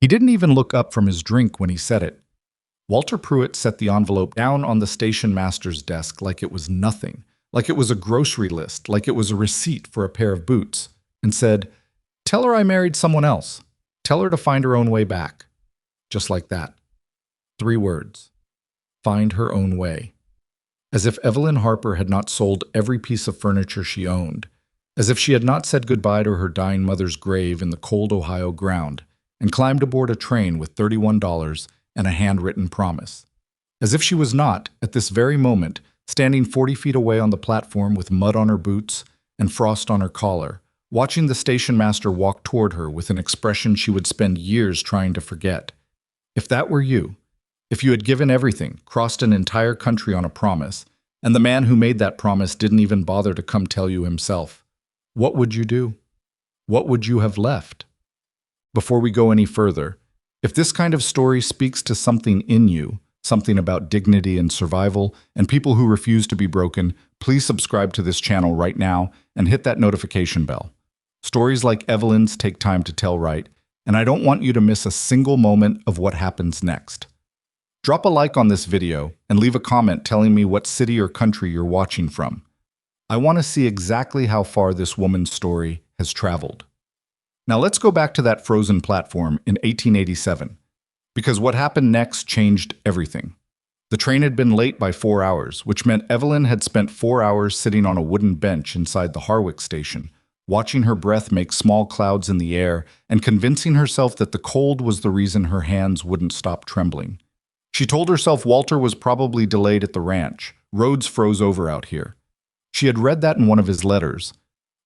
He didn't even look up from his drink when he said it. Walter Pruitt set the envelope down on the station master's desk like it was nothing, like it was a grocery list, like it was a receipt for a pair of boots, and said, "Tell her I married someone else. Tell her to find her own way back." Just like that. 3 words. Find her own way. As if Evelyn Harper had not sold every piece of furniture she owned. As if she had not said goodbye to her dying mother's grave in the cold Ohio ground and climbed aboard a train with $31 and a handwritten promise. As if she was not, at this very moment, standing 40 feet away on the platform with mud on her boots and frost on her collar, watching the station master walk toward her with an expression she would spend years trying to forget. If that were you, if you had given everything, crossed an entire country on a promise, and the man who made that promise didn't even bother to come tell you himself, what would you do? What would you have left? Before we go any further, if this kind of story speaks to something in you, something about dignity and survival, and people who refuse to be broken, please subscribe to this channel right now and hit that notification bell. Stories like Evelyn's take time to tell right, and I don't want you to miss a single moment of what happens next. Drop a like on this video and leave a comment telling me what city or country you're watching from. I want to see exactly how far this woman's story has traveled. Now let's go back to that frozen platform in 1887, because what happened next changed everything. The train had been late by 4 hours, which meant Evelyn had spent 4 hours sitting on a wooden bench inside the Harwick station, watching her breath make small clouds in the air and convincing herself that the cold was the reason her hands wouldn't stop trembling. She told herself Walter was probably delayed at the ranch. Roads froze over out here. She had read that in one of his letters,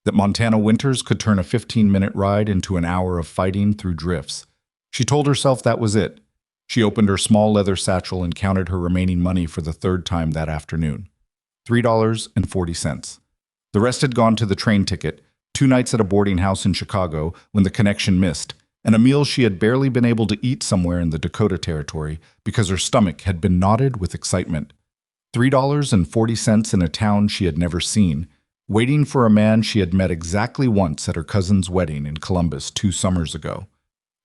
that Montana winters could turn a 15-minute ride into an hour of fighting through drifts. She told herself that was it. She opened her small leather satchel and counted her remaining money for the 3rd time that afternoon. $3.40. The rest had gone to the train ticket, 2 nights at a boarding house in Chicago when the connection missed, and a meal she had barely been able to eat somewhere in the Dakota Territory because her stomach had been knotted with excitement. $3.40 in a town she had never seen, waiting for a man she had met exactly once at her cousin's wedding in Columbus 2 summers ago.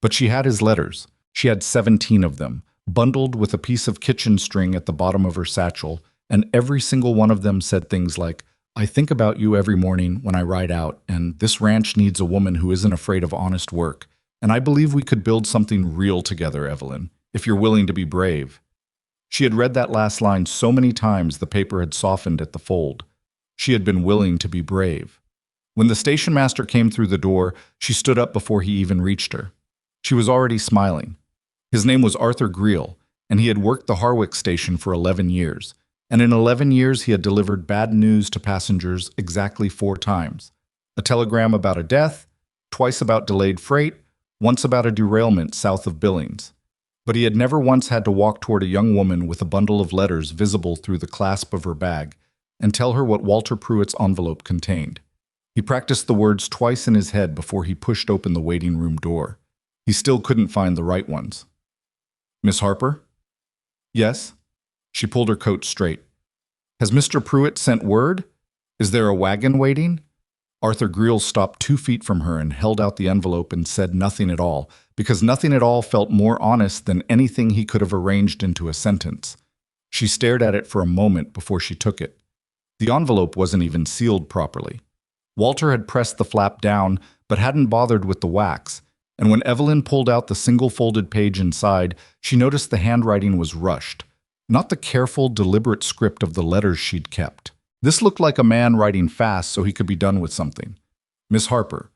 But she had his letters. She had 17 of them, bundled with a piece of kitchen string at the bottom of her satchel, and every single one of them said things like, "I think about you every morning when I ride out, and this ranch needs a woman who isn't afraid of honest work, and I believe we could build something real together, Evelyn, if you're willing to be brave." She had read that last line so many times the paper had softened at the fold. She had been willing to be brave. When the station master came through the door, she stood up before he even reached her. She was already smiling. His name was Arthur Greel, and he had worked the Harwick station for 11 years. And in 11 years he had delivered bad news to passengers exactly 4 times. A telegram about a death, twice about delayed freight, once about a derailment south of Billings. But he had never once had to walk toward a young woman with a bundle of letters visible through the clasp of her bag and tell her what Walter Pruitt's envelope contained. He practiced the words twice in his head before he pushed open the waiting room door. He still couldn't find the right ones. "Miss Harper?" "Yes." She pulled her coat straight. "Has Mr. Pruitt sent word? Is there a wagon waiting?" Arthur Greel stopped 2 feet from her and held out the envelope and said nothing at all, because nothing at all felt more honest than anything he could have arranged into a sentence. She stared at it for a moment before she took it. The envelope wasn't even sealed properly. Walter had pressed the flap down, but hadn't bothered with the wax, and when Evelyn pulled out the single folded page inside, she noticed the handwriting was rushed, not the careful, deliberate script of the letters she'd kept. This looked like a man writing fast so he could be done with something. "Miss Harper,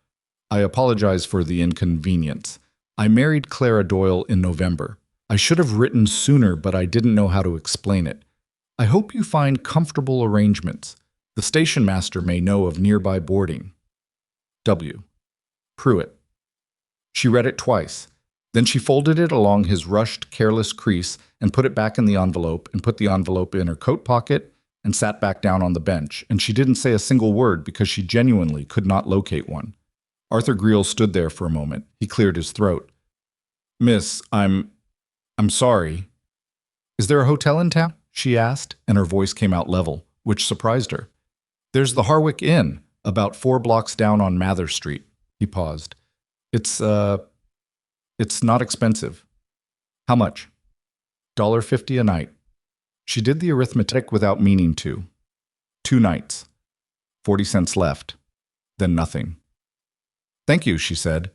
I apologize for the inconvenience. I married Clara Doyle in November. I should have written sooner, but I didn't know how to explain it. I hope you find comfortable arrangements. The station master may know of nearby boarding. W. Pruitt." She read it twice. Then she folded it along his rushed, careless crease and put it back in the envelope and put the envelope in her coat pocket and sat back down on the bench, and she didn't say a single word because she genuinely could not locate one. Arthur Greel stood there for a moment. He cleared his throat. "Miss, I'm sorry. Is there a hotel in town?" she asked, and her voice came out level, which surprised her. "There's the Harwick Inn, about 4 blocks down on Mather Street." He paused. It's not expensive. How much? $1.50 a night. She did the arithmetic without meaning to. 2 nights. 40 cents left. Then nothing. Thank you, she said.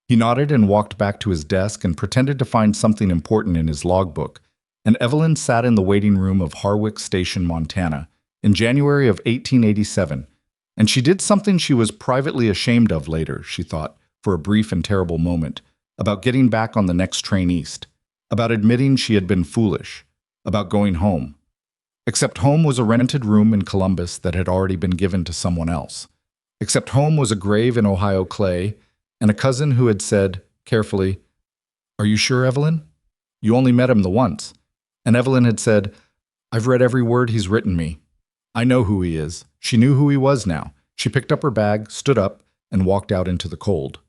He nodded and walked back to his desk and pretended to find something important in his logbook, and Evelyn sat in the waiting room of Harwick Station, Montana, in January of 1887, and she did something she was privately ashamed of later, she thought, for a brief and terrible moment, about getting back on the next train east, about admitting she had been foolish, about going home. Except home was a rented room in Columbus that had already been given to someone else. Except home was a grave in Ohio clay, and a cousin who had said, carefully, "Are you sure, Evelyn? You only met him the once." And Evelyn had said, "I've read every word he's written me. I know who he is." She knew who he was now. She picked up her bag, stood up, and walked out into the cold.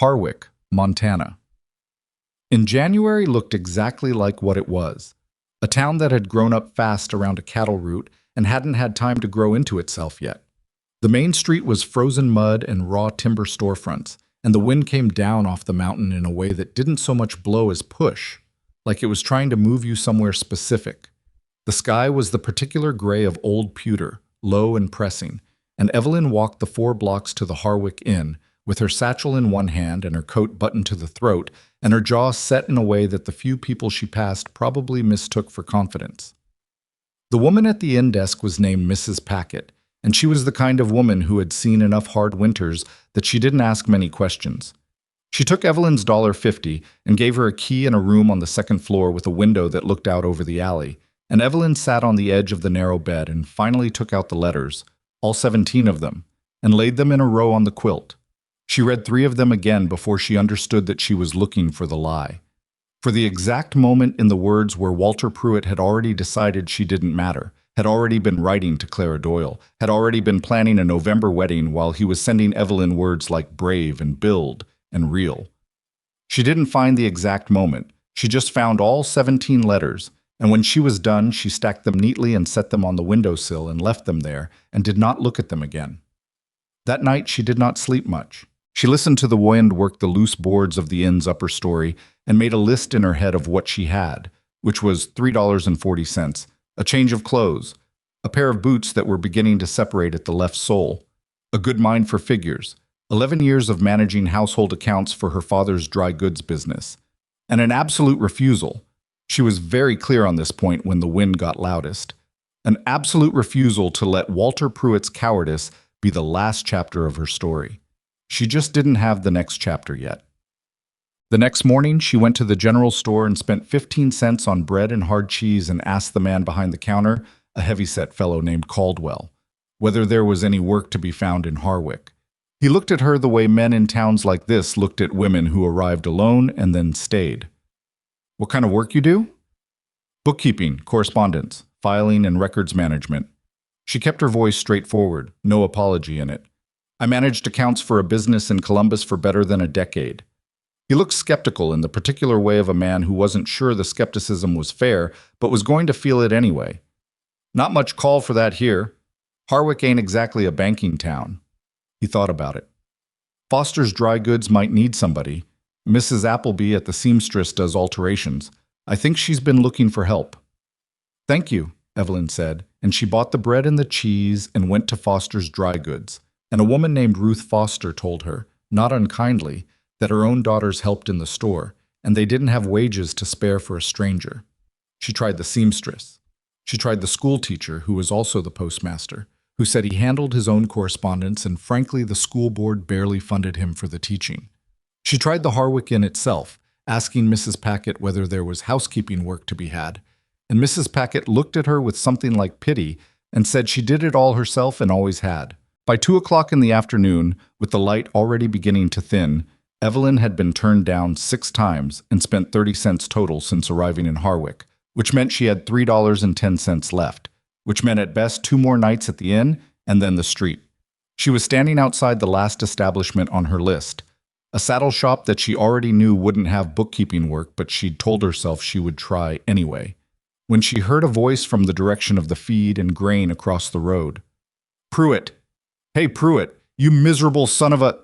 Harwick, Montana. In January looked exactly like what it was. A town that had grown up fast around a cattle route and hadn't had time to grow into itself yet. The main street was frozen mud and raw timber storefronts, and the wind came down off the mountain in a way that didn't so much blow as push, like it was trying to move you somewhere specific. The sky was the particular gray of old pewter, low and pressing, and Evelyn walked the 4 blocks to the Harwick Inn, with her satchel in one hand and her coat buttoned to the throat, and her jaw set in a way that the few people she passed probably mistook for confidence. The woman at the inn desk was named Mrs. Packett, and she was the kind of woman who had seen enough hard winters that she didn't ask many questions. She took Evelyn's $1.50 and gave her a key in a room on the 2nd floor with a window that looked out over the alley, and Evelyn sat on the edge of the narrow bed and finally took out the letters, all 17 of them, and laid them in a row on the quilt. She read 3 of them again before she understood that she was looking for the lie. For the exact moment in the words where Walter Pruitt had already decided she didn't matter, had already been writing to Clara Doyle, had already been planning a November wedding while he was sending Evelyn words like brave and build and real. She didn't find the exact moment. She just found all 17 letters, and when she was done, she stacked them neatly and set them on the windowsill and left them there and did not look at them again. That night she did not sleep much. She listened to the wind work the loose boards of the inn's upper story and made a list in her head of what she had, which was $3.40, a change of clothes, a pair of boots that were beginning to separate at the left sole, a good mind for figures, 11 years of managing household accounts for her father's dry goods business, and an absolute refusal. She was very clear on this point when the wind got loudest. An absolute refusal to let Walter Pruitt's cowardice be the last chapter of her story. She just didn't have the next chapter yet. The next morning, she went to the general store and spent 15 cents on bread and hard cheese and asked the man behind the counter, a heavyset fellow named Caldwell, whether there was any work to be found in Harwick. He looked at her the way men in towns like this looked at women who arrived alone and then stayed. "What kind of work you do?" "Bookkeeping, correspondence, filing, and records management." She kept her voice straightforward, no apology in it. "I managed accounts for a business in Columbus for better than a decade." He looked skeptical in the particular way of a man who wasn't sure the skepticism was fair, but was going to feel it anyway. "Not much call for that here. Harwick ain't exactly a banking town." He thought about it. "Foster's Dry Goods might need somebody. Mrs. Appleby at the seamstress does alterations. I think she's been looking for help." "Thank you," Evelyn said, and she bought the bread and the cheese and went to Foster's Dry Goods. And a woman named Ruth Foster told her, not unkindly, that her own daughters helped in the store, and they didn't have wages to spare for a stranger. She tried the seamstress. She tried the school teacher, who was also the postmaster, who said he handled his own correspondence and frankly the school board barely funded him for the teaching. She tried the Harwick Inn itself, asking Mrs. Packett whether there was housekeeping work to be had, and Mrs. Packett looked at her with something like pity and said she did it all herself and always had. By 2 o'clock in the afternoon, with the light already beginning to thin, Evelyn had been turned down 6 times and spent 30 cents total since arriving in Harwick, which meant she had $3.10 left, which meant at best 2 more nights at the inn and then the street. She was standing outside the last establishment on her list, a saddle shop that she already knew wouldn't have bookkeeping work, but she'd told herself she would try anyway, when she heard a voice from the direction of the feed and grain across the road. "Pruitt! Hey, Pruitt, you miserable son of a—"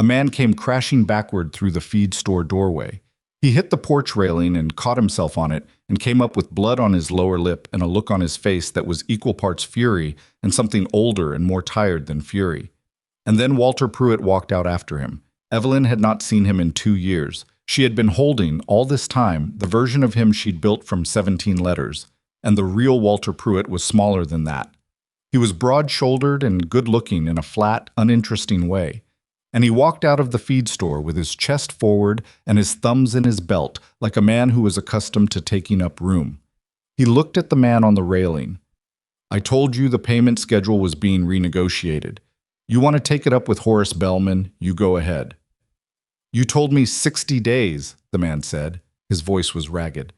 A man came crashing backward through the feed store doorway. He hit the porch railing and caught himself on it and came up with blood on his lower lip and a look on his face that was equal parts fury and something older and more tired than fury. And then Walter Pruitt walked out after him. Evelyn had not seen him in 2 years. She had been holding, all this time, the version of him she'd built from 17 letters, and the real Walter Pruitt was smaller than that. He was broad-shouldered and good-looking in a flat, uninteresting way, and he walked out of the feed store with his chest forward and his thumbs in his belt like a man who was accustomed to taking up room. He looked at the man on the railing. "I told you the payment schedule was being renegotiated. You want to take it up with Horace Bellman, you go ahead." "You told me 60 days, the man said. His voice was ragged.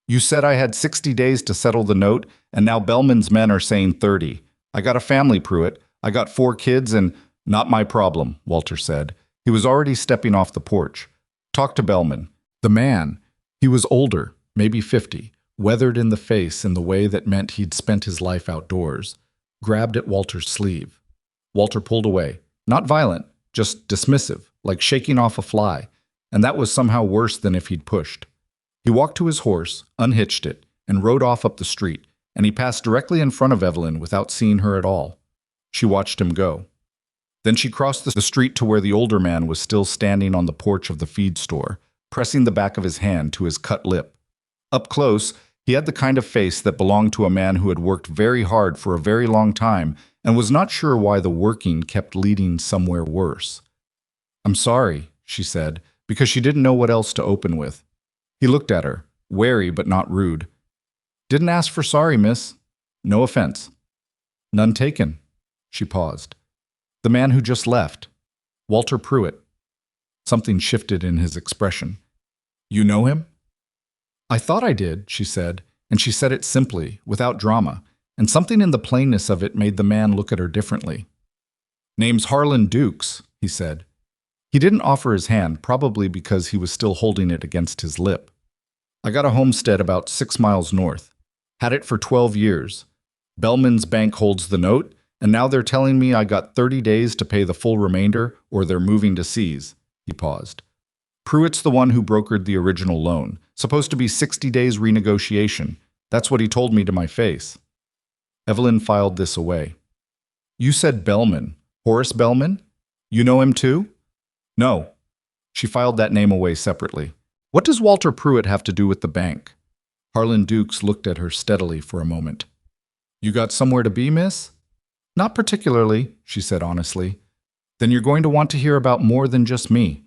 "You said I had 60 days to settle the note, and now Bellman's men are saying 30. I got a family, Pruitt. I got 4 kids and—" "Not my problem," Walter said. He was already stepping off the porch. "Talk to Bellman." The man, he was older, maybe 50, weathered in the face in the way that meant he'd spent his life outdoors, grabbed at Walter's sleeve. Walter pulled away. Not violent, just dismissive, like shaking off a fly, and that was somehow worse than if he'd pushed. He walked to his horse, unhitched it, and rode off up the street, and he passed directly in front of Evelyn without seeing her at all. She watched him go. Then she crossed the street to where the older man was still standing on the porch of the feed store, pressing the back of his hand to his cut lip. Up close, he had the kind of face that belonged to a man who had worked very hard for a very long time and was not sure why the working kept leading somewhere worse. "I'm sorry," she said, because she didn't know what else to open with. He looked at her, wary but not rude. "Didn't ask for sorry, miss. No offense." "None taken." She paused. "The man who just left. Walter Pruitt." Something shifted in his expression. "You know him?" "I thought I did," she said, and she said it simply, without drama, and something in the plainness of it made the man look at her differently. "Name's Harlan Dukes," he said. He didn't offer his hand, probably because he was still holding it against his lip. "I got a homestead about 6 miles north. Had it for 12 years. Bellman's bank holds the note, and now they're telling me I got 30 days to pay the full remainder, or they're moving to seize." He paused. "Pruitt's the one who brokered the original loan. Supposed to be 60 days renegotiation. That's what he told me to my face." Evelyn filed this away. "You said Bellman. Horace Bellman? You know him too?" "No." She filed that name away separately. "What does Walter Pruitt have to do with the bank?" Harlan Dukes looked at her steadily for a moment. "You got somewhere to be, miss?" "Not particularly," she said honestly. "Then you're going to want to hear about more than just me."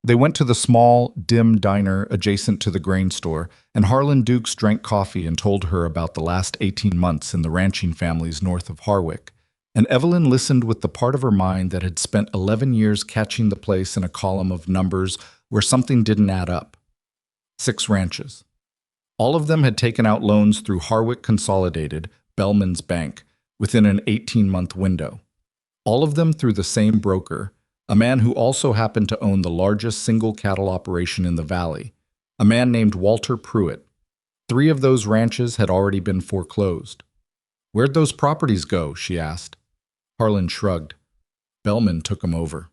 They went to the small, dim diner adjacent to the grain store, and Harlan Dukes drank coffee and told her about the last 18 months in the ranching families north of Harwick. And Evelyn listened with the part of her mind that had spent 11 years catching the place in a column of numbers where something didn't add up. 6 ranches. All of them had taken out loans through Harwick Consolidated, Bellman's bank, within an 18-month window. All of them through the same broker, a man who also happened to own the largest single cattle operation in the valley, a man named Walter Pruitt. 3 of those ranches had already been foreclosed. "Where'd those properties go?" she asked. Harlan shrugged. "Bellman took them over."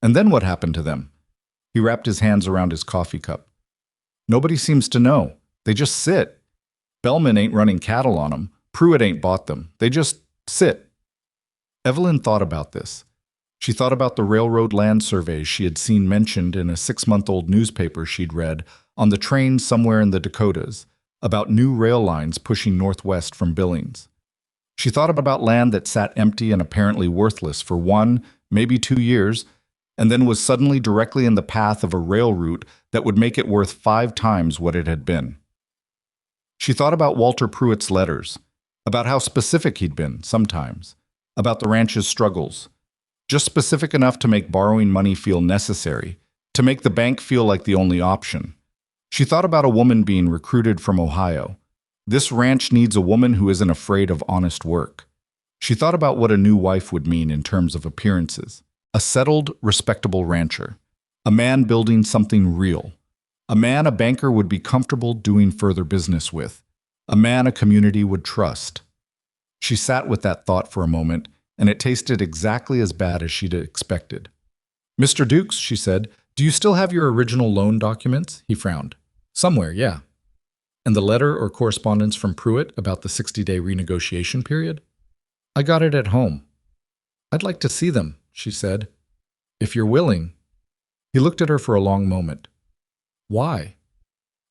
"And then what happened to them?" He wrapped his hands around his coffee cup. "Nobody seems to know. They just sit. Bellman ain't running cattle on them. Pruitt ain't bought them. They just sit." Evelyn thought about this. She thought about the railroad land surveys she had seen mentioned in a 6-month-old newspaper she'd read on the train somewhere in the Dakotas, about new rail lines pushing northwest from Billings. She thought about land that sat empty and apparently worthless for 1, maybe 2 years, and then was suddenly directly in the path of a rail route that would make it worth 5 times what it had been. She thought about Walter Pruitt's letters, about how specific he'd been, sometimes, about the ranch's struggles, just specific enough to make borrowing money feel necessary, to make the bank feel like the only option. She thought about a woman being recruited from Ohio. This ranch needs a woman who isn't afraid of honest work. She thought about what a new wife would mean in terms of appearances. A settled, respectable rancher. A man building something real. A man a banker would be comfortable doing further business with. A man a community would trust. She sat with that thought for a moment, and it tasted exactly as bad as she'd expected. Mr. Dukes, she said, do you still have your original loan documents? He frowned. Somewhere, yeah. And the letter or correspondence from Pruitt about the 60-day renegotiation period? I got it at home. I'd like to see them, she said. If you're willing. He looked at her for a long moment. Why?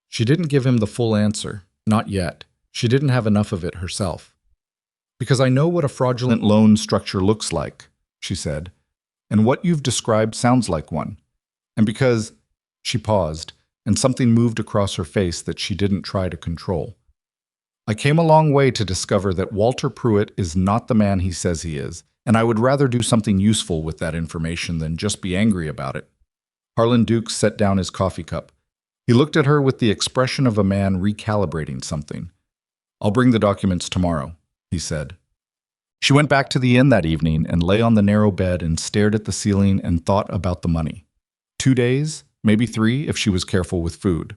She didn't give him the full answer. Not yet. She didn't have enough of it herself. Because I know what a fraudulent loan structure looks like, she said, and what you've described sounds like one. And because, she paused, and something moved across her face that she didn't try to control. I came a long way to discover that Walter Pruitt is not the man he says he is, and I would rather do something useful with that information than just be angry about it. Harlan Dukes set down his coffee cup. He looked at her with the expression of a man recalibrating something. I'll bring the documents tomorrow, he said. She went back to the inn that evening and lay on the narrow bed and stared at the ceiling and thought about the money. 2 days, maybe 3 if she was careful with food.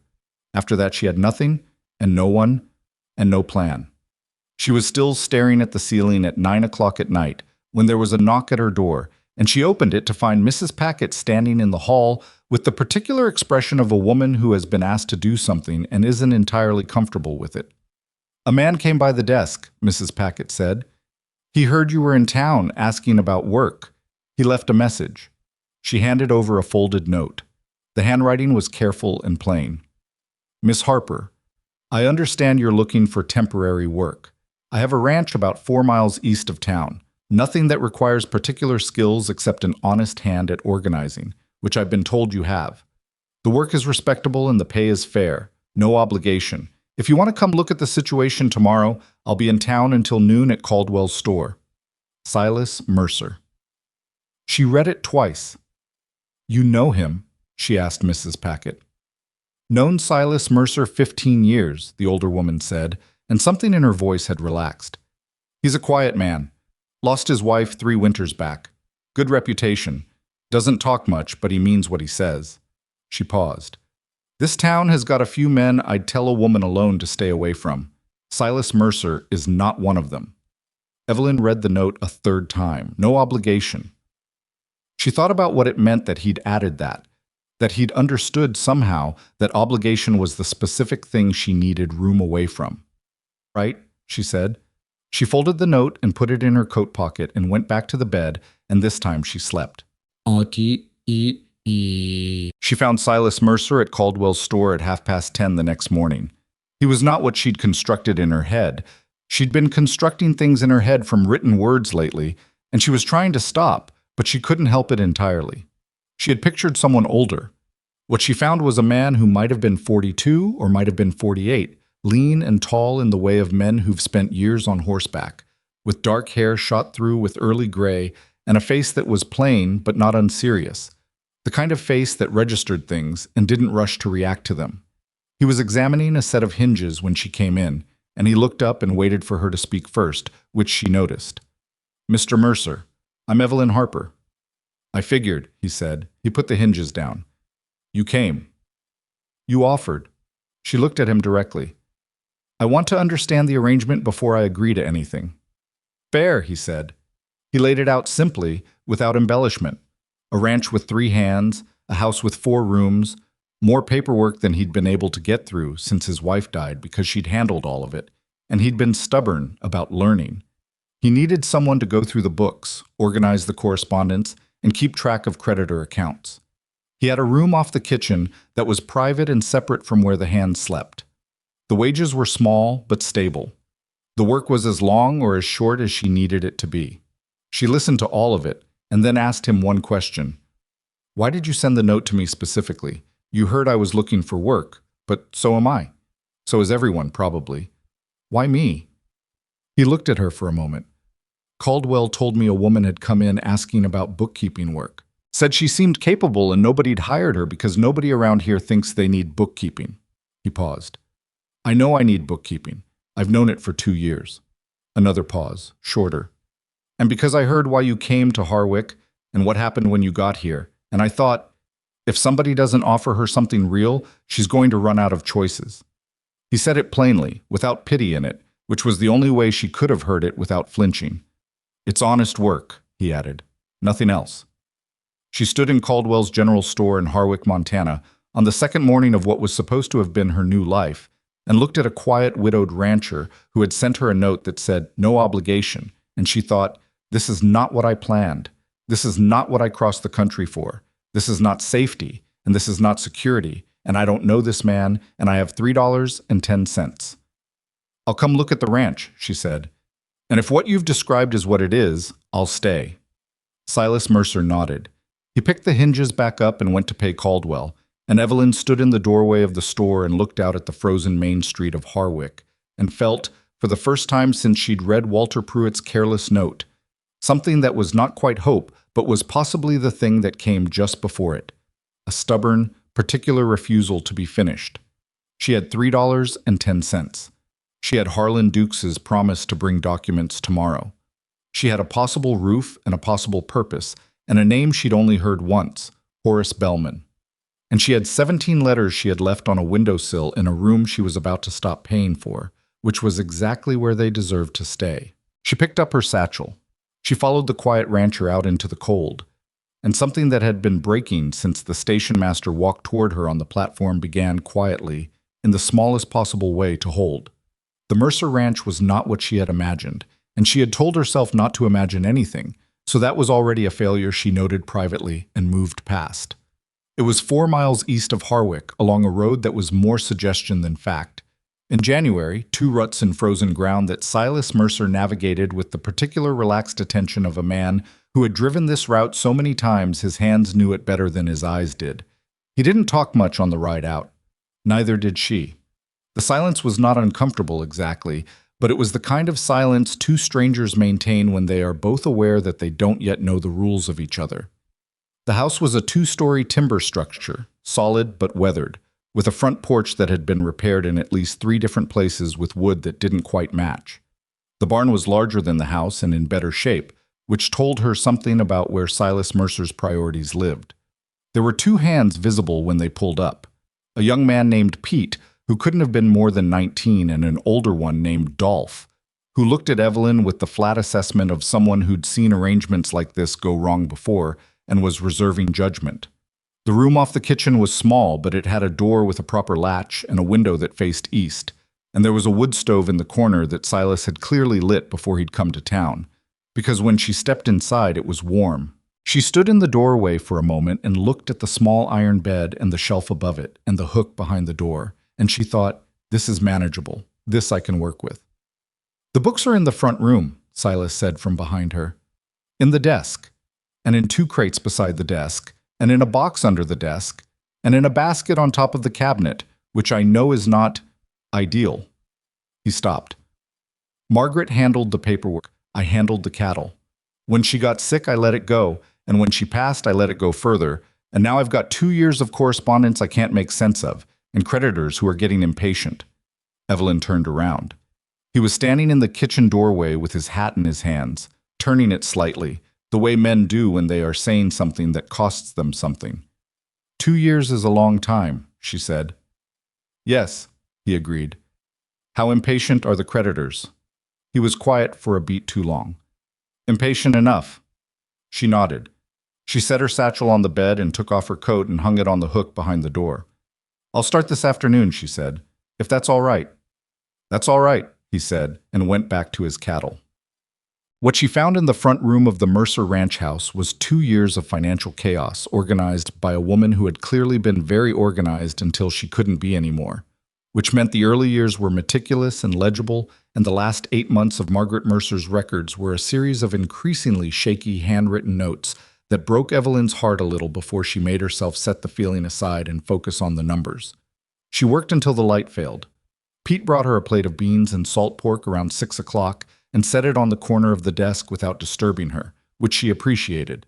After that she had nothing, and no one, and no plan. She was still staring at the ceiling at 9 o'clock at night when there was a knock at her door, and she opened it to find Mrs. Packett standing in the hall with the particular expression of a woman who has been asked to do something and isn't entirely comfortable with it. A man came by the desk, Mrs. Packett said. He heard you were in town asking about work. He left a message. She handed over a folded note. The handwriting was careful and plain. Miss Harper, I understand you're looking for temporary work. I have a ranch about 4 miles east of town. Nothing that requires particular skills except an honest hand at organizing, which I've been told you have. The work is respectable and the pay is fair. No obligation. If you want to come look at the situation tomorrow, I'll be in town until noon at Caldwell's store. Silas Mercer. She read it twice. You know him? She asked Mrs. Packett. Known Silas Mercer 15 years, the older woman said, and something in her voice had relaxed. He's a quiet man. Lost his wife 3 winters back. Good reputation. Doesn't talk much, but he means what he says. She paused. This town has got a few men I'd tell a woman alone to stay away from. Silas Mercer is not one of them. Evelyn read the note a 3rd time. No obligation. She thought about what it meant that he'd added that he'd understood somehow that obligation was the specific thing she needed room away from. Right? She said. She folded the note and put it in her coat pocket and went back to the bed, and this time she slept. She found Silas Mercer at Caldwell's store at 10:30 the next morning. He was not what she'd constructed in her head. She'd been constructing things in her head from written words lately, and she was trying to stop, but she couldn't help it entirely. She had pictured someone older. What she found was a man who might have been 42 or might have been 48, lean and tall in the way of men who've spent years on horseback, with dark hair shot through with early gray and a face that was plain but not unserious, the kind of face that registered things and didn't rush to react to them. He was examining a set of hinges when she came in, and he looked up and waited for her to speak first, which she noticed. Mr. Mercer, I'm Evelyn Harper. I figured, he said. He put the hinges down. You came. You offered. She looked at him directly. I want to understand the arrangement before I agree to anything. Fair, he said. He laid it out simply, without embellishment. A ranch with 3 hands, a house with 4 rooms, more paperwork than he'd been able to get through since his wife died because she'd handled all of it, and he'd been stubborn about learning. He needed someone to go through the books, organize the correspondence, and keep track of creditor accounts. He had a room off the kitchen that was private and separate from where the hands slept. The wages were small but stable. The work was as long or as short as she needed it to be. She listened to all of it, and then asked him one question. Why did you send the note to me specifically? You heard I was looking for work, but so am I. So is everyone, probably. Why me? He looked at her for a moment. Caldwell told me a woman had come in asking about bookkeeping work. Said she seemed capable and nobody'd hired her because nobody around here thinks they need bookkeeping. He paused. I know I need bookkeeping. I've known it for 2 years. Another pause, shorter. And because I heard why you came to Harwick and what happened when you got here, and I thought, if somebody doesn't offer her something real, she's going to run out of choices. He said it plainly, without pity in it, which was the only way she could have heard it without flinching. It's honest work, he added. Nothing else. She stood in Caldwell's General Store in Harwick, Montana, on the second morning of what was supposed to have been her new life, and looked at a quiet, widowed rancher who had sent her a note that said, "No obligation," and she thought, "This is not what I planned. This is not what I crossed the country for. This is not safety, and this is not security, and I don't know this man, and I have $3.10. I'll come look at the ranch," she said. "And if what you've described is what it is, I'll stay." Silas Mercer nodded. He picked the hinges back up and went to pay Caldwell, and Evelyn stood in the doorway of the store and looked out at the frozen main street of Harwick, and felt, for the first time since she'd read Walter Pruitt's careless note, something that was not quite hope, but was possibly the thing that came just before it, a stubborn, particular refusal to be finished. She had $3.10. She had Harlan Dukes's promise to bring documents tomorrow. She had a possible roof and a possible purpose, and a name she'd only heard once, Horace Bellman. And she had 17 letters she had left on a windowsill in a room she was about to stop paying for, which was exactly where they deserved to stay. She picked up her satchel. She followed the quiet rancher out into the cold, and something that had been breaking since the station master walked toward her on the platform began quietly, in the smallest possible way, to hold. The Mercer Ranch was not what she had imagined, and she had told herself not to imagine anything, so that was already a failure she noted privately and moved past. It was 4 miles east of Harwick, along a road that was more suggestion than fact. In January, 2 ruts in frozen ground that Silas Mercer navigated with the particular relaxed attention of a man who had driven this route so many times his hands knew it better than his eyes did. He didn't talk much on the ride out. Neither did she. The silence was not uncomfortable exactly, but it was the kind of silence two strangers maintain when they are both aware that they don't yet know the rules of each other. The house was a 2-story timber structure, solid but weathered, with a front porch that had been repaired in at least 3 different places with wood that didn't quite match. The barn was larger than the house and in better shape, which told her something about where Silas Mercer's priorities lived. There were 2 hands visible when they pulled up. A young man named Pete, who couldn't have been more than 19, and an older one named Dolph, who looked at Evelyn with the flat assessment of someone who'd seen arrangements like this go wrong before and was reserving judgment. The room off the kitchen was small, but it had a door with a proper latch and a window that faced east, and there was a wood stove in the corner that Silas had clearly lit before he'd come to town, because when she stepped inside it was warm. She stood in the doorway for a moment and looked at the small iron bed and the shelf above it and the hook behind the door, and she thought, "This is manageable. This I can work with." "The books are in the front room," Silas said from behind her. "In the desk, and in 2 crates beside the desk, and in a box under the desk, and in a basket on top of the cabinet, which I know is not ideal." He stopped. "Margaret handled the paperwork. I handled the cattle. When she got sick, I let it go, and when she passed, I let it go further, and now I've got 2 years of correspondence I can't make sense of, and creditors who are getting impatient." Evelyn turned around. He was standing in the kitchen doorway with his hat in his hands, turning it slightly, the way men do when they are saying something that costs them something. "2 years is a long time," she said. "Yes," he agreed. "How impatient are the creditors?" He was quiet for a beat too long. "Impatient enough." She nodded. She set her satchel on the bed and took off her coat and hung it on the hook behind the door. "I'll start this afternoon," she said, "if that's all right." "That's all right," he said, and went back to his cattle. What she found in the front room of the Mercer Ranch house was 2 years of financial chaos organized by a woman who had clearly been very organized until she couldn't be anymore, which meant the early years were meticulous and legible, and the last 8 months of Margaret Mercer's records were a series of increasingly shaky handwritten notes that broke Evelyn's heart a little before she made herself set the feeling aside and focus on the numbers. She worked until the light failed. Pete brought her a plate of beans and salt pork around 6 o'clock and set it on the corner of the desk without disturbing her, which she appreciated.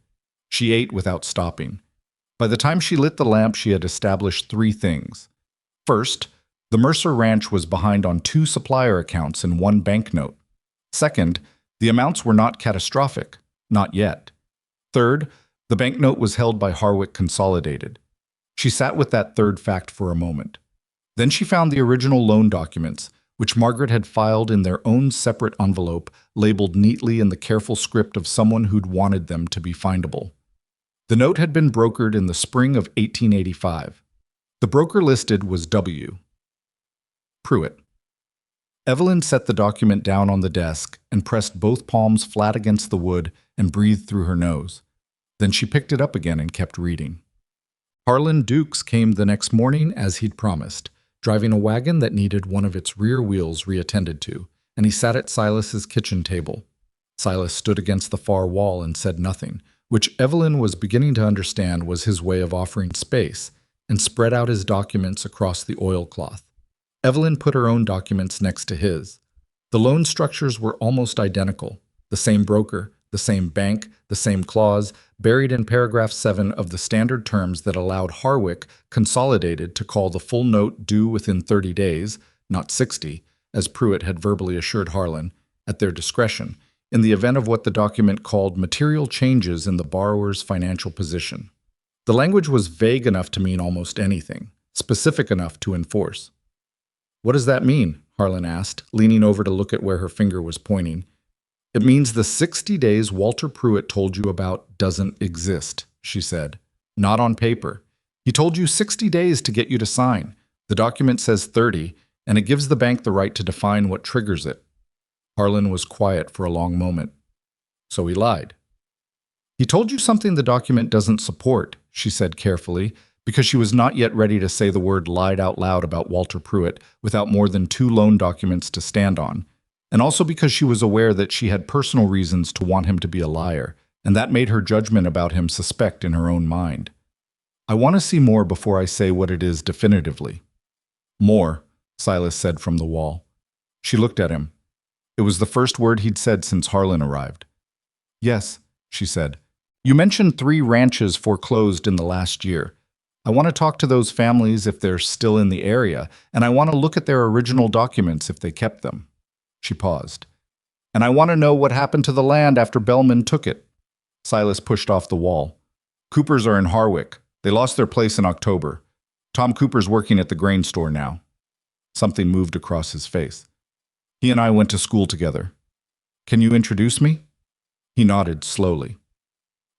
She ate without stopping. By the time she lit the lamp, she had established 3 things. First, the Mercer Ranch was behind on 2 supplier accounts and 1 banknote. Second, the amounts were not catastrophic, not yet. Third, the banknote was held by Harwick Consolidated. She sat with that third fact for a moment. Then she found the original loan documents, which Margaret had filed in their own separate envelope, labeled neatly in the careful script of someone who'd wanted them to be findable. The note had been brokered in the spring of 1885. The broker listed was W. Pruitt. Evelyn set the document down on the desk and pressed both palms flat against the wood and breathed through her nose. Then she picked it up again and kept reading. Harlan Dukes came the next morning as he'd promised, driving a wagon that needed one of its rear wheels reattended to, and he sat at Silas's kitchen table. Silas stood against the far wall and said nothing, which Evelyn was beginning to understand was his way of offering space, and spread out his documents across the oilcloth. Evelyn put her own documents next to his. The loan structures were almost identical, the same broker, the same bank, the same clause, buried in paragraph 7 of the standard terms that allowed Harwick Consolidated to call the full note due within 30 days, not 60, as Pruitt had verbally assured Harlan, at their discretion, in the event of what the document called material changes in the borrower's financial position. The language was vague enough to mean almost anything, specific enough to enforce. "What does that mean?" Harlan asked, leaning over to look at where her finger was pointing. "It means the 60 days Walter Pruitt told you about doesn't exist," she said. "Not on paper. He told you 60 days to get you to sign. The document says 30, and it gives the bank the right to define what triggers it." Harlan was quiet for a long moment. "So he lied." "He told you something the document doesn't support," she said carefully, because she was not yet ready to say the word lied out loud about Walter Pruitt without more than 2 loan documents to stand on, and also because she was aware that she had personal reasons to want him to be a liar, and that made her judgment about him suspect in her own mind. "I want to see more before I say what it is definitively." "More," Silas said from the wall. She looked at him. It was the first word he'd said since Harlan arrived. "Yes," she said. "You mentioned 3 ranches foreclosed in the last year. I want to talk to those families if they're still in the area, and I want to look at their original documents if they kept them." She paused. "And I want to know what happened to the land after Bellman took it." Silas pushed off the wall. "Coopers are in Harwick. They lost their place in October. Tom Cooper's working at the grain store now." Something moved across his face. "He and I went to school together. Can you introduce me?" He nodded slowly.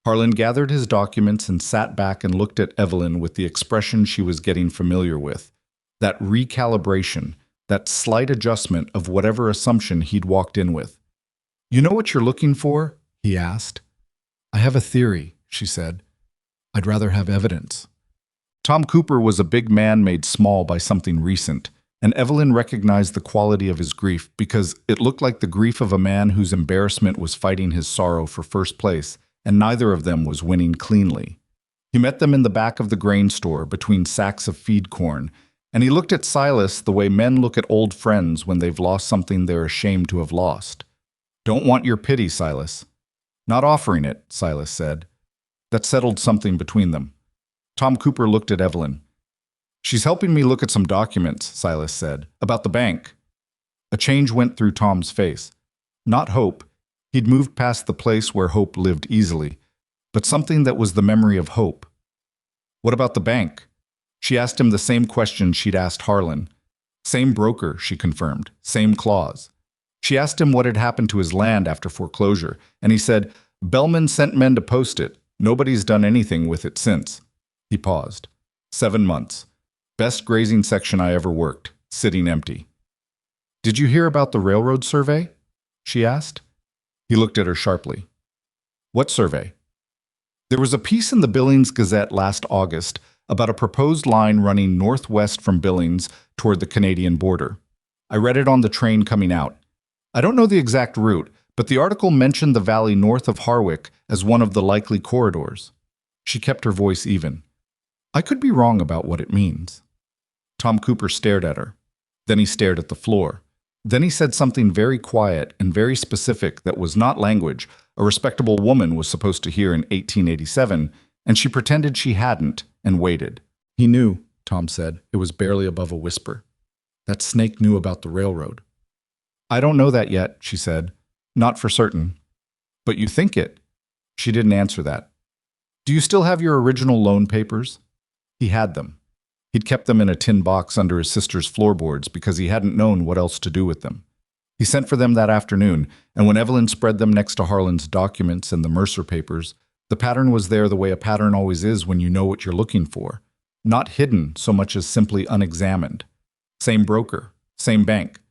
Harlan gathered his documents and sat back and looked at Evelyn with the expression she was getting familiar with, that recalibration, that slight adjustment of whatever assumption he'd walked in with. "You know what you're looking for?" he asked. "I have a theory," she said. "I'd rather have evidence." Tom Cooper was a big man made small by something recent, and Evelyn recognized the quality of his grief because it looked like the grief of a man whose embarrassment was fighting his sorrow for first place, and neither of them was winning cleanly. He met them in the back of the grain store between sacks of feed corn, and he looked at Silas the way men look at old friends when they've lost something they're ashamed to have lost. "Don't want your pity, Silas." "Not offering it," Silas said. That settled something between them. Tom Cooper looked at Evelyn. "She's helping me look at some documents," Silas said, "about the bank." A change went through Tom's face. Not hope. He'd moved past the place where hope lived easily, but something that was the memory of hope. "What about the bank?" She asked him the same question she'd asked Harlan. Same broker, she confirmed, same clause. She asked him what had happened to his land after foreclosure, and he said, "Bellman sent men to post it. Nobody's done anything with it since." He paused. 7 months. Best grazing section I ever worked, sitting empty. "Did you hear about the railroad survey?" she asked. He looked at her sharply. "What survey?" "There was a piece in the Billings Gazette last August about a proposed line running northwest from Billings toward the Canadian border. I read it on the train coming out. I don't know the exact route, but the article mentioned the valley north of Harwick as one of the likely corridors." She kept her voice even. "I could be wrong about what it means." Tom Cooper stared at her. Then he stared at the floor. Then he said something very quiet and very specific that was not language a respectable woman was supposed to hear in 1887, and she pretended she hadn't and waited. "He knew," Tom said. It was barely above a whisper. "That snake knew about the railroad." "I don't know that yet," she said. "Not for certain." "But you think it?" She didn't answer that. "Do you still have your original loan papers?" He had them. He'd kept them in a tin box under his sister's floorboards because he hadn't known what else to do with them. He sent for them that afternoon, and when Evelyn spread them next to Harlan's documents and the Mercer papers, The pattern was there the way a pattern always is when you know what you're looking for. Not hidden so much as simply unexamined. Same broker, same bank,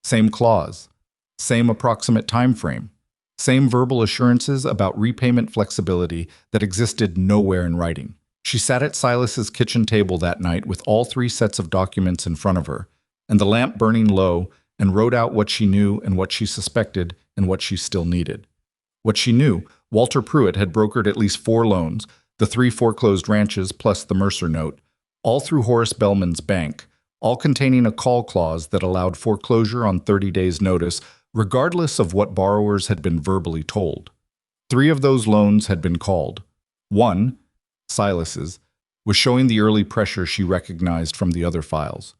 same clause, same approximate time frame, same verbal assurances about repayment flexibility that existed nowhere in writing. She sat at Silas's kitchen table that night with all three sets of documents in front of her, and the lamp burning low, and wrote out what she knew and what she suspected and what she still needed. What she knew, Walter Pruitt had brokered at least 4 loans, the 3 foreclosed ranches plus the Mercer note, all through Horace Bellman's bank, all containing a call clause that allowed foreclosure on 30 days' notice, regardless of what borrowers had been verbally told. 3 of those loans had been called. One, Silas's, was showing the early pressure she recognized from the other files.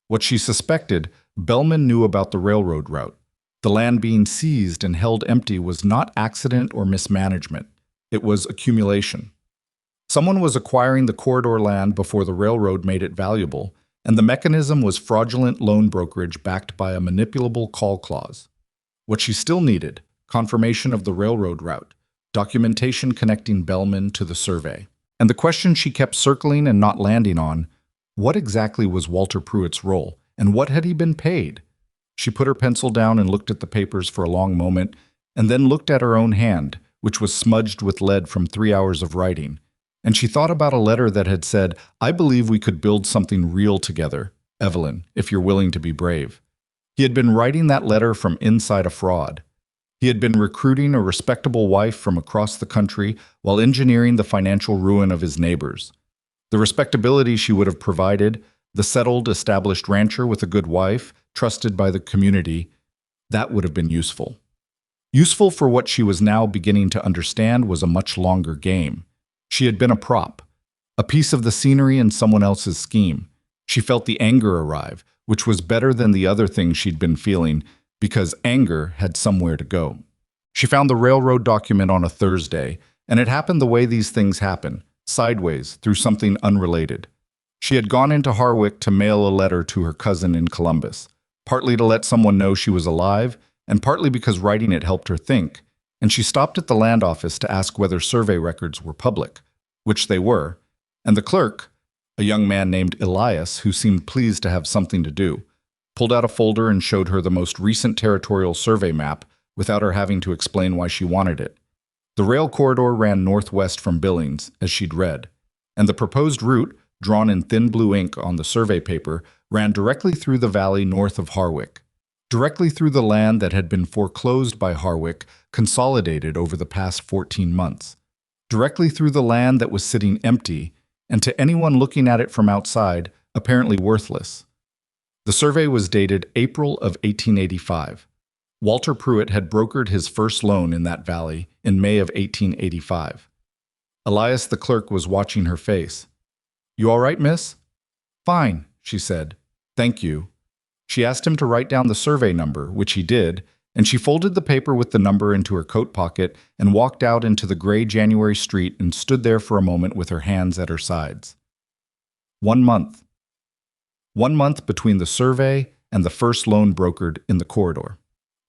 What she suspected, Bellman knew about the railroad route. The land being seized and held empty was not accident or mismanagement. It was accumulation. Someone was acquiring the corridor land before the railroad made it valuable, and the mechanism was fraudulent loan brokerage backed by a manipulable call clause. What she still needed, confirmation of the railroad route, documentation connecting Bellman to the survey. And the question she kept circling and not landing on, what exactly was Walter Pruitt's role, and what had he been paid? She put her pencil down and looked at the papers for a long moment, and then looked at her own hand, which was smudged with lead from 3 hours of writing. And she thought about a letter that had said, "I believe we could build something real together, Evelyn, if you're willing to be brave." He had been writing that letter from inside a fraud. He had been recruiting a respectable wife from across the country while engineering the financial ruin of his neighbors. The respectability she would have provided, the settled, established rancher with a good wife, trusted by the community, that would have been useful. Useful for what she was now beginning to understand was a much longer game. She had been a prop, a piece of the scenery in someone else's scheme. She felt the anger arrive, which was better than the other things she'd been feeling, because anger had somewhere to go. She found the railroad document on a Thursday, and it happened the way these things happen, sideways, through something unrelated. She had gone into Harwick to mail a letter to her cousin in Columbus, partly to let someone know she was alive, and partly because writing it helped her think, and she stopped at the land office to ask whether survey records were public, which they were, and the clerk, a young man named Elias who seemed pleased to have something to do, pulled out a folder and showed her the most recent territorial survey map without her having to explain why she wanted it. The rail corridor ran northwest from Billings, as she'd read, and the proposed route, drawn in thin blue ink on the survey paper, ran directly through the valley north of Harwick, directly through the land that had been foreclosed by Harwick, consolidated over the past 14 months, directly through the land that was sitting empty, and to anyone looking at it from outside, apparently worthless. The survey was dated April of 1885. Walter Pruitt had brokered his first loan in that valley in May of 1885. Elias the clerk was watching her face. "You all right, miss?" "Fine," she said. "Thank you." She asked him to write down the survey number, which he did, and she folded the paper with the number into her coat pocket and walked out into the gray January street and stood there for a moment with her hands at her sides. 1 month. 1 month between the survey and the first loan brokered in the corridor.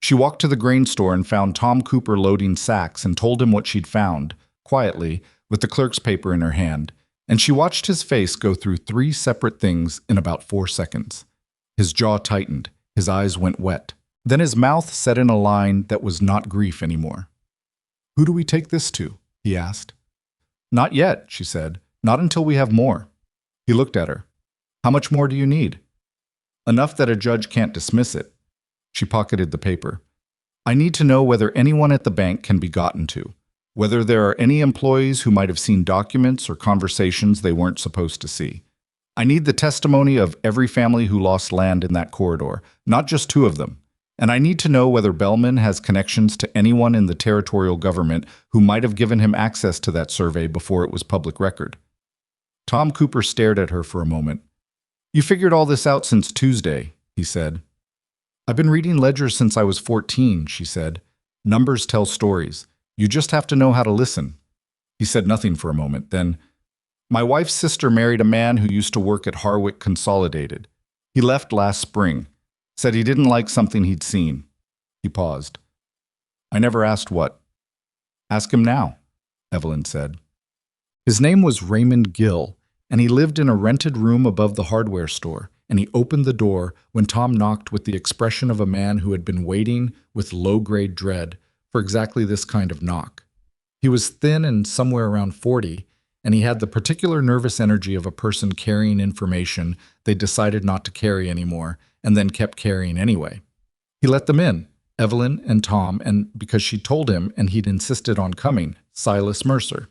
She walked to the grain store and found Tom Cooper loading sacks and told him what she'd found, quietly, with the clerk's paper in her hand, and she watched his face go through 3 separate things in about 4 seconds. His jaw tightened, his eyes went wet. Then his mouth set in a line that was not grief anymore. "Who do we take this to?" he asked. "Not yet," she said. "Not until we have more." He looked at her. "How much more do you need?" "Enough that a judge can't dismiss it." She pocketed the paper. "I need to know whether anyone at the bank can be gotten to, whether there are any employees who might have seen documents or conversations they weren't supposed to see. I need the testimony of every family who lost land in that corridor, not just 2 of them. And I need to know whether Bellman has connections to anyone in the territorial government who might have given him access to that survey before it was public record." Tom Cooper stared at her for a moment. "You figured all this out since Tuesday," he said. "I've been reading ledgers since I was 14, she said. "Numbers tell stories. You just have to know how to listen." He said nothing for a moment, then, "My wife's sister married a man who used to work at Harwick Consolidated. He left last spring. Said he didn't like something he'd seen." He paused. "I never asked what." "Ask him now." Evelyn said. His name was Raymond Gill, and he lived in a rented room above the hardware store, and he opened the door when Tom knocked with the expression of a man who had been waiting with low-grade dread for exactly this kind of knock. He was thin and somewhere around 40, and he had the particular nervous energy of a person carrying information they decided not to carry anymore and then kept carrying anyway. He let them in, Evelyn and Tom, and because she told him and he'd insisted on coming, Silas Mercer.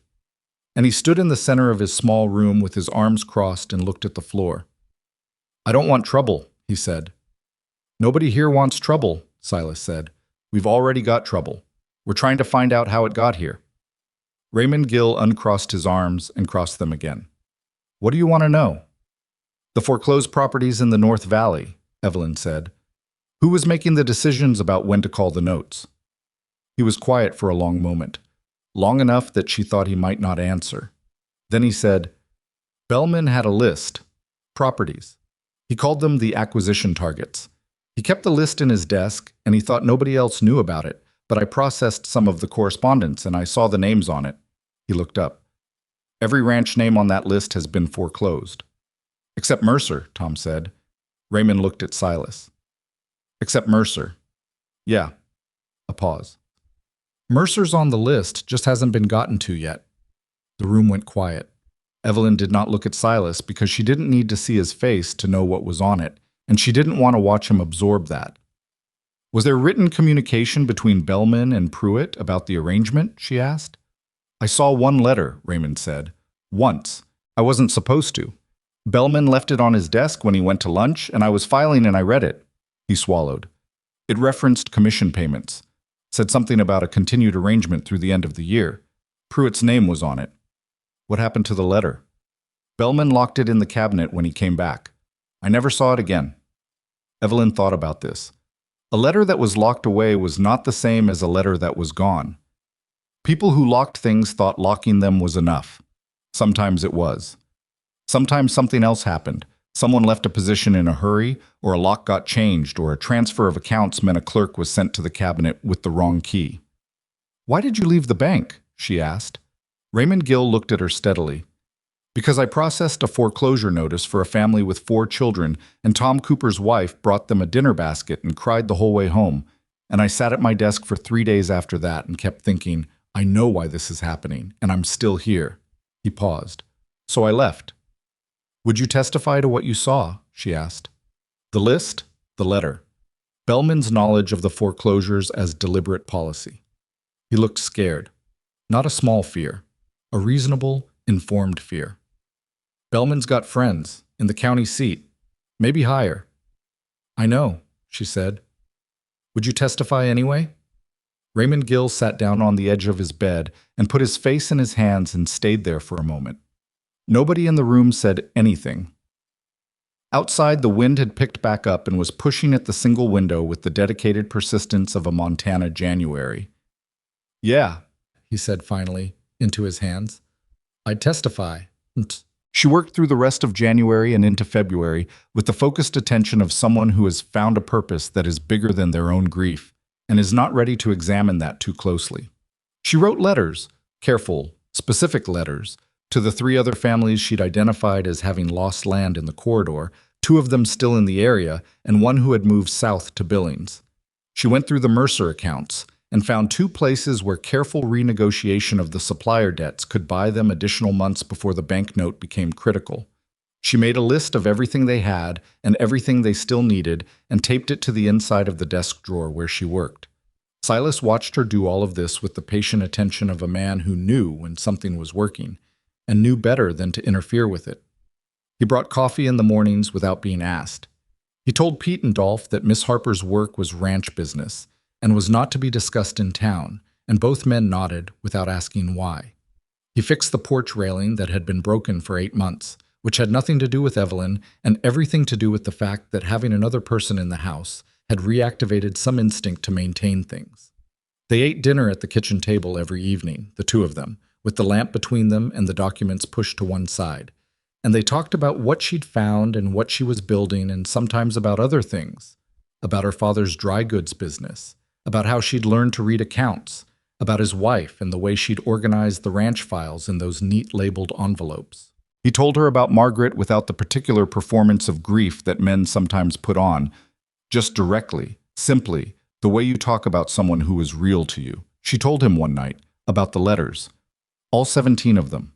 And he stood in the center of his small room with his arms crossed and looked at the floor. "I don't want trouble," he said. "Nobody here wants trouble," Silas said. "We've already got trouble. We're trying to find out how it got here." Raymond Gill uncrossed his arms and crossed them again. "What do you want to know?" "The foreclosed properties in the North Valley," Evelyn said. "Who was making the decisions about when to call the notes?" He was quiet for a long moment, long enough that she thought he might not answer. Then he said, "Bellman had a list. Properties. He called them the acquisition targets. He kept the list in his desk, and he thought nobody else knew about it, but I processed some of the correspondence, and I saw the names on it." He looked up. "Every ranch name on that list has been foreclosed." "Except Mercer," Tom said. Raymond looked at Silas. "Except Mercer." "Yeah." A pause. "Mercer's on the list, just hasn't been gotten to yet." The room went quiet. Evelyn did not look at Silas because she didn't need to see his face to know what was on it, and she didn't want to watch him absorb that. "Was there written communication between Bellman and Pruitt about the arrangement?" she asked. "I saw one letter," Raymond said. "Once. I wasn't supposed to. Bellman left it on his desk when he went to lunch, and I was filing and I read it." He swallowed. It referenced commission payments. Said something about a continued arrangement through the end of the year. Pruitt's name was on it. "What happened to the letter?" "Bellman locked it in the cabinet when he came back. I never saw it again." Evelyn thought about this. A letter that was locked away was not the same as a letter that was gone. People who locked things thought locking them was enough. Sometimes it was. Sometimes something else happened. Someone left a position in a hurry, or a lock got changed, or a transfer of accounts meant a clerk was sent to the cabinet with the wrong key. "Why did you leave the bank?" she asked. Raymond Gill looked at her steadily. "Because I processed a foreclosure notice for a family with 4 children, and Tom Cooper's wife brought them a dinner basket and cried the whole way home. And I sat at my desk for 3 days after that and kept thinking, I know why this is happening, and I'm still here." He paused. "So I left." "Would you testify to what you saw?" she asked. "The list? The letter. Bellman's knowledge of the foreclosures as deliberate policy." He looked scared. Not a small fear. A reasonable, informed fear. "Bellman's got friends, in the county seat. Maybe higher." "I know," she said. "Would you testify anyway?" Raymond Gill sat down on the edge of his bed and put his face in his hands and stayed there for a moment. Nobody in the room said anything. Outside, the wind had picked back up and was pushing at the single window with the dedicated persistence of a Montana January. "Yeah," he said finally, into his hands. "I'd testify." She worked through the rest of January and into February with the focused attention of someone who has found a purpose that is bigger than their own grief and is not ready to examine that too closely. She wrote letters, careful, specific letters, to the 3 other families she'd identified as having lost land in the corridor, 2 of them still in the area, and 1 who had moved south to Billings. She went through the Mercer accounts and found 2 places where careful renegotiation of the supplier debts could buy them additional months before the banknote became critical. She made a list of everything they had and everything they still needed and taped it to the inside of the desk drawer where she worked. Silas watched her do all of this with the patient attention of a man who knew when something was working and knew better than to interfere with it. He brought coffee in the mornings without being asked. He told Pete and Dolph that Miss Harper's work was ranch business and was not to be discussed in town, and both men nodded without asking why. He fixed the porch railing that had been broken for 8 months, which had nothing to do with Evelyn and everything to do with the fact that having another person in the house had reactivated some instinct to maintain things. They ate dinner at the kitchen table every evening, the 2 of them, with the lamp between them and the documents pushed to one side. And they talked about what she'd found and what she was building, and sometimes about other things. About her father's dry goods business, about how she'd learned to read accounts, about his wife and the way she'd organized the ranch files in those neat labeled envelopes. He told her about Margaret without the particular performance of grief that men sometimes put on, just directly, simply, the way you talk about someone who is real to you. She told him one night about the letters, all 17 of them.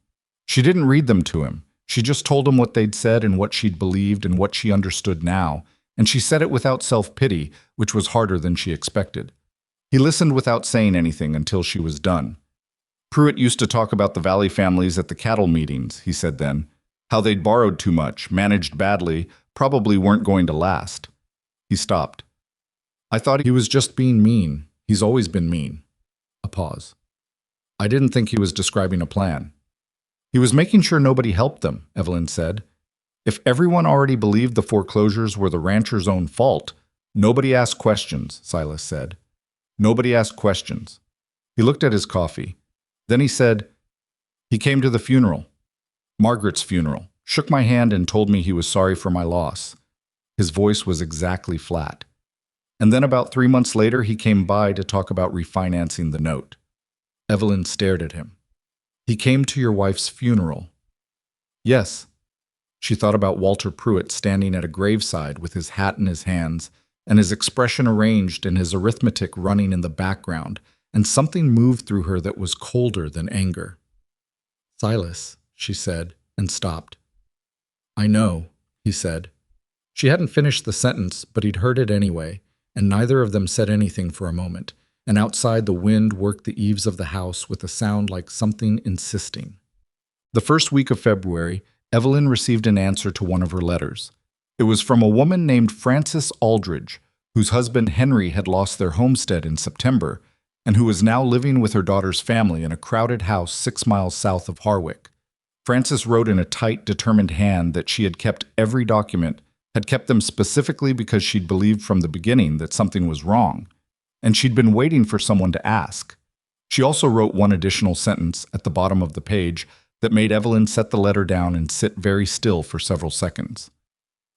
She didn't read them to him. She just told him what they'd said and what she'd believed and what she understood now, and she said it without self-pity, which was harder than she expected. He listened without saying anything until she was done. Pruitt used to talk about the Valley families at the cattle meetings, he said then. How they'd borrowed too much, managed badly, probably weren't going to last. He stopped. I thought he was just being mean. He's always been mean. A pause. I didn't think he was describing a plan. He was making sure nobody helped them, Evelyn said. If everyone already believed the foreclosures were the rancher's own fault, nobody asked questions, Silas said. Nobody asked questions. He looked at his coffee. Then he said, he came to the funeral, Margaret's funeral, shook my hand and told me he was sorry for my loss. His voice was exactly flat. And then about 3 months later, he came by to talk about refinancing the note. Evelyn stared at him. He came to your wife's funeral. Yes. She thought about Walter Pruitt standing at a graveside with his hat in his hands and his expression arranged and his arithmetic running in the background, and something moved through her that was colder than anger. Silas, she said, and stopped. I know, he said. She hadn't finished the sentence, but he'd heard it anyway, and neither of them said anything for a moment, and outside the wind worked the eaves of the house with a sound like something insisting. The first week of February, Evelyn received an answer to one of her letters. It was from a woman named Frances Aldridge, whose husband Henry had lost their homestead in September, and who was now living with her daughter's family in a crowded house 6 miles south of Harwick. Frances wrote in a tight, determined hand that she had kept every document, had kept them specifically because she'd believed from the beginning that something was wrong, and she'd been waiting for someone to ask. She also wrote one additional sentence at the bottom of the page that made Evelyn set the letter down and sit very still for several seconds.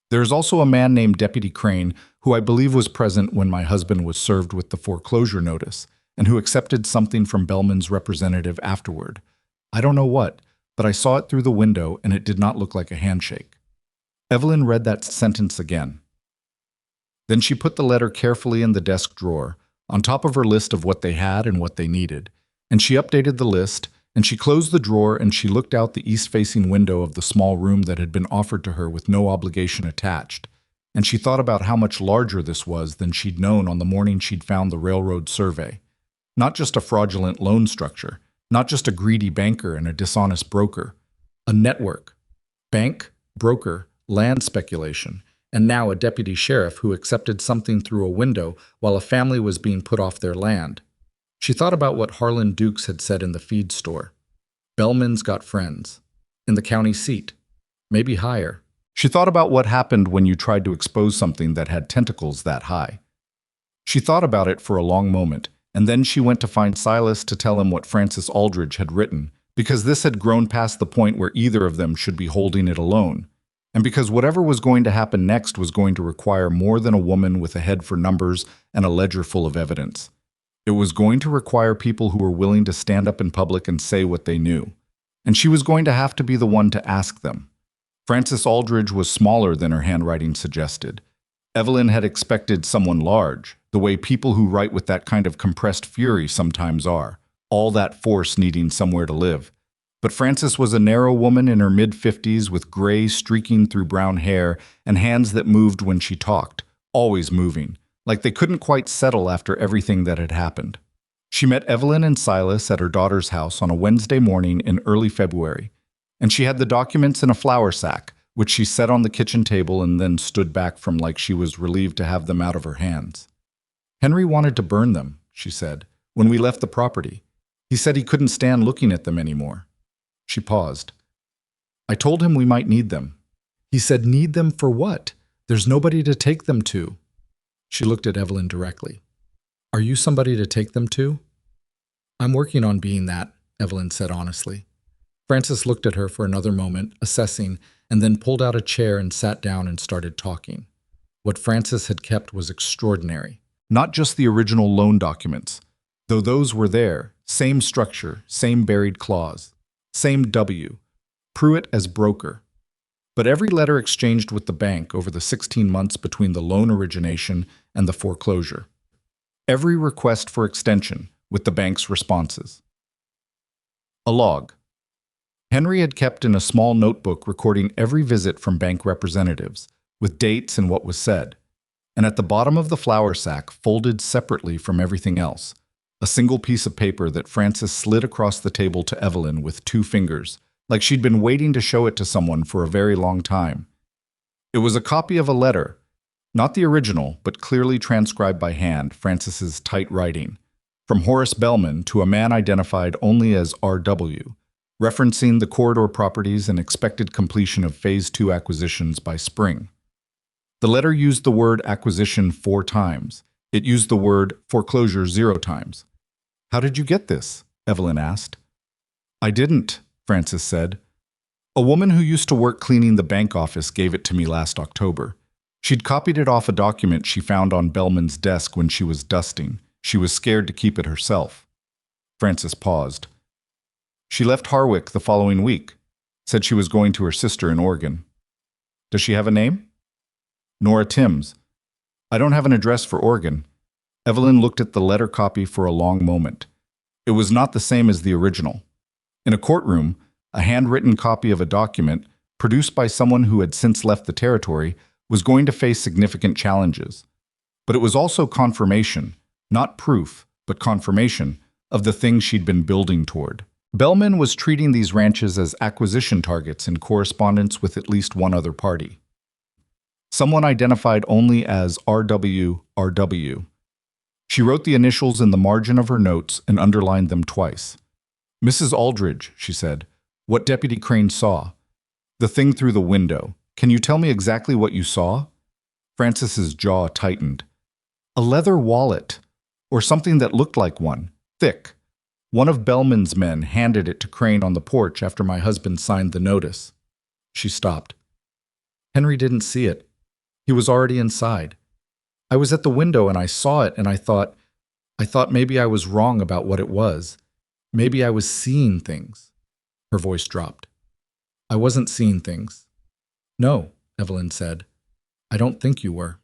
There is also a man named Deputy Crane, who I believe was present when my husband was served with the foreclosure notice, and who accepted something from Bellman's representative afterward. I don't know what, but I saw it through the window and it did not look like a handshake. Evelyn read that sentence again. Then she put the letter carefully in the desk drawer, on top of her list of what they had and what they needed, and she updated the list, and she closed the drawer and she looked out the east-facing window of the small room that had been offered to her with no obligation attached, and she thought about how much larger this was than she'd known on the morning she'd found the railroad survey. Not just a fraudulent loan structure, not just a greedy banker and a dishonest broker. A network. Bank, broker, land speculation, and now a deputy sheriff who accepted something through a window while a family was being put off their land. She thought about what Harlan Dukes had said in the feed store. Bellman's got friends. In the county seat. Maybe higher. She thought about what happened when you tried to expose something that had tentacles that high. She thought about it for a long moment, and then she went to find Silas to tell him what Frances Aldridge had written, because this had grown past the point where either of them should be holding it alone, and because whatever was going to happen next was going to require more than a woman with a head for numbers and a ledger full of evidence. It was going to require people who were willing to stand up in public and say what they knew, and she was going to have to be the one to ask them. Frances Aldridge was smaller than her handwriting suggested. Evelyn had expected someone large, the way people who write with that kind of compressed fury sometimes are, all that force needing somewhere to live. But Frances was a narrow woman in her mid-50s with gray streaking through brown hair and hands that moved when she talked, always moving, like they couldn't quite settle after everything that had happened. She met Evelyn and Silas at her daughter's house on a Wednesday morning in early February, and she had the documents in a flour sack, which she set on the kitchen table and then stood back from like she was relieved to have them out of her hands. Henry wanted to burn them, she said, when we left the property. He said he couldn't stand looking at them anymore. She paused. I told him we might need them. He said, need them for what? There's nobody to take them to. She looked at Evelyn directly. Are you somebody to take them to? I'm working on being that, Evelyn said honestly. Frances looked at her for another moment, assessing, and then pulled out a chair and sat down and started talking. What Frances had kept was extraordinary. Not just the original loan documents, though those were there, same structure, same buried clause, same W, Pruitt as broker. But every letter exchanged with the bank over the 16 months between the loan origination and the foreclosure. Every request for extension with the bank's responses. A log. Henry had kept in a small notebook recording every visit from bank representatives, with dates and what was said. And at the bottom of the flour sack, folded separately from everything else, a single piece of paper that Frances slid across the table to Evelyn with 2 fingers, like she'd been waiting to show it to someone for a very long time. It was a copy of a letter, not the original, but clearly transcribed by hand, Frances's tight writing, from Horace Bellman to a man identified only as R.W., referencing the corridor properties and expected completion of Phase 2 acquisitions by spring. The letter used the word acquisition 4 times. It used the word foreclosure 0 times. "How did you get this?" Evelyn asked. "I didn't," Frances said. "A woman who used to work cleaning the bank office gave it to me last October. She'd copied it off a document she found on Bellman's desk when she was dusting. She was scared to keep it herself." Frances paused. "She left Harwick the following week. Said she was going to her sister in Oregon." "Does she have a name?" "Nora Timms." "I don't have an address for Oregon." Evelyn looked at the letter copy for a long moment. It was not the same as the original. In a courtroom, a handwritten copy of a document, produced by someone who had since left the territory, was going to face significant challenges. But it was also confirmation, not proof, but confirmation, of the thing she'd been building toward. Bellman was treating these ranches as acquisition targets in correspondence with at least one other party. Someone identified only as RW. She wrote the initials in the margin of her notes and underlined them twice. "Mrs. Aldridge," she said, "what Deputy Crane saw. The thing through the window. Can you tell me exactly what you saw?" Frances's jaw tightened. "A leather wallet, or something that looked like one, thick. One of Bellman's men handed it to Crane on the porch after my husband signed the notice." She stopped. "Henry didn't see it. He was already inside. I was at the window and I saw it and I thought maybe I was wrong about what it was. Maybe I was seeing things." Her voice dropped. "I wasn't seeing things." "No," Evelyn said. "I don't think you were."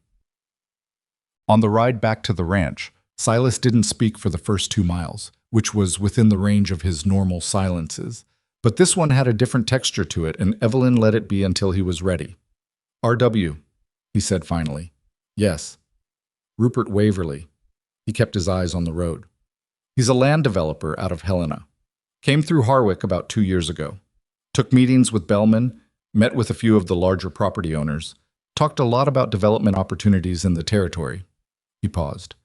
On the ride back to the ranch, Silas didn't speak for the first 2 miles, which was within the range of his normal silences. But this one had a different texture to it, and Evelyn let it be until he was ready. "R.W., he said finally. "Yes." "Rupert Waverly." He kept his eyes on the road. "He's a land developer out of Helena. Came through Harwick about 2 years ago. Took meetings with Bellman, met with a few of the larger property owners, talked a lot about development opportunities in the territory." He paused.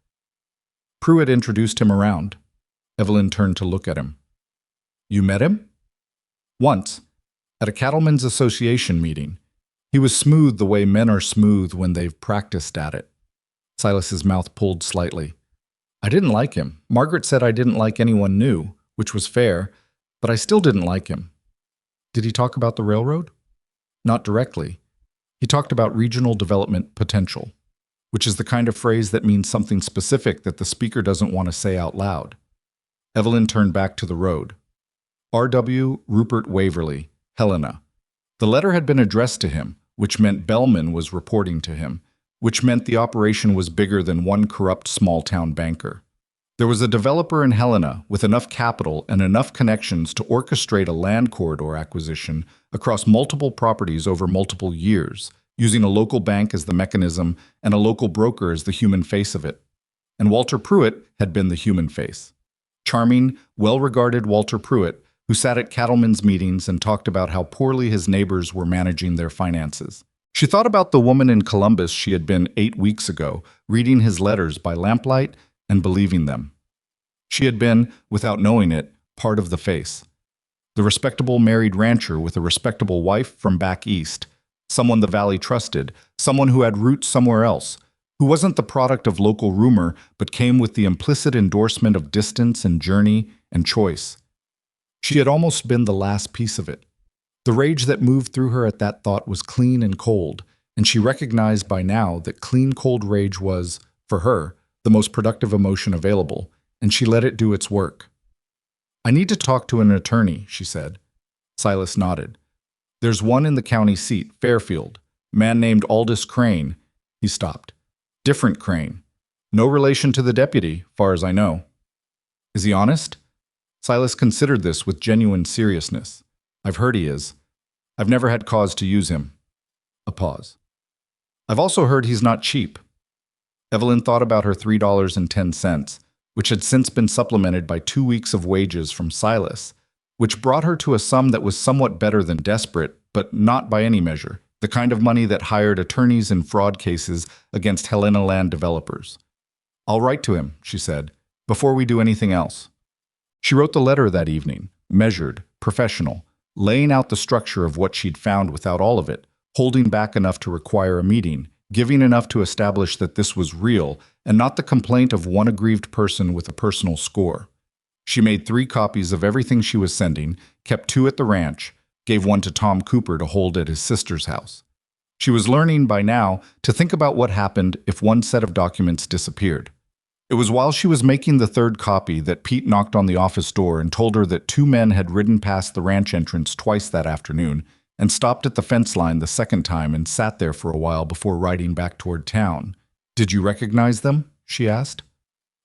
"Pruitt introduced him around." Evelyn turned to look at him. "You met him?" "Once, at a Cattlemen's Association meeting. He was smooth the way men are smooth when they've practiced at it." Silas's mouth pulled slightly. "I didn't like him. Margaret said I didn't like anyone new, which was fair, but I still didn't like him." "Did he talk about the railroad?" "Not directly. He talked about regional development potential, which is the kind of phrase that means something specific that the speaker doesn't want to say out loud." Evelyn turned back to the road. "R.W. Rupert Waverly, Helena." The letter had been addressed to him, which meant Bellman was reporting to him, which meant the operation was bigger than one corrupt small-town banker. There was a developer in Helena with enough capital and enough connections to orchestrate a land corridor acquisition across multiple properties over multiple years, using a local bank as the mechanism and a local broker as the human face of it. And Walter Pruitt had been the human face. Charming, well-regarded Walter Pruitt, who sat at cattlemen's meetings and talked about how poorly his neighbors were managing their finances. She thought about the woman in Columbus she had been 8 weeks ago, reading his letters by lamplight and believing them. She had been, without knowing it, part of the face. The respectable married rancher with a respectable wife from back east, someone the valley trusted, someone who had roots somewhere else, who wasn't the product of local rumor but came with the implicit endorsement of distance and journey and choice. She had almost been the last piece of it. The rage that moved through her at that thought was clean and cold, and she recognized by now that clean, cold rage was, for her, the most productive emotion available, and she let it do its work. I need to talk to an attorney, she said. Silas nodded. There's one in the county seat, Fairfield. Man named Aldous Crane. He stopped. Different Crane. No relation to the deputy, far as I know. Is he honest? Silas considered this with genuine seriousness. I've heard he is. I've never had cause to use him. A pause. I've also heard he's not cheap. Evelyn thought about her $3.10, which had since been supplemented by 2 weeks of wages from Silas, which brought her to a sum that was somewhat better than desperate, but not by any measure, the kind of money that hired attorneys in fraud cases against Helena Land developers. I'll write to him, she said, before we do anything else. She wrote the letter that evening, measured, professional, laying out the structure of what she'd found without all of it, holding back enough to require a meeting, giving enough to establish that this was real and not the complaint of one aggrieved person with a personal score. She made 3 copies of everything she was sending, kept 2 at the ranch, gave 1 to Tom Cooper to hold at his sister's house. She was learning by now to think about what happened if one set of documents disappeared. It was while she was making the 3rd copy that Pete knocked on the office door and told her that 2 men had ridden past the ranch entrance twice that afternoon and stopped at the fence line the 2nd time and sat there for a while before riding back toward town. Did you recognize them? She asked.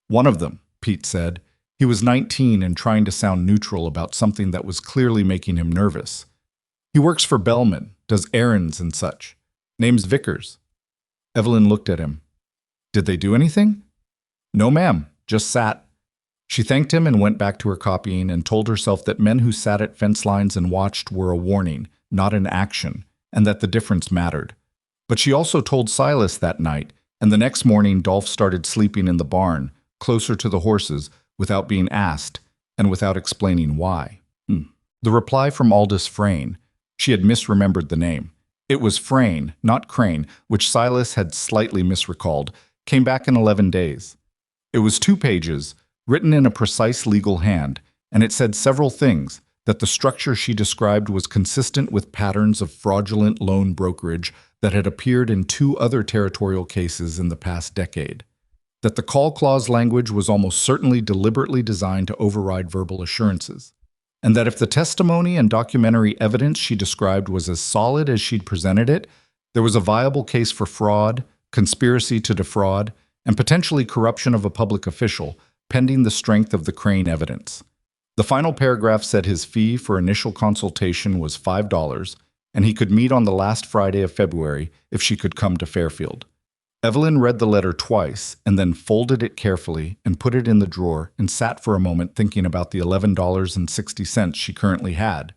One of them, Pete said. He was 19 and trying to sound neutral about something that was clearly making him nervous. He works for Bellman, does errands and such. Name's Vickers. Evelyn looked at him. Did they do anything? No, ma'am, just sat. She thanked him and went back to her copying and told herself that men who sat at fence lines and watched were a warning, not an action, and that the difference mattered. But she also told Silas that night, and the next morning Dolph started sleeping in the barn, closer to the horses, without being asked, and without explaining why. The reply from Aldous Frayne. She had misremembered the name. It was Frayne, not Crane, which Silas had slightly misrecalled, came back in 11 days. It was 2 pages, written in a precise legal hand, and it said several things, that the structure she described was consistent with patterns of fraudulent loan brokerage that had appeared in 2 other territorial cases in the past decade, that the call clause language was almost certainly deliberately designed to override verbal assurances, and that if the testimony and documentary evidence she described was as solid as she'd presented it, there was a viable case for fraud, conspiracy to defraud, and potentially corruption of a public official, pending the strength of the Crane evidence. The final paragraph said his fee for initial consultation was $5, and he could meet on the last Friday of February if she could come to Fairfield. Evelyn read the letter twice and then folded it carefully and put it in the drawer and sat for a moment thinking about the $11.60 she currently had,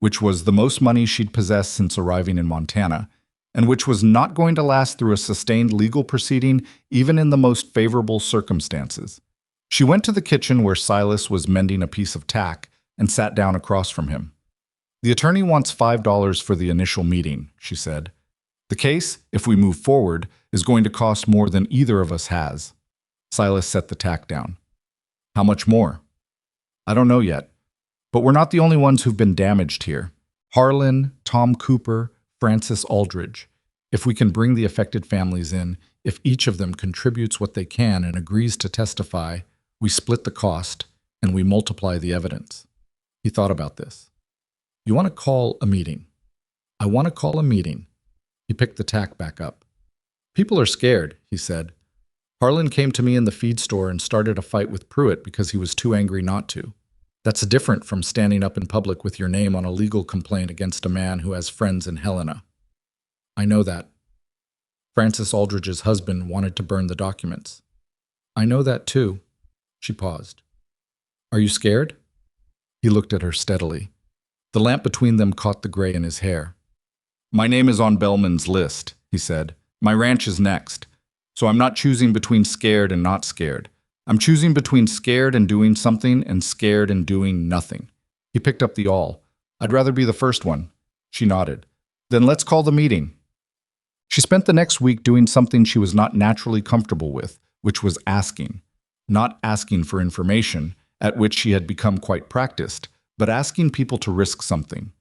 which was the most money she'd possessed since arriving in Montana, and which was not going to last through a sustained legal proceeding even in the most favorable circumstances. She went to the kitchen where Silas was mending a piece of tack and sat down across from him. The attorney wants $5 for the initial meeting, she said. The case, if we move forward, is going to cost more than either of us has. Silas set the tack down. How much more? I don't know yet. But we're not the only ones who've been damaged here. Harlan, Tom Cooper, Francis Aldridge. If we can bring the affected families in, if each of them contributes what they can and agrees to testify, we split the cost and we multiply the evidence. He thought about this. You want to call a meeting? I want to call a meeting. He picked the tack back up. People are scared, he said. Harlan came to me in the feed store and started a fight with Pruitt because he was too angry not to. That's different from standing up in public with your name on a legal complaint against a man who has friends in Helena. I know that. Francis Aldridge's husband wanted to burn the documents. I know that too. She paused. Are you scared? He looked at her steadily. The lamp between them caught the gray in his hair. My name is on Bellman's list, he said. My ranch is next. So I'm not choosing between scared and not scared. I'm choosing between scared and doing something and scared and doing nothing. He picked up the awl. I'd rather be the first one. She nodded. Then let's call the meeting. She spent the next week doing something she was not naturally comfortable with, which was asking. Not asking for information, at which she had become quite practiced, but asking people to risk something.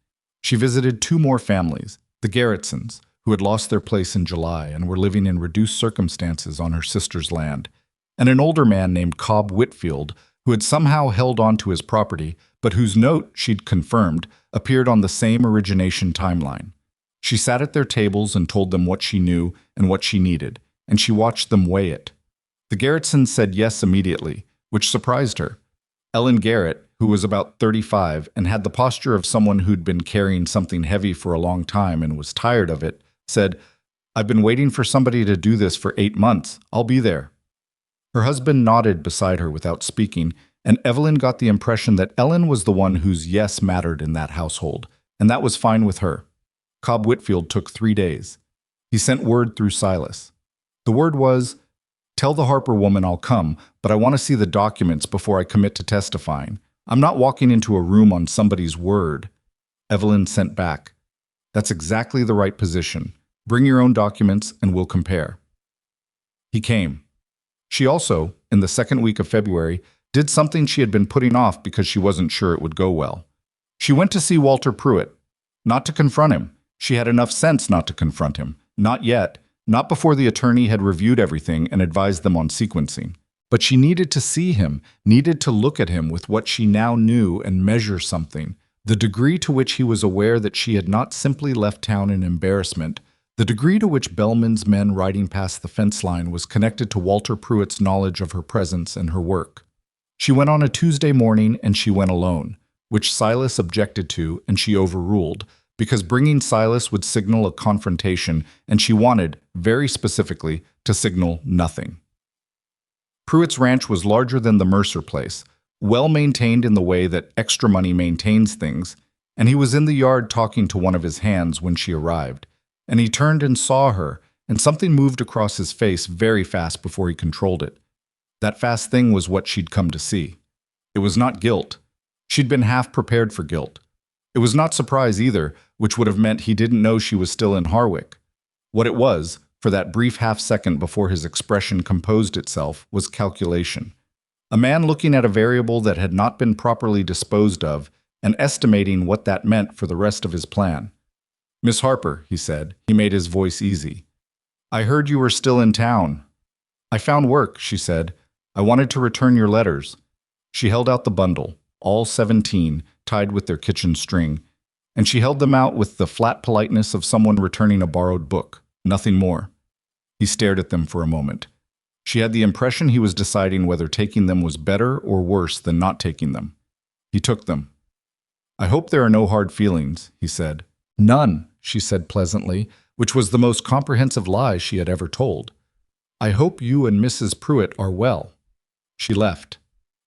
She visited 2 more families, the Garretsons, who had lost their place in July and were living in reduced circumstances on her sister's land, and an older man named Cobb Whitfield, who had somehow held on to his property, but whose note, she'd confirmed, appeared on the same origination timeline. She sat at their tables and told them what she knew and what she needed, and she watched them weigh it. The Garrettsons said yes immediately, which surprised her. Ellen Garrett, who was about 35 and had the posture of someone who'd been carrying something heavy for a long time and was tired of it, said, "I've been waiting for somebody to do this for 8 months. I'll be there." Her husband nodded beside her without speaking, and Evelyn got the impression that Ellen was the one whose yes mattered in that household, and that was fine with her. Cobb Whitfield took 3 days. He sent word through Silas. The word was, "Tell the Harper woman I'll come, but I want to see the documents before I commit to testifying. I'm not walking into a room on somebody's word." Evelyn sent back, "That's exactly the right position. Bring your own documents and we'll compare." He came. She also, in the second week of February, did something she had been putting off because she wasn't sure it would go well. She went to see Walter Pruitt, not to confront him. She had enough sense not to confront him. Not yet, not before the attorney had reviewed everything and advised them on sequencing. But she needed to see him, needed to look at him with what she now knew and measure something, the degree to which he was aware that she had not simply left town in embarrassment, the degree to which Bellman's men riding past the fence line was connected to Walter Pruitt's knowledge of her presence and her work. She went on a Tuesday morning and she went alone, which Silas objected to and she overruled, because bringing Silas would signal a confrontation and she wanted, very specifically, to signal nothing. Pruitt's ranch was larger than the Mercer place, well maintained in the way that extra money maintains things, and he was in the yard talking to one of his hands when she arrived, and he turned and saw her, and something moved across his face very fast before he controlled it. That fast thing was what she'd come to see. It was not guilt. She'd been half prepared for guilt. It was not surprise either, which would have meant he didn't know she was still in Harwick. What it was, for that brief half-second before his expression composed itself, was calculation. A man looking at a variable that had not been properly disposed of and estimating what that meant for the rest of his plan. "Miss Harper," he said. He made his voice easy. "I heard you were still in town." "I found work," she said. "I wanted to return your letters." She held out the bundle, all 17, tied with their kitchen string, and she held them out with the flat politeness of someone returning a borrowed book, nothing more. He stared at them for a moment. She had the impression he was deciding whether taking them was better or worse than not taking them. He took them. "I hope there are no hard feelings," he said. "None," she said pleasantly, which was the most comprehensive lie she had ever told. "I hope you and Mrs. Pruitt are well." She left.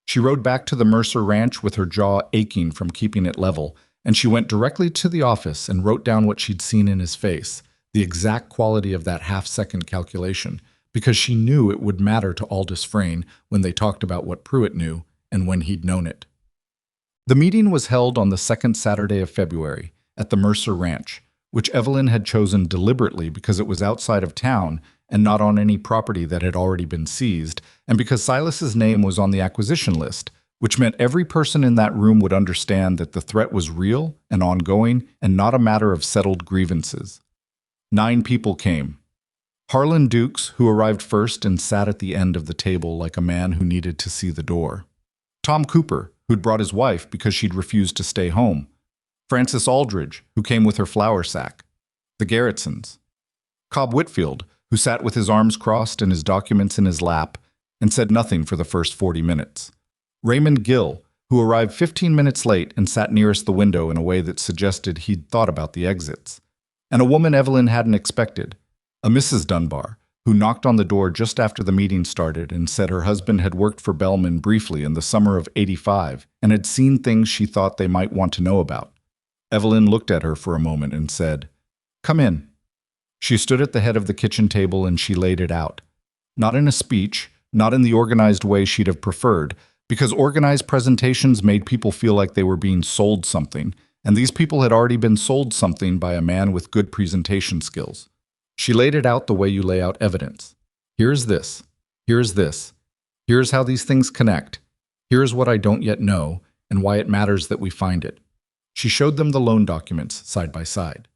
She rode back to the Mercer Ranch with her jaw aching from keeping it level, and she went directly to the office and wrote down what she'd seen in his face, the exact quality of that half-second calculation, because she knew it would matter to Aldous Frayne when they talked about what Pruitt knew and when he'd known it. The meeting was held on the second Saturday of February at the Mercer Ranch, which Evelyn had chosen deliberately because it was outside of town and not on any property that had already been seized, and because Silas's name was on the acquisition list, which meant every person in that room would understand that the threat was real and ongoing and not a matter of settled grievances. 9 people came. Harlan Dukes, who arrived first and sat at the end of the table like a man who needed to see the door. Tom Cooper, who'd brought his wife because she'd refused to stay home. Frances Aldridge, who came with her flour sack. The Garrettsons. Cobb Whitfield, who sat with his arms crossed and his documents in his lap and said nothing for the first 40 minutes. Raymond Gill, who arrived 15 minutes late and sat nearest the window in a way that suggested he'd thought about the exits. And a woman Evelyn hadn't expected, a Mrs. Dunbar, who knocked on the door just after the meeting started and said her husband had worked for Bellman briefly in the summer of '85 and had seen things she thought they might want to know about. Evelyn looked at her for a moment and said, "Come in." She stood at the head of the kitchen table and she laid it out. Not in a speech, not in the organized way she'd have preferred, because organized presentations made people feel like they were being sold something, and these people had already been sold something by a man with good presentation skills. She laid it out the way you lay out evidence. Here's this. Here's this. Here's how these things connect. Here's what I don't yet know, and why it matters that we find it. She showed them the loan documents side by side.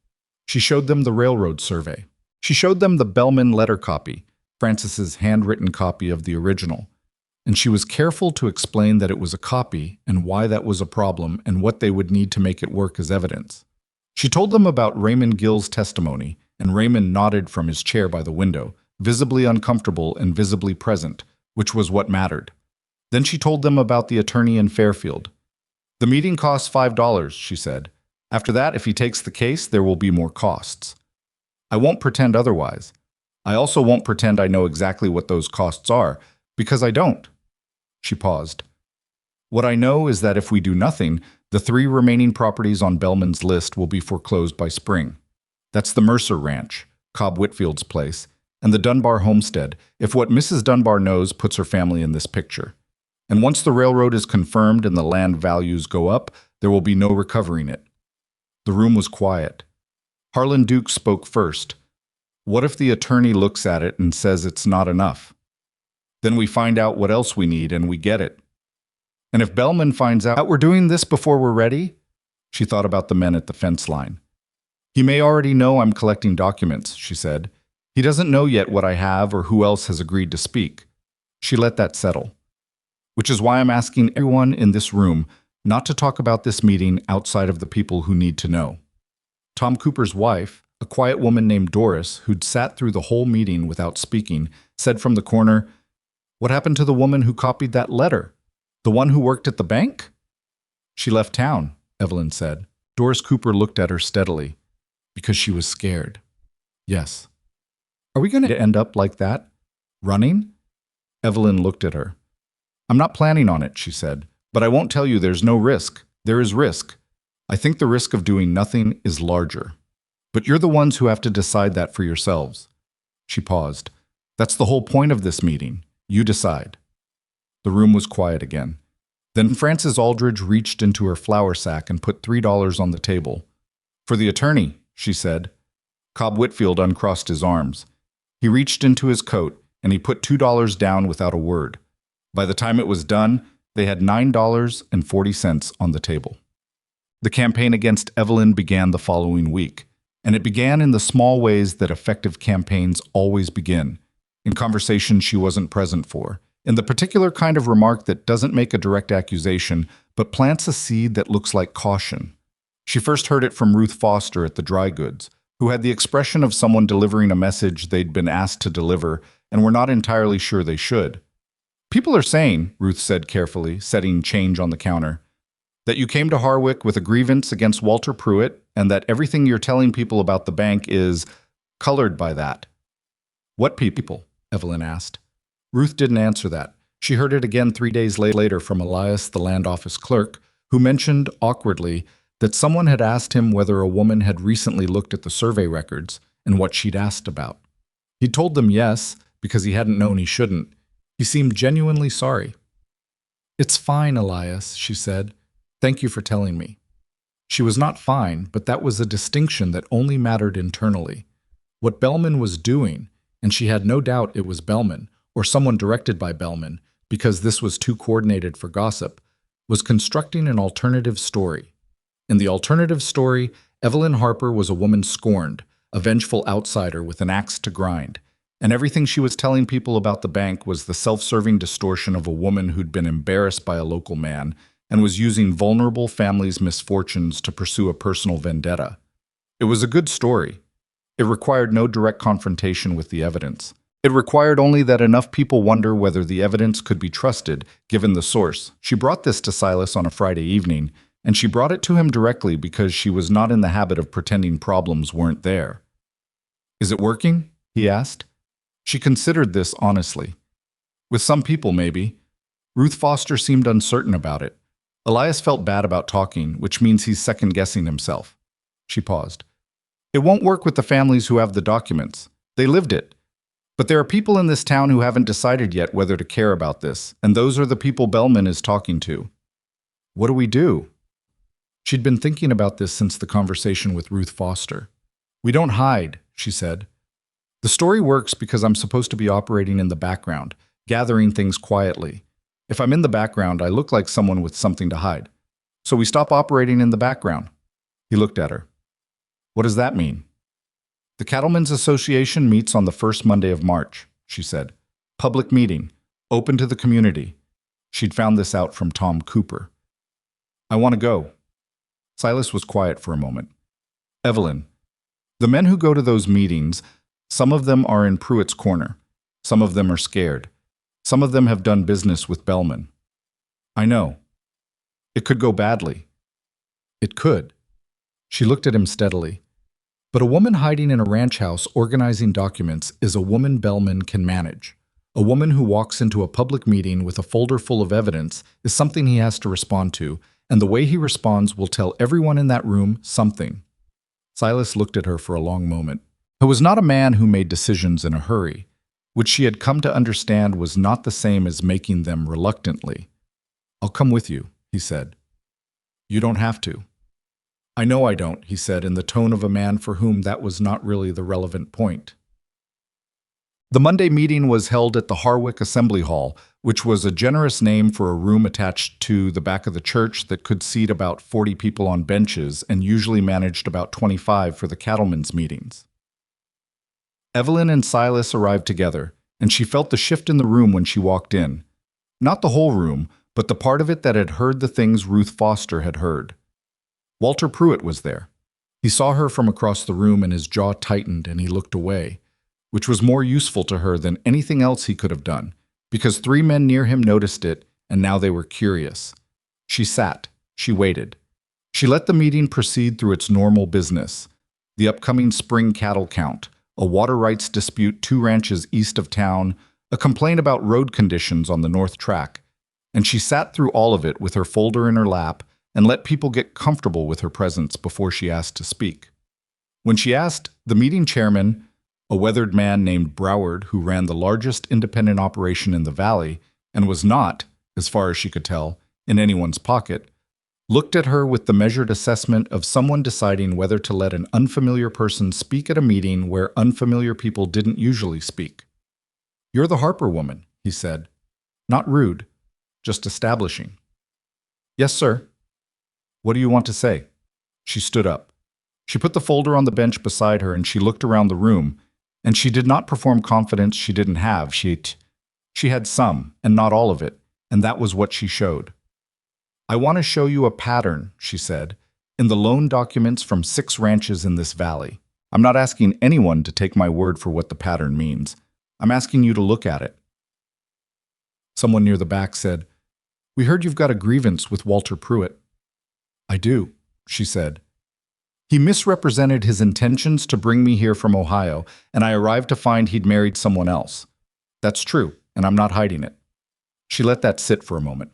She showed them the railroad survey. She showed them the Bellman letter copy, Frances's handwritten copy of the original. and she was careful to explain that it was a copy and why that was a problem and what they would need to make it work as evidence. She told them about Raymond Gill's testimony, and Raymond nodded from his chair by the window, visibly uncomfortable and visibly present, which was what mattered. Then she told them about the attorney in Fairfield. The meeting costs $5, she said. After that, if he takes the case, there will be more costs. I won't pretend otherwise. I also won't pretend I know exactly what those costs are, because I don't. She paused. What I know is that if we do nothing, the 3 remaining properties on Bellman's list will be foreclosed by spring. That's the Mercer Ranch, Cobb Whitfield's place, and the Dunbar homestead, if what Mrs. Dunbar knows puts her family in this picture. And once the railroad is confirmed and the land values go up, there will be no recovering it. The room was quiet. Harlan Duke spoke first. What if the attorney looks at it and says it's not enough? Then we find out what else we need and we get it. And if Bellman finds out we're doing this before we're ready? She thought about the men at the fence line. He may already know I'm collecting documents, she said. He doesn't know yet what I have or who else has agreed to speak. She let that settle. Which is why I'm asking everyone in this room not to talk about this meeting outside of the people who need to know. Tom Cooper's wife, a quiet woman named Doris, who'd sat through the whole meeting without speaking, said from the corner, "What happened to the woman who copied that letter? The one who worked at the bank?" "She left town," Evelyn said. Doris Cooper looked at her steadily. "Because she was scared." "Yes." "Are we going to end up like that? Running?" Evelyn looked at her. "I'm not planning on it," she said, "but I won't tell you there's no risk. There is risk. I think the risk of doing nothing is larger. But you're the ones who have to decide that for yourselves." She paused. "That's the whole point of this meeting. You decide." The room was quiet again. Then Frances Aldridge reached into her flour sack and put $3 on the table. "For the attorney," she said. Cobb Whitfield uncrossed his arms. He reached into his coat, and he put $2 down without a word. By the time it was done, they had $9.40 on the table. The campaign against Evelyn began the following week, and it began in the small ways that effective campaigns always begin, in conversations she wasn't present for, in the particular kind of remark that doesn't make a direct accusation, but plants a seed that looks like caution. She first heard it from Ruth Foster at the dry goods, who had the expression of someone delivering a message they'd been asked to deliver and were not entirely sure they should. "People are saying," Ruth said carefully, setting change on the counter, "that you came to Harwick with a grievance against Walter Pruitt and that everything you're telling people about the bank is colored by that." "What people?" Evelyn asked. Ruth didn't answer that. She heard it again 3 days later from Elias, the land office clerk, who mentioned, awkwardly, that someone had asked him whether a woman had recently looked at the survey records and what she'd asked about. He told them yes, because he hadn't known he shouldn't. He seemed genuinely sorry. "It's fine, Elias," she said. "Thank you for telling me." She was not fine, but that was a distinction that only mattered internally. What Bellman was doing, and she had no doubt it was Bellman, or someone directed by Bellman, because this was too coordinated for gossip, was constructing an alternative story. In the alternative story, Evelyn Harper was a woman scorned, a vengeful outsider with an axe to grind, and everything she was telling people about the bank was the self-serving distortion of a woman who'd been embarrassed by a local man and was using vulnerable families' misfortunes to pursue a personal vendetta. It was a good story. It required no direct confrontation with the evidence. It required only that enough people wonder whether the evidence could be trusted, given the source. She brought this to Silas on a Friday evening, and she brought it to him directly because she was not in the habit of pretending problems weren't there. "Is it working?" he asked. She considered this honestly. "With some people, maybe." Ruth Foster seemed uncertain about it. Elias felt bad about talking, which means he's second-guessing himself. She paused. "It won't work with the families who have the documents. They lived it. But there are people in this town who haven't decided yet whether to care about this, and those are the people Bellman is talking to." "What do we do?" She'd been thinking about this since the conversation with Ruth Foster. "We don't hide," she said. "The story works because I'm supposed to be operating in the background, gathering things quietly. If I'm in the background, I look like someone with something to hide. So we stop operating in the background." He looked at her. "What does that mean?" "The Cattlemen's Association meets on the first Monday of March," she said. "Public meeting. Open to the community. She'd found this out from Tom Cooper. I want to go. Silas was quiet for a moment. Evelyn, the men who go to those meetings, some of them are in Pruitt's corner. Some of them are scared. Some of them have done business with Bellman. I know. It could go badly. It could. She looked at him steadily. But a woman hiding in a ranch house organizing documents is a woman Bellman can manage. A woman who walks into a public meeting with a folder full of evidence is something he has to respond to, and the way he responds will tell everyone in that room something. Silas looked at her for a long moment. He was not a man who made decisions in a hurry, which she had come to understand was not the same as making them reluctantly. I'll come with you, he said. You don't have to. I know I don't, he said in the tone of a man for whom that was not really the relevant point. The Monday meeting was held at the Harwick Assembly Hall, which was a generous name for a room attached to the back of the church that could seat about 40 people on benches and usually managed about 25 for the cattlemen's meetings. Evelyn and Silas arrived together, and she felt the shift in the room when she walked in. Not the whole room, but the part of it that had heard the things Ruth Foster had heard. Walter Pruitt was there. He saw her from across the room and his jaw tightened and he looked away, which was more useful to her than anything else he could have done, because 3 men near him noticed it, and now they were curious. She sat. She waited. She let the meeting proceed through its normal business. The upcoming spring cattle count, a water rights dispute 2 ranches east of town, a complaint about road conditions on the North Track. And she sat through all of it with her folder in her lap and let people get comfortable with her presence before she asked to speak. When she asked, the meeting chairman, a weathered man named Broward who ran the largest independent operation in the valley and was not, as far as she could tell, in anyone's pocket, looked at her with the measured assessment of someone deciding whether to let an unfamiliar person speak at a meeting where unfamiliar people didn't usually speak. You're the Harper woman, he said. Not rude, just establishing. Yes, sir. What do you want to say? She stood up. She put the folder on the bench beside her and she looked around the room, and she did not perform confidence she didn't have. She had some, and not all of it, and that was what she showed. I want to show you a pattern, she said, in the loan documents from 6 ranches in this valley. I'm not asking anyone to take my word for what the pattern means. I'm asking you to look at it. Someone near the back said, We heard you've got a grievance with Walter Pruitt. I do, she said. He misrepresented his intentions to bring me here from Ohio, and I arrived to find he'd married someone else. That's true, and I'm not hiding it. She let that sit for a moment.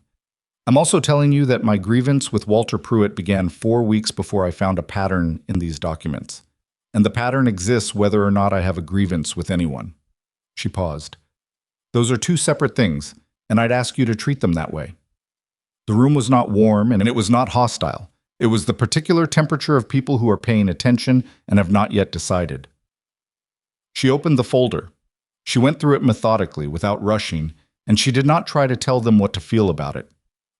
I'm also telling you that my grievance with Walter Pruitt began 4 weeks before I found a pattern in these documents. And the pattern exists whether or not I have a grievance with anyone. She paused. Those are 2 separate things, and I'd ask you to treat them that way. The room was not warm, and it was not hostile. It was the particular temperature of people who are paying attention and have not yet decided. She opened the folder. She went through it methodically, without rushing, and she did not try to tell them what to feel about it.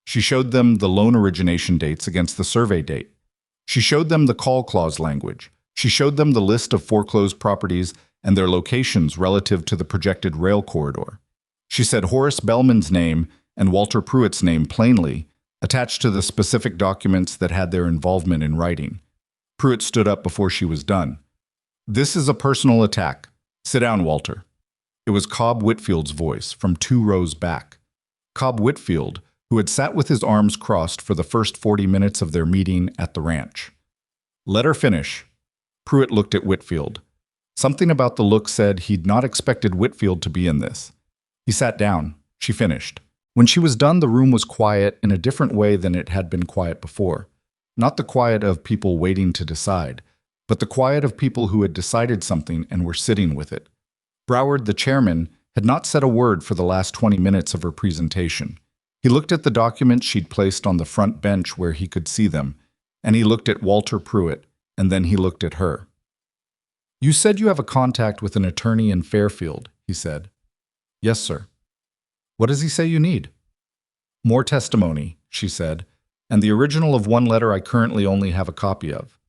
She showed them the loan origination dates against the survey date. She showed them the call clause language. She showed them the list of foreclosed properties and their locations relative to the projected rail corridor. She said Horace Bellman's name and Walter Pruitt's name plainly, attached to the specific documents that had their involvement in writing. Pruitt stood up before she was done. This is a personal attack. Sit down, Walter. It was Cobb Whitfield's voice from 2 rows back. Cobb Whitfield, who had sat with his arms crossed for the first 40 minutes of their meeting at the ranch. Let her finish. Pruitt looked at Whitfield. Something about the look said he'd not expected Whitfield to be in this. He sat down. She finished. When she was done, the room was quiet in a different way than it had been quiet before. Not the quiet of people waiting to decide, but the quiet of people who had decided something and were sitting with it. Broward, the chairman, had not said a word for the last 20 minutes of her presentation. He looked at the documents she'd placed on the front bench where he could see them, and he looked at Walter Pruitt, and then he looked at her. You said you have a contact with an attorney in Fairfield, he said. Yes, sir. What does he say you need? More testimony, she said, and the original of 1 letter I currently only have a copy of.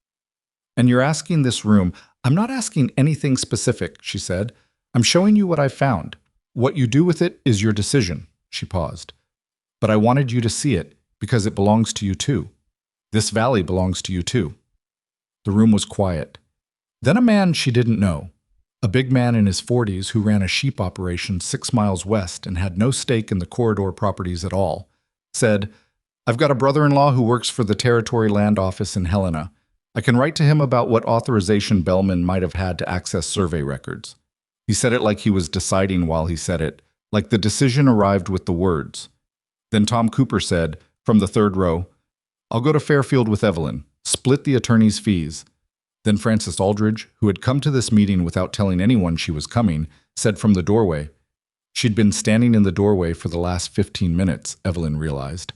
And you're asking this room, I'm not asking anything specific, she said. I'm showing you what I found. What you do with it is your decision, she paused. But I wanted you to see it because it belongs to you too. This valley belongs to you too. The room was quiet. Then a man she didn't know, a big man in his 40s who ran a sheep operation 6 miles west and had no stake in the corridor properties at all, said, I've got a brother-in-law who works for the Territory Land Office in Helena. I can write to him about what authorization Bellman might have had to access survey records. He said it like he was deciding while he said it, like the decision arrived with the words. Then Tom Cooper said, from the third row, I'll go to Fairfield with Evelyn, split the attorney's fees. Then Frances Aldridge, who had come to this meeting without telling anyone she was coming, said from the doorway. She'd been standing in the doorway for the last 15 minutes, Evelyn realized.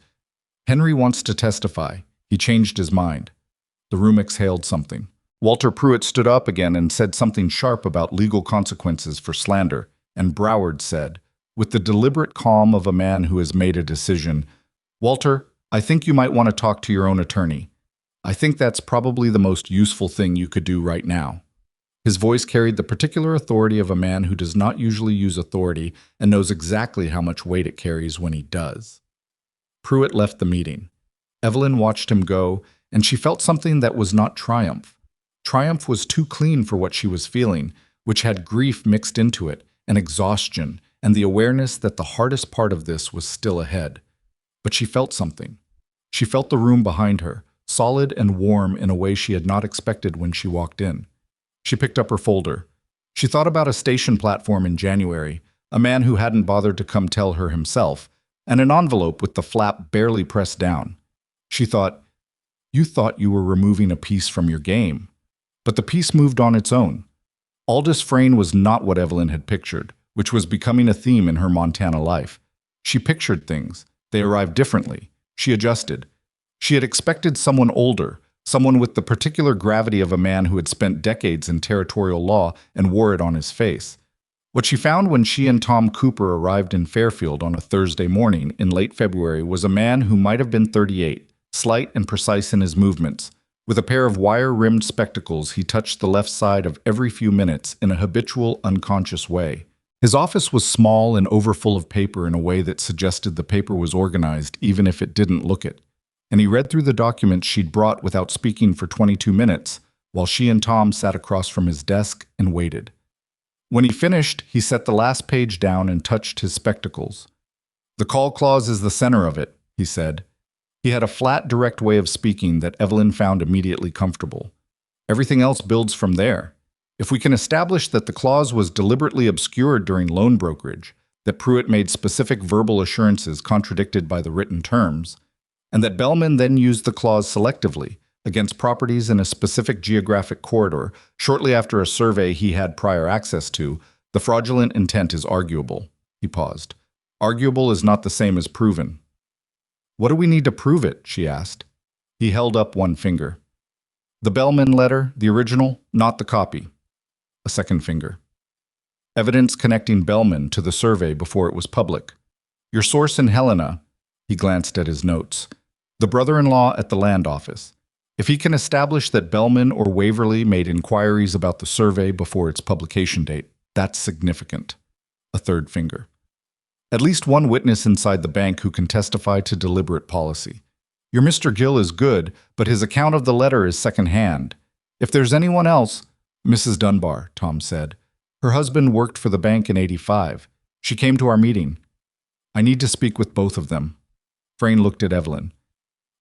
Henry wants to testify. He changed his mind. The room exhaled something. Walter Pruitt stood up again and said something sharp about legal consequences for slander, and Broward said, with the deliberate calm of a man who has made a decision, Walter, I think you might want to talk to your own attorney. I think that's probably the most useful thing you could do right now. His voice carried the particular authority of a man who does not usually use authority and knows exactly how much weight it carries when he does. Pruitt left the meeting. Evelyn watched him go, and she felt something that was not triumph. Triumph was too clean for what she was feeling, which had grief mixed into it, and exhaustion, and the awareness that the hardest part of this was still ahead. But she felt something. She felt the room behind her, solid and warm in a way she had not expected when she walked in. She picked up her folder. She thought about a station platform in January, a man who hadn't bothered to come tell her himself, and an envelope with the flap barely pressed down. She thought, you thought you were removing a piece from your game. But the piece moved on its own. Aldous Frayne was not what Evelyn had pictured, which was becoming a theme in her Montana life. She pictured things. They arrived differently. She adjusted. She had expected someone older, someone with the particular gravity of a man who had spent decades in territorial law and wore it on his face. What she found when she and Tom Cooper arrived in Fairfield on a Thursday morning in late February was a man who might have been 38, slight and precise in his movements. With a pair of wire-rimmed spectacles, he touched the left side of every few minutes in a habitual, unconscious way. His office was small and overfull of paper in a way that suggested the paper was organized even if it didn't look it. And he read through the documents she'd brought without speaking for 22 minutes, while she and Tom sat across from his desk and waited. When he finished, he set the last page down and touched his spectacles. The call clause is the center of it, he said. He had a flat, direct way of speaking that Evelyn found immediately comfortable. Everything else builds from there. If we can establish that the clause was deliberately obscured during loan brokerage, that Pruitt made specific verbal assurances contradicted by the written terms, and that Bellman then used the clause selectively against properties in a specific geographic corridor shortly after a survey he had prior access to, the fraudulent intent is arguable. He paused. Arguable is not the same as proven. What do we need to prove it? She asked. He held up one finger. The Bellman letter, the original, not the copy. A second finger. Evidence connecting Bellman to the survey before it was public. Your source in Helena, he glanced at his notes, the brother-in-law at the land office. If he can establish that Bellman or Waverly made inquiries about the survey before its publication date, that's significant. A third finger. At least one witness inside the bank who can testify to deliberate policy. Your Mr. Gill is good, but his account of the letter is second-hand. If there's anyone else, Mrs. Dunbar, Tom said. Her husband worked for the bank in '85. She came to our meeting. I need to speak with both of them. Frayne looked at Evelyn.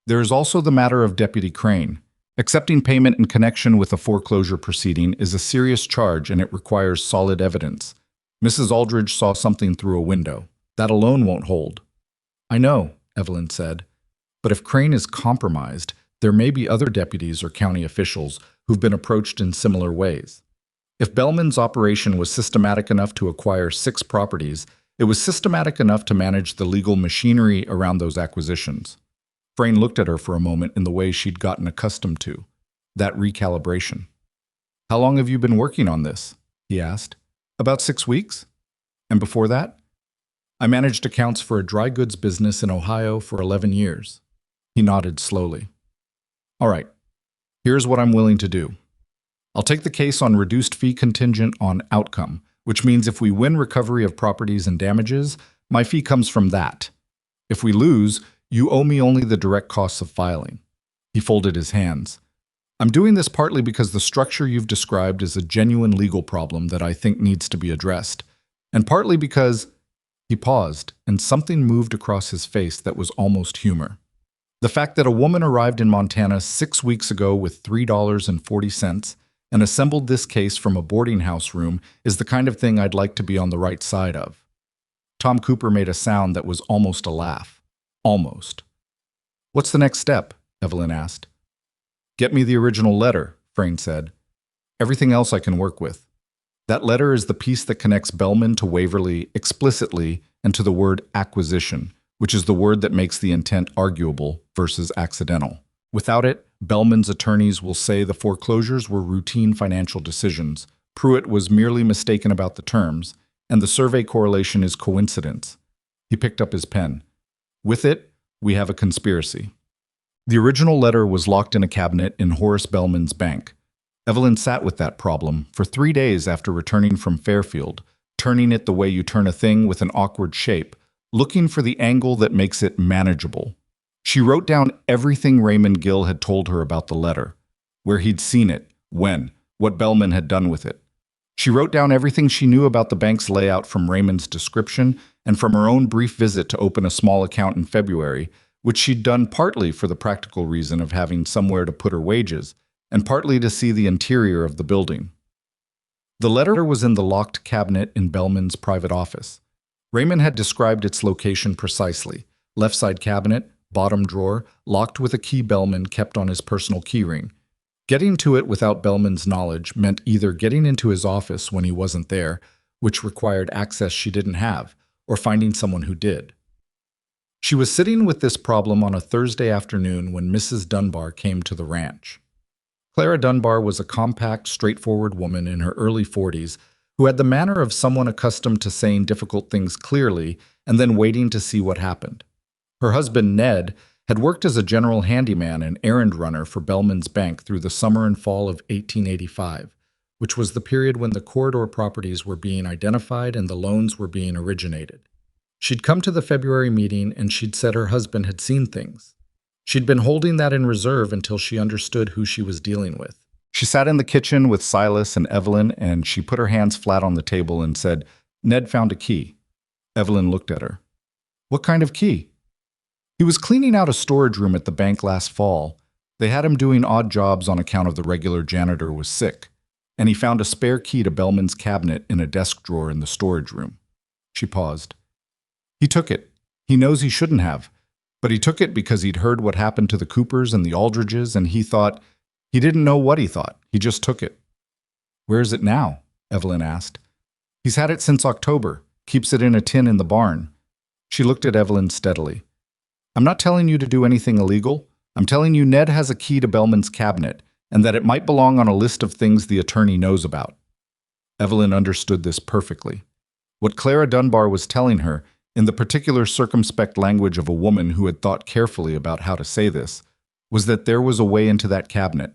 There is also the matter of Deputy Crane. Accepting payment in connection with a foreclosure proceeding is a serious charge and it requires solid evidence. Mrs. Aldridge saw something through a window. That alone won't hold. I know, Evelyn said. But if Crane is compromised, there may be other deputies or county officials who've been approached in similar ways. If Bellman's operation was systematic enough to acquire 6 properties, it was systematic enough to manage the legal machinery around those acquisitions. Frayne looked at her for a moment in the way she'd gotten accustomed to, that recalibration. How long have you been working on this? He asked. About 6 weeks. And before that? I managed accounts for a dry goods business in Ohio for 11 years. He nodded slowly. All right, here's what I'm willing to do. I'll take the case on reduced fee contingent on outcome, which means if we win recovery of properties and damages, my fee comes from that. If we lose, you owe me only the direct costs of filing." He folded his hands. "I'm doing this partly because the structure you've described is a genuine legal problem that I think needs to be addressed, and partly because—" He paused, and something moved across his face that was almost humor. "The fact that a woman arrived in Montana 6 weeks ago with $3.40 and assembled this case from a boarding house room is the kind of thing I'd like to be on the right side of." Tom Cooper made a sound that was almost a laugh. Almost. "What's the next step?" Evelyn asked. "Get me the original letter," Frayne said. "Everything else I can work with. That letter is the piece that connects Bellman to Waverly explicitly and to the word acquisition, which is the word that makes the intent arguable versus accidental. Without it, Bellman's attorneys will say the foreclosures were routine financial decisions, Pruitt was merely mistaken about the terms, and the survey correlation is coincidence." He picked up his pen. "With it, we have a conspiracy." The original letter was locked in a cabinet in Horace Bellman's bank. Evelyn sat with that problem for 3 days after returning from Fairfield, turning it the way you turn a thing with an awkward shape, looking for the angle that makes it manageable. She wrote down everything Raymond Gill had told her about the letter, where he'd seen it, when, what Bellman had done with it. She wrote down everything she knew about the bank's layout from Raymond's description and from her own brief visit to open a small account in February, which she'd done partly for the practical reason of having somewhere to put her wages, and partly to see the interior of the building. The letter was in the locked cabinet in Bellman's private office. Raymond had described its location precisely: left side cabinet, bottom drawer, locked with a key Bellman kept on his personal keyring. Getting to it without Bellman's knowledge meant either getting into his office when he wasn't there, which required access she didn't have, or finding someone who did. She was sitting with this problem on a Thursday afternoon when Mrs. Dunbar came to the ranch. Clara Dunbar was a compact, straightforward woman in her early 40s who had the manner of someone accustomed to saying difficult things clearly and then waiting to see what happened. Her husband, Ned, had worked as a general handyman and errand runner for Bellman's bank through the summer and fall of 1885, which was the period when the corridor properties were being identified and the loans were being originated. She'd come to the February meeting and she'd said her husband had seen things. She'd been holding that in reserve until she understood who she was dealing with. She sat in the kitchen with Silas and Evelyn, and she put her hands flat on the table and said, "Ned found a key." Evelyn looked at her. "What kind of key?" "He was cleaning out a storage room at the bank last fall. They had him doing odd jobs on account of the regular janitor was sick, and he found a spare key to Bellman's cabinet in a desk drawer in the storage room." She paused. "He took it. He knows he shouldn't have. But he took it because he'd heard what happened to the Coopers and the Aldridges, and he thought, he didn't know what he thought. He just took it." "Where is it now?" Evelyn asked. "He's had it since October. Keeps it in a tin in the barn." She looked at Evelyn steadily. "I'm not telling you to do anything illegal. I'm telling you Ned has a key to Bellman's cabinet, and that it might belong on a list of things the attorney knows about." Evelyn understood this perfectly. What Clara Dunbar was telling her, in the particular circumspect language of a woman who had thought carefully about how to say this, was that there was a way into that cabinet.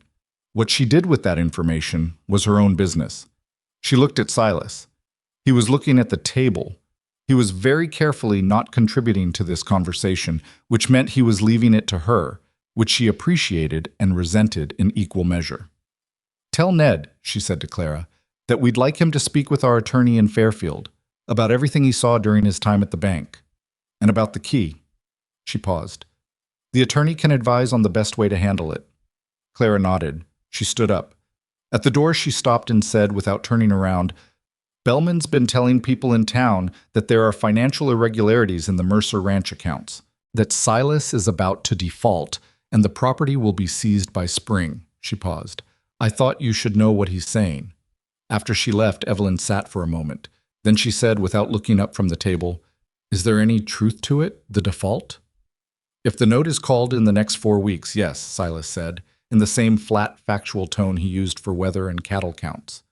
What she did with that information was her own business. She looked at Silas. He was looking at the table. He was very carefully not contributing to this conversation, which meant he was leaving it to her, which she appreciated and resented in equal measure. "Tell Ned," she said to Clara, "that we'd like him to speak with our attorney in Fairfield about everything he saw during his time at the bank. And about the key." She paused. "The attorney can advise on the best way to handle it." Clara nodded. She stood up. At the door she stopped and said, without turning around, "Bellman's been telling people in town that there are financial irregularities in the Mercer Ranch accounts, that Silas is about to default, and the property will be seized by spring." She paused. "I thought you should know what he's saying." After she left, Evelyn sat for a moment. Then she said, without looking up from the table, "Is there any truth to it, the default?" "If the note is called in the next 4 weeks, yes," Silas said, in the same flat, factual tone he used for weather and cattle counts.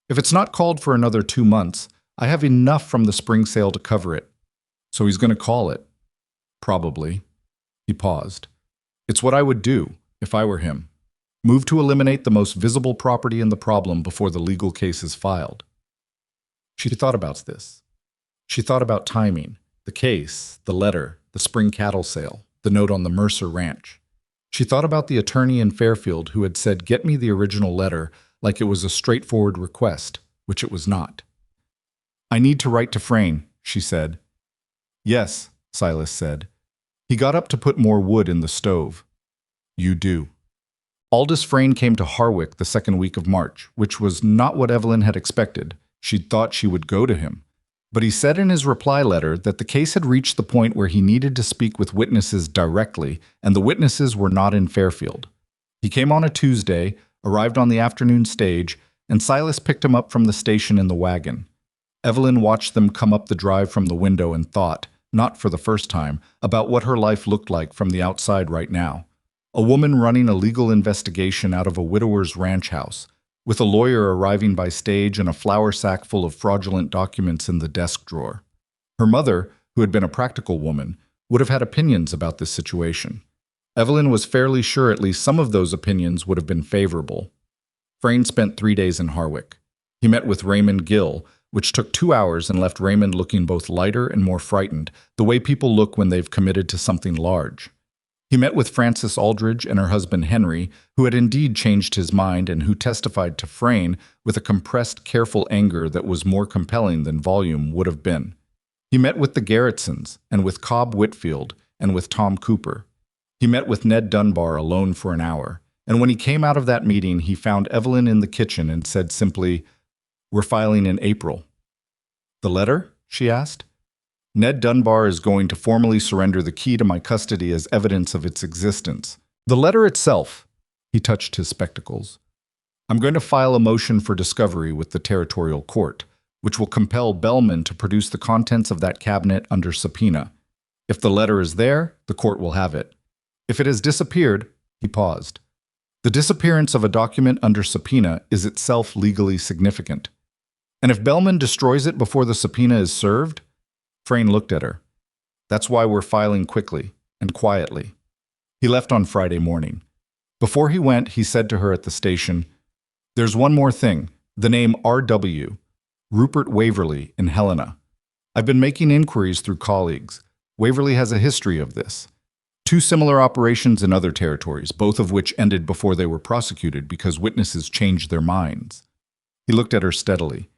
"If it's not called for another 2 months, I have enough from the spring sale to cover it." "So he's going to call it?" "Probably." He paused. "It's what I would do, if I were him. Move to eliminate the most visible property in the problem before the legal case is filed." She thought about this. She thought about timing, the case, the letter, the spring cattle sale, the note on the Mercer ranch. She thought about the attorney in Fairfield who had said, "Get me the original letter," like it was a straightforward request, which it was not. "I need to write to Frayne," she said. "Yes," Silas said. He got up to put more wood in the stove. "You do." Aldous Frayne came to Harwick the second week of March, which was not what Evelyn had expected. She'd thought she would go to him. But he said in his reply letter that the case had reached the point where he needed to speak with witnesses directly, and the witnesses were not in Fairfield. He came on a Tuesday, arrived on the afternoon stage, and Silas picked him up from the station in the wagon. Evelyn watched them come up the drive from the window and thought, not for the first time, about what her life looked like from the outside right now. A woman running a legal investigation out of a widower's ranch house, with a lawyer arriving by stage and a flour sack full of fraudulent documents in the desk drawer. Her mother, who had been a practical woman, would have had opinions about this situation. Evelyn was fairly sure at least some of those opinions would have been favorable. Frayne spent 3 days in Harwick. He met with Raymond Gill, which took 2 hours and left Raymond looking both lighter and more frightened, the way people look when they've committed to something large. He met with Frances Aldridge and her husband Henry, who had indeed changed his mind and who testified to Frayne with a compressed, careful anger that was more compelling than volume would have been. He met with the Garrettsons, and with Cobb Whitfield, and with Tom Cooper. He met with Ned Dunbar alone for an hour, and when he came out of that meeting, he found Evelyn in the kitchen and said simply, "We're filing in April." "The letter?" she asked. "Ned Dunbar is going to formally surrender the key to my custody as evidence of its existence. The letter itself," he touched his spectacles. "I'm going to file a motion for discovery with the territorial court, which will compel Bellman to produce the contents of that cabinet under subpoena. If the letter is there, the court will have it. If it has disappeared," he paused. "The disappearance of a document under subpoena is itself legally significant. And if Bellman destroys it before the subpoena is served?" Frayne looked at her. "That's why we're filing quickly and quietly." He left on Friday morning. Before he went, he said to her at the station, "There's one more thing, the name R.W., Rupert Waverley in Helena. I've been making inquiries through colleagues. Waverley has a history of this. 2 similar operations in other territories, both of which ended before they were prosecuted because witnesses changed their minds." He looked at her steadily.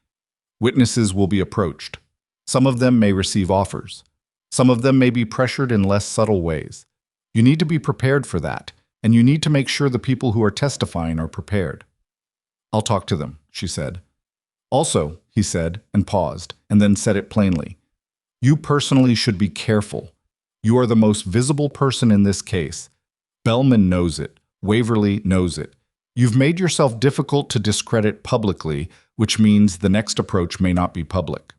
"Witnesses will be approached. Some of them may receive offers. Some of them may be pressured in less subtle ways. You need to be prepared for that, and you need to make sure the people who are testifying are prepared." "I'll talk to them," she said. "Also," he said, and paused, and then said it plainly, "you personally should be careful. You are the most visible person in this case. Bellman knows it. Waverley knows it. You've made yourself difficult to discredit publicly, which means the next approach may not be public."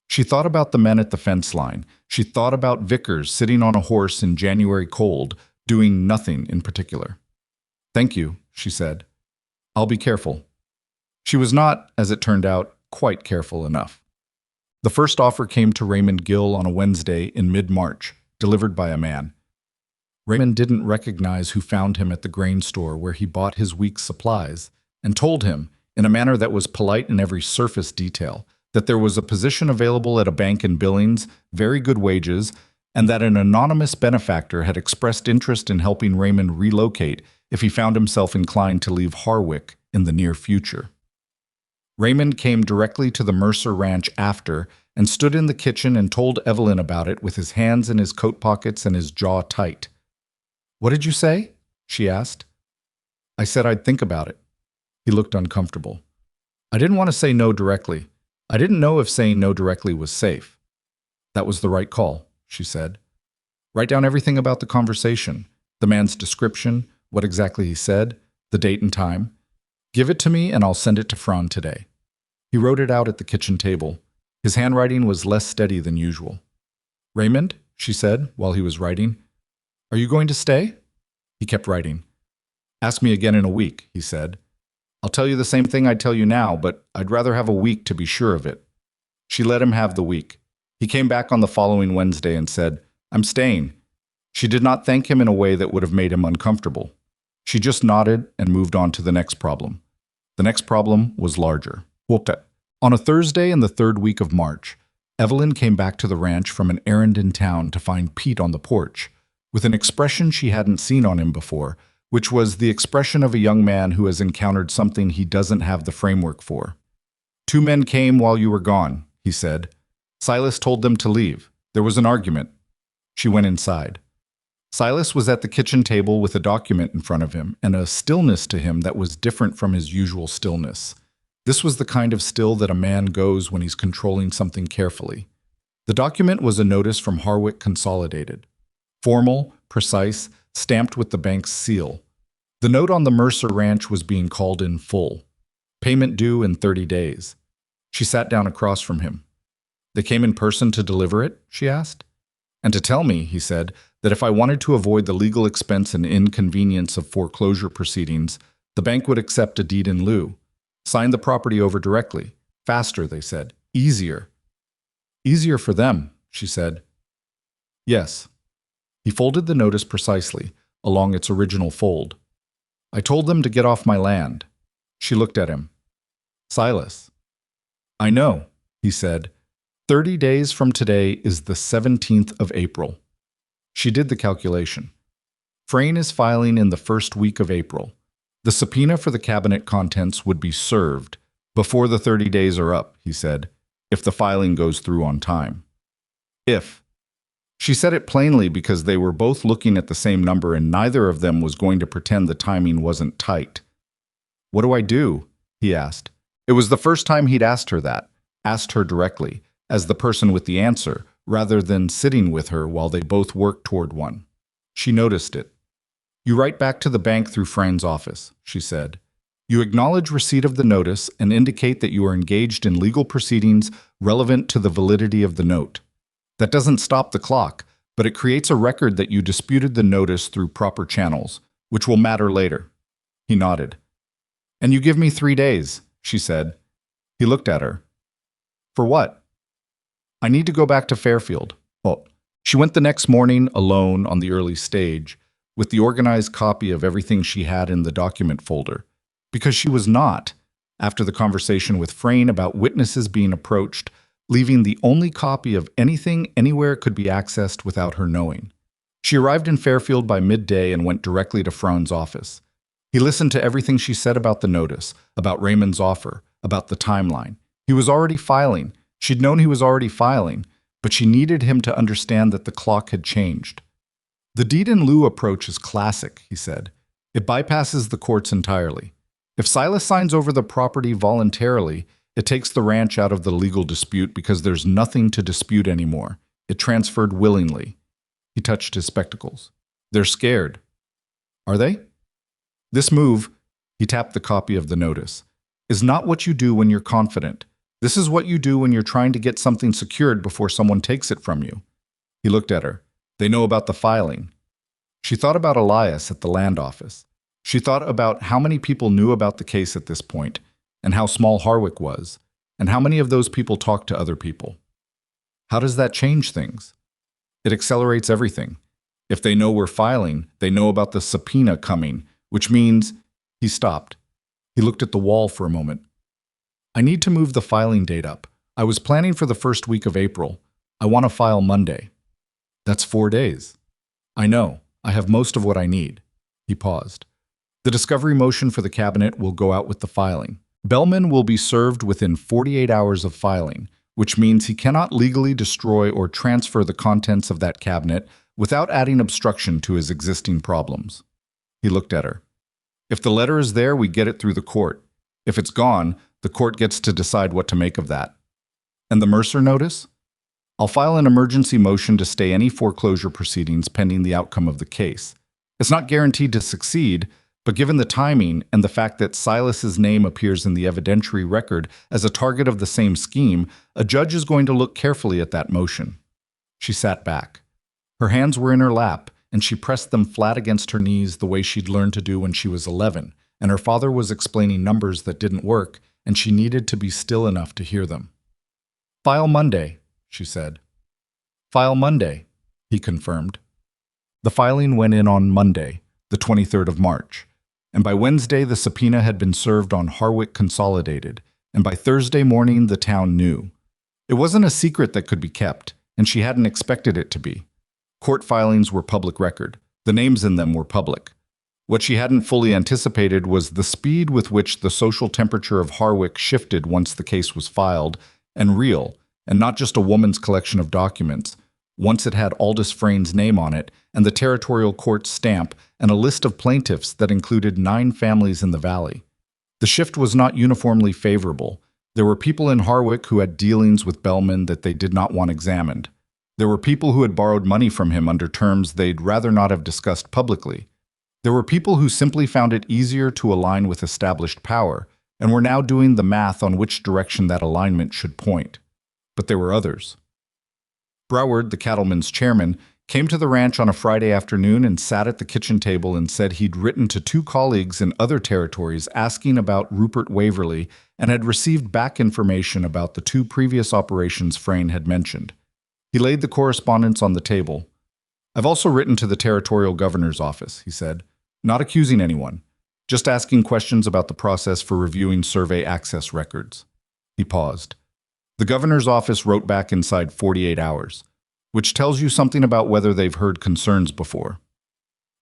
She thought about the men at the fence line. She thought about Vickers sitting on a horse in January cold, doing nothing in particular. "Thank you," she said. "I'll be careful." She was not, as it turned out, quite careful enough. The first offer came to Raymond Gill on a Wednesday in mid-March, delivered by a man. Raymond didn't recognize who found him at the grain store where he bought his week's supplies, and told him, in a manner that was polite in every surface detail, that there was a position available at a bank in Billings, very good wages, and that an anonymous benefactor had expressed interest in helping Raymond relocate if he found himself inclined to leave Harwick in the near future. Raymond came directly to the Mercer ranch after and stood in the kitchen and told Evelyn about it with his hands in his coat pockets and his jaw tight. "What did you say?" she asked. "I said I'd think about it." He looked uncomfortable. "I didn't want to say no directly. I didn't know if saying no directly was safe." "That was the right call," she said. "Write down everything about the conversation, the man's description, what exactly he said, the date and time. Give it to me and I'll send it to Fran today." He wrote it out at the kitchen table. His handwriting was less steady than usual. "Raymond," she said while he was writing, "are you going to stay?" He kept writing. "Ask me again in a week," he said. "I'll tell you the same thing I tell you now, but I'd rather have a week to be sure of it." She let him have the week. He came back on the following Wednesday and said, "I'm staying." She did not thank him in a way that would have made him uncomfortable. She just nodded and moved on to the next problem. The next problem was larger. On a Thursday in the third week of March, Evelyn came back to the ranch from an errand in town to find Pete on the porch, with an expression she hadn't seen on him before, which was the expression of a young man who has encountered something he doesn't have the framework for. "Two men came while you were gone," he said. "Silas told them to leave. There was an argument." She went inside. Silas was at the kitchen table with a document in front of him and a stillness to him that was different from his usual stillness. This was the kind of still that a man goes when he's controlling something carefully. The document was a notice from Harwick Consolidated. Formal, precise, stamped with the bank's seal. The note on the Mercer Ranch was being called in full. Payment due in 30 days. She sat down across from him. "They came in person to deliver it?" she asked. "And to tell me," he said, "that if I wanted to avoid the legal expense and inconvenience of foreclosure proceedings, the bank would accept a deed in lieu. Sign the property over directly. Faster," they said. "Easier." "Easier for them," she said. "Yes." He folded the notice precisely, along its original fold. "I told them to get off my land." She looked at him. "Silas." "I know," he said. 30 days from today is the 17th of April. She did the calculation. Frayne is filing in the first week of April. The subpoena for the cabinet contents would be served before the 30 days are up, he said, if the filing goes through on time. If. She said it plainly because they were both looking at the same number and neither of them was going to pretend the timing wasn't tight. "What do I do?" he asked. It was the first time he'd asked her that, asked her directly, as the person with the answer, rather than sitting with her while they both worked toward one. She noticed it. "You write back to the bank through Frayne's office," she said. "You acknowledge receipt of the notice and indicate that you are engaged in legal proceedings relevant to the validity of the note. That doesn't stop the clock, but it creates a record that you disputed the notice through proper channels, which will matter later." He nodded. "And you give me 3 days," she said. He looked at her. "For what?" "I need to go back to Fairfield." Well, she went the next morning alone on the early stage, with the organized copy of everything she had in the document folder, because she was not, after the conversation with Frayne about witnesses being approached, leaving the only copy of anything anywhere could be accessed without her knowing. She arrived in Fairfield by midday and went directly to Frayne's office. He listened to everything she said about the notice, about Raymond's offer, about the timeline. He was already filing. She'd known he was already filing, but she needed him to understand that the clock had changed. "The deed in lieu approach is classic," he said. "It bypasses the courts entirely. If Silas signs over the property voluntarily, it takes the ranch out of the legal dispute because there's nothing to dispute anymore. It transferred willingly." He touched his spectacles. "They're scared." "Are they?" "This move," he tapped the copy of the notice, "is not what you do when you're confident. This is what you do when you're trying to get something secured before someone takes it from you." He looked at her. "They know about the filing." She thought about Elias at the land office. She thought about how many people knew about the case at this point, and how small Harwick was, and how many of those people talked to other people. How does that change things? It accelerates everything. If they know we're filing, they know about the subpoena coming, which means... He stopped. He looked at the wall for a moment. "I need to move the filing date up. I was planning for the first week of April. I want to file Monday." "That's 4 days." "I know. I have most of what I need." He paused. "The discovery motion for the cabinet will go out with the filing. Bellman will be served within 48 hours of filing, which means he cannot legally destroy or transfer the contents of that cabinet without adding obstruction to his existing problems." He looked at her. "If the letter is there, we get it through the court. If it's gone, the court gets to decide what to make of that." "And the Mercer notice?" "I'll file an emergency motion to stay any foreclosure proceedings pending the outcome of the case. It's not guaranteed to succeed, but given the timing and the fact that Silas's name appears in the evidentiary record as a target of the same scheme, a judge is going to look carefully at that motion." She sat back. Her hands were in her lap, and she pressed them flat against her knees the way she'd learned to do when she was 11, and her father was explaining numbers that didn't work, and she needed to be still enough to hear them. "File Monday," she said. "File Monday," he confirmed. The filing went in on Monday, the 23rd of March, and by Wednesday the subpoena had been served on Harwick Consolidated, and by Thursday morning the town knew. It wasn't a secret that could be kept, and she hadn't expected it to be. Court filings were public record. The names in them were public. What she hadn't fully anticipated was the speed with which the social temperature of Harwick shifted once the case was filed, and real, and not just a woman's collection of documents. Once it had Aldous Frayn's name on it, and the territorial court's stamp, and a list of plaintiffs that included 9 families in the valley. The shift was not uniformly favorable. There were people in Harwick who had dealings with Bellman that they did not want examined. There were people who had borrowed money from him under terms they'd rather not have discussed publicly. There were people who simply found it easier to align with established power, and were now doing the math on which direction that alignment should point. But there were others. Broward, the cattlemen's chairman, came to the ranch on a Friday afternoon and sat at the kitchen table and said he'd written to 2 colleagues in other territories asking about Rupert Waverly and had received back information about the 2 previous operations Frayn had mentioned. He laid the correspondence on the table. "I've also written to the territorial governor's office," he said, "not accusing anyone, just asking questions about the process for reviewing survey access records." He paused. "The governor's office wrote back inside 48 hours. Which tells you something about whether they've heard concerns before."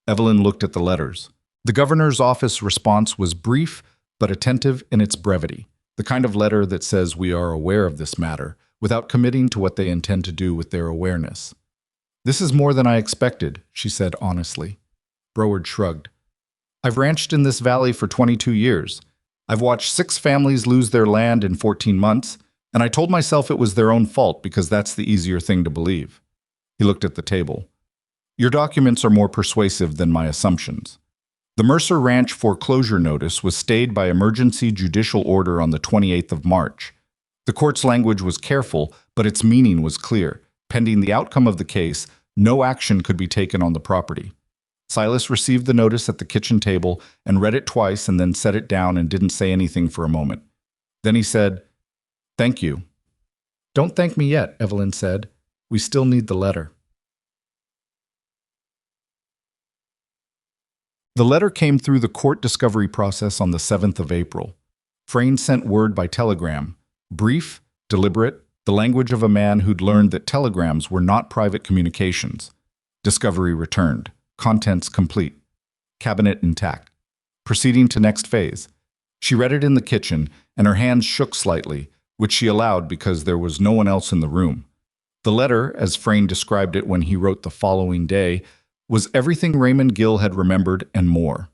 Evelyn looked at the letters. The governor's office response was brief but attentive in its brevity, the kind of letter that says we are aware of this matter, without committing to what they intend to do with their awareness. "This is more than I expected," she said honestly. Broward shrugged. "I've ranched in this valley for 22 years. I've watched 6 families lose their land in 14 months, and I told myself it was their own fault because that's the easier thing to believe." He looked at the table. "Your documents are more persuasive than my assumptions." The Mercer Ranch foreclosure notice was stayed by emergency judicial order on the 28th of March. The court's language was careful, but its meaning was clear. Pending the outcome of the case, no action could be taken on the property. Silas received the notice at the kitchen table and read it twice and then set it down and didn't say anything for a moment. Then he said, "Thank you." "Don't thank me yet," Evelyn said. "We still need the letter." The letter came through the court discovery process on the 7th of April. Frayn sent word by telegram, brief, deliberate, the language of a man who'd learned that telegrams were not private communications. Discovery returned. Contents complete. Cabinet intact. Proceeding to next phase. She read it in the kitchen, and her hands shook slightly, which she allowed because there was no one else in the room. The letter, as Frayn described it when he wrote the following day, was everything Raymond Gill had remembered and more.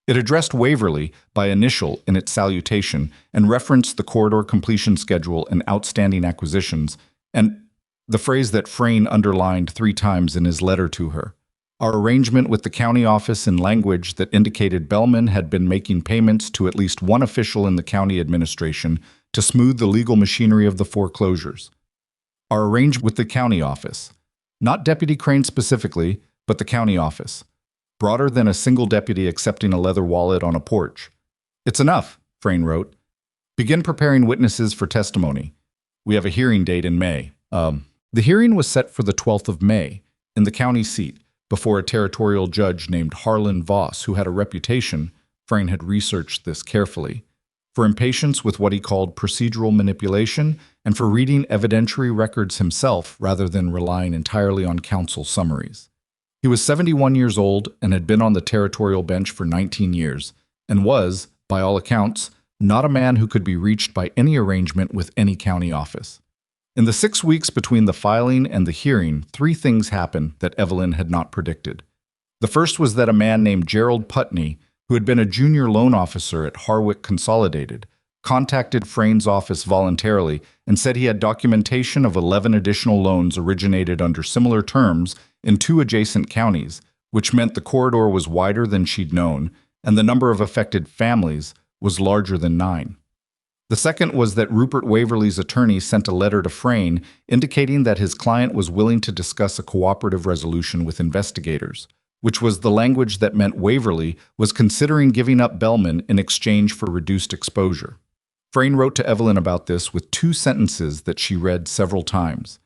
It addressed Waverly by initial in its salutation and referenced the corridor completion schedule and outstanding acquisitions, and the phrase that Frayn underlined 3 times in his letter to her. Our arrangement with the county office in language that indicated Bellman had been making payments to at least one official in the county administration to smooth the legal machinery of the foreclosures. Our arrangement with the county office. Not Deputy Crane specifically, but the county office. Broader than a single deputy accepting a leather wallet on a porch. "It's enough," Frayn wrote. "Begin preparing witnesses for testimony. We have a hearing date in May." The hearing was set for the 12th of May, in the county seat, before a territorial judge named Harlan Voss, who had a reputation, Frayn had researched this carefully, for impatience with what he called procedural manipulation and for reading evidentiary records himself rather than relying entirely on counsel summaries. He was 71 years old and had been on the territorial bench for 19 years, and was, by all accounts, not a man who could be reached by any arrangement with any county office. In the 6 weeks between the filing and the hearing, 3 things happened that Evelyn had not predicted. The first was that a man named Gerald Putney, who had been a junior loan officer at Harwick Consolidated, contacted Frayn's office voluntarily and said he had documentation of 11 additional loans originated under similar terms in 2 adjacent counties, which meant the corridor was wider than she'd known, and the number of affected families was larger than 9. The second was that Rupert Waverly's attorney sent a letter to Frayn indicating that his client was willing to discuss a cooperative resolution with investigators, which was the language that meant Waverly was considering giving up Bellman in exchange for reduced exposure. Frayn wrote to Evelyn about this with 2 sentences that she read several times.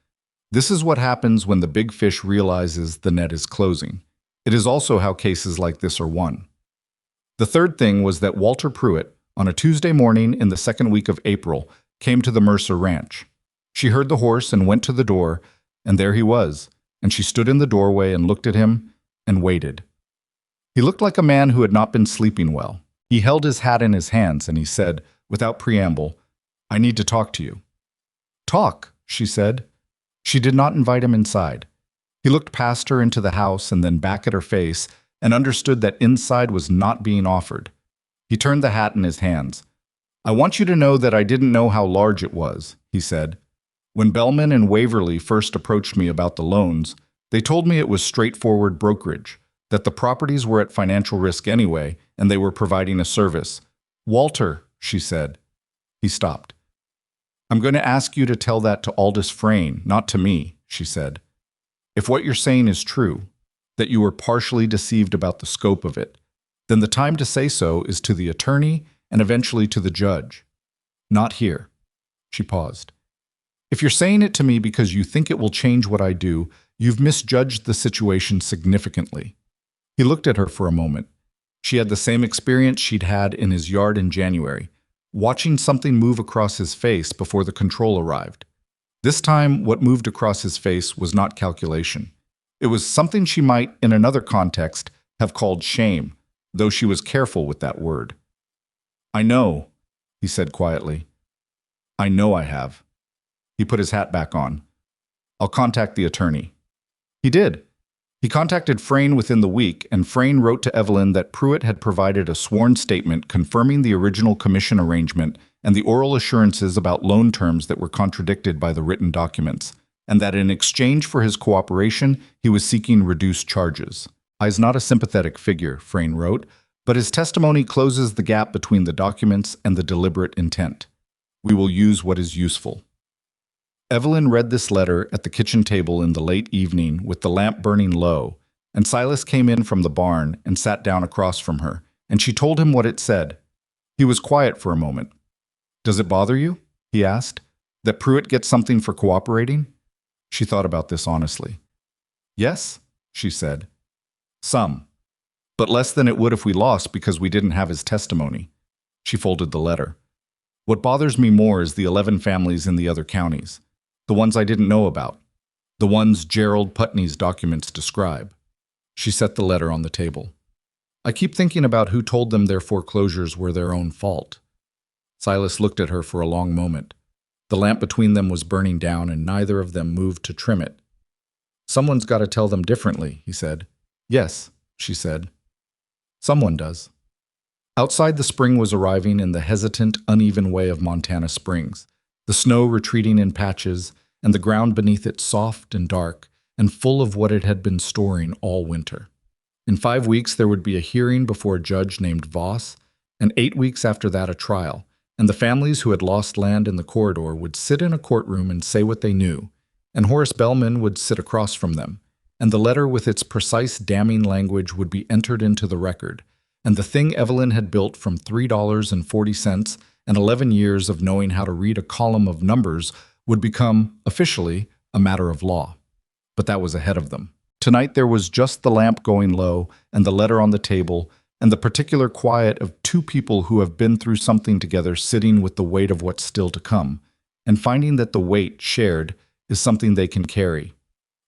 "This is what happens when the big fish realizes the net is closing. It is also how cases like this are won." The third thing was that Walter Pruitt, on a Tuesday morning in the second week of April, came to the Mercer Ranch. She heard the horse and went to the door, and there he was, and she stood in the doorway and looked at him and waited. He looked like a man who had not been sleeping well. He held his hat in his hands and he said, without preamble, "I need to talk to you." "Talk," she said. She did not invite him inside. He looked past her into the house and then back at her face and understood that inside was not being offered. He turned the hat in his hands. "I want you to know that I didn't know how large it was," he said. "When Bellman and Waverly first approached me about the loans, they told me it was straightforward brokerage, that the properties were at financial risk anyway, and they were providing a service." "Walter," she said. He stopped. "I'm going to ask you to tell that to Aldous Frayne, not to me," she said. "If what you're saying is true, that you were partially deceived about the scope of it, then the time to say so is to the attorney and eventually to the judge. Not here." She paused. "If you're saying it to me because you think it will change what I do, you've misjudged the situation significantly." He looked at her for a moment. She had the same experience she'd had in his yard in January, watching something move across his face before the control arrived. This time, what moved across his face was not calculation. It was something she might, in another context, have called shame, though she was careful with that word. "I know," he said quietly. "I know I have." He put his hat back on. "I'll contact the attorney." He did. He contacted Frayne within the week, and Frayne wrote to Evelyn that Pruitt had provided a sworn statement confirming the original commission arrangement and the oral assurances about loan terms that were contradicted by the written documents, and that in exchange for his cooperation, he was seeking reduced charges. "He's not a sympathetic figure," Frayne wrote, "but his testimony closes the gap between the documents and the deliberate intent. We will use what is useful." Evelyn read this letter at the kitchen table in the late evening with the lamp burning low, and Silas came in from the barn and sat down across from her, and she told him what it said. He was quiet for a moment. "Does it bother you?" he asked. "That Pruitt gets something for cooperating?" She thought about this honestly. "Yes," she said. "Some. But less than it would if we lost because we didn't have his testimony." She folded the letter. "What bothers me more is the 11 families in the other counties. The ones I didn't know about. The ones Gerald Putney's documents describe." She set the letter on the table. "I keep thinking about who told them their foreclosures were their own fault." Silas looked at her for a long moment. The lamp between them was burning down, and neither of them moved to trim it. "Someone's got to tell them differently," he said. "Yes," she said. "Someone does." Outside, the spring was arriving in the hesitant, uneven way of Montana springs, the snow retreating in patches, and the ground beneath it soft and dark, and full of what it had been storing all winter. In 5 weeks there would be a hearing before a judge named Voss, and 8 weeks after that a trial, and the families who had lost land in the corridor would sit in a courtroom and say what they knew, and Horace Bellman would sit across from them, and the letter with its precise damning language would be entered into the record, and the thing Evelyn had built from $3.40 and 11 years of knowing how to read a column of numbers would become, officially, a matter of law. But that was ahead of them. Tonight there was just the lamp going low and the letter on the table and the particular quiet of two people who have been through something together sitting with the weight of what's still to come, and finding that the weight shared is something they can carry.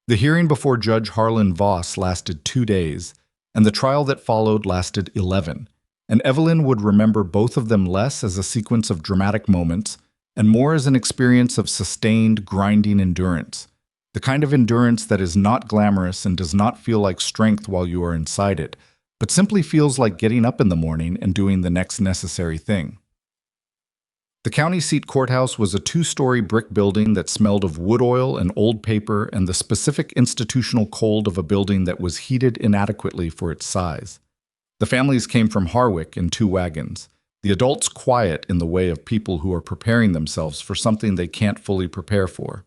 The hearing before Judge Harlan Voss lasted 2 days, and the trial that followed lasted 11, and Evelyn would remember both of them less as a sequence of dramatic moments and more as an experience of sustained, grinding endurance, the kind of endurance that is not glamorous and does not feel like strength while you are inside it, but simply feels like getting up in the morning and doing the next necessary thing. The county seat courthouse was a 2-story brick building that smelled of wood oil and old paper and the specific institutional cold of a building that was heated inadequately for its size. The families came from Harwick in 2 wagons, the adults quiet in the way of people who are preparing themselves for something they can't fully prepare for.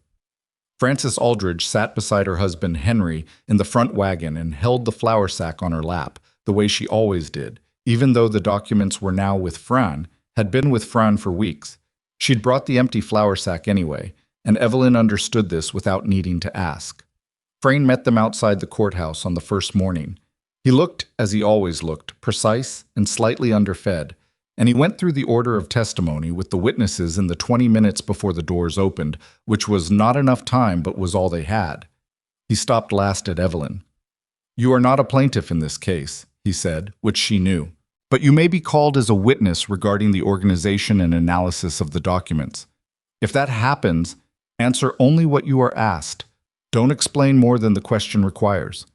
Frances Aldridge sat beside her husband Henry in the front wagon and held the flour sack on her lap, the way she always did, even though the documents were now with Fran, had been with Fran for weeks. She'd brought the empty flour sack anyway, and Evelyn understood this without needing to ask. Frayne met them outside the courthouse on the first morning. He looked, as he always looked, precise and slightly underfed, and he went through the order of testimony with the witnesses in the 20 minutes before the doors opened, which was not enough time but was all they had. He stopped last at Evelyn. "You are not a plaintiff in this case," he said, which she knew. "But you may be called as a witness regarding the organization and analysis of the documents. If that happens, answer only what you are asked. Don't explain more than the question requires."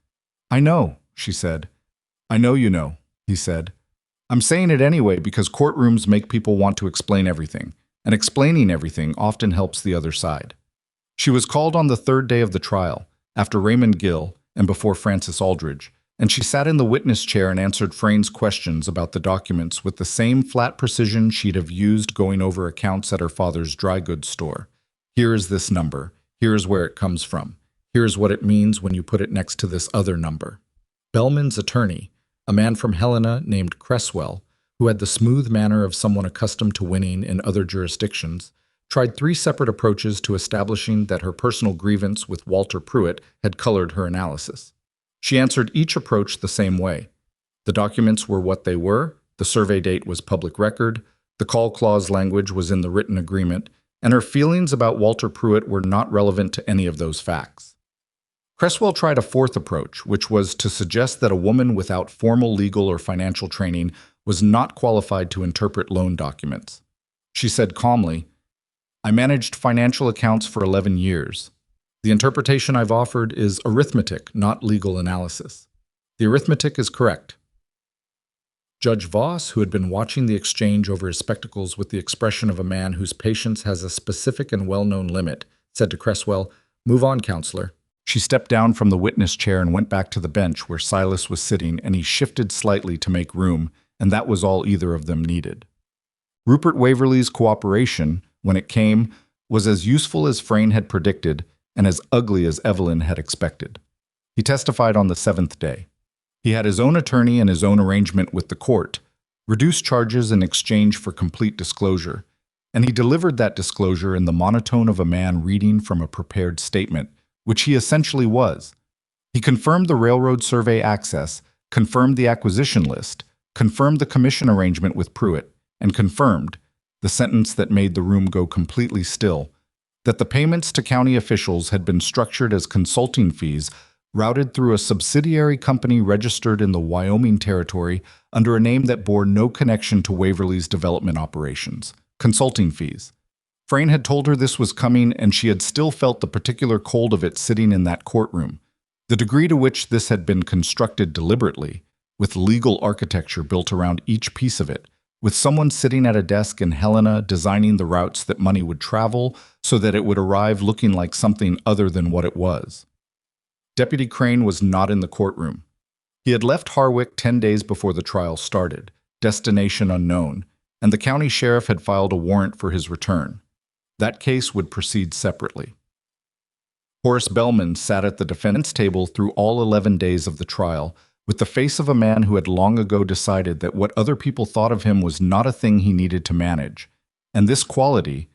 "I know," she said. "I know you know," he said. "I'm saying it anyway because courtrooms make people want to explain everything, and explaining everything often helps the other side." She was called on the third day of the trial, after Raymond Gill and before Francis Aldridge, and she sat in the witness chair and answered Frayn's questions about the documents with the same flat precision she'd have used going over accounts at her father's dry goods store. "Here is this number. Here is where it comes from. Here is what it means when you put it next to this other number." Bellman's attorney, a man from Helena named Cresswell, who had the smooth manner of someone accustomed to winning in other jurisdictions, tried 3 separate approaches to establishing that her personal grievance with Walter Pruitt had colored her analysis. She answered each approach the same way. The documents were what they were, the survey date was public record, the call clause language was in the written agreement, and her feelings about Walter Pruitt were not relevant to any of those facts. Cresswell tried a 4th approach, which was to suggest that a woman without formal legal or financial training was not qualified to interpret loan documents. She said calmly, "I managed financial accounts for 11 years. The interpretation I've offered is arithmetic, not legal analysis. The arithmetic is correct." Judge Voss, who had been watching the exchange over his spectacles with the expression of a man whose patience has a specific and well-known limit, said to Cresswell, "Move on, counselor." She stepped down from the witness chair and went back to the bench where Silas was sitting, and he shifted slightly to make room, and that was all either of them needed. Rupert Waverley's cooperation, when it came, was as useful as Frayne had predicted, and as ugly as Evelyn had expected. He testified on the 7th day. He had his own attorney and his own arrangement with the court, reduced charges in exchange for complete disclosure, and he delivered that disclosure in the monotone of a man reading from a prepared statement, which he essentially was. He confirmed the railroad survey access, confirmed the acquisition list, confirmed the commission arrangement with Pruitt, and confirmed, the sentence that made the room go completely still, that the payments to county officials had been structured as consulting fees routed through a subsidiary company registered in the Wyoming Territory under a name that bore no connection to Waverley's development operations. Consulting fees. Frayne had told her this was coming, and she had still felt the particular cold of it sitting in that courtroom. The degree to which this had been constructed deliberately, with legal architecture built around each piece of it, with someone sitting at a desk in Helena designing the routes that money would travel so that it would arrive looking like something other than what it was. Deputy Crane was not in the courtroom. He had left Harwick 10 days before the trial started, destination unknown, and the county sheriff had filed a warrant for his return. That case would proceed separately. Horace Bellman sat at the defense table through all 11 days of the trial, with the face of a man who had long ago decided that what other people thought of him was not a thing he needed to manage. And this quality,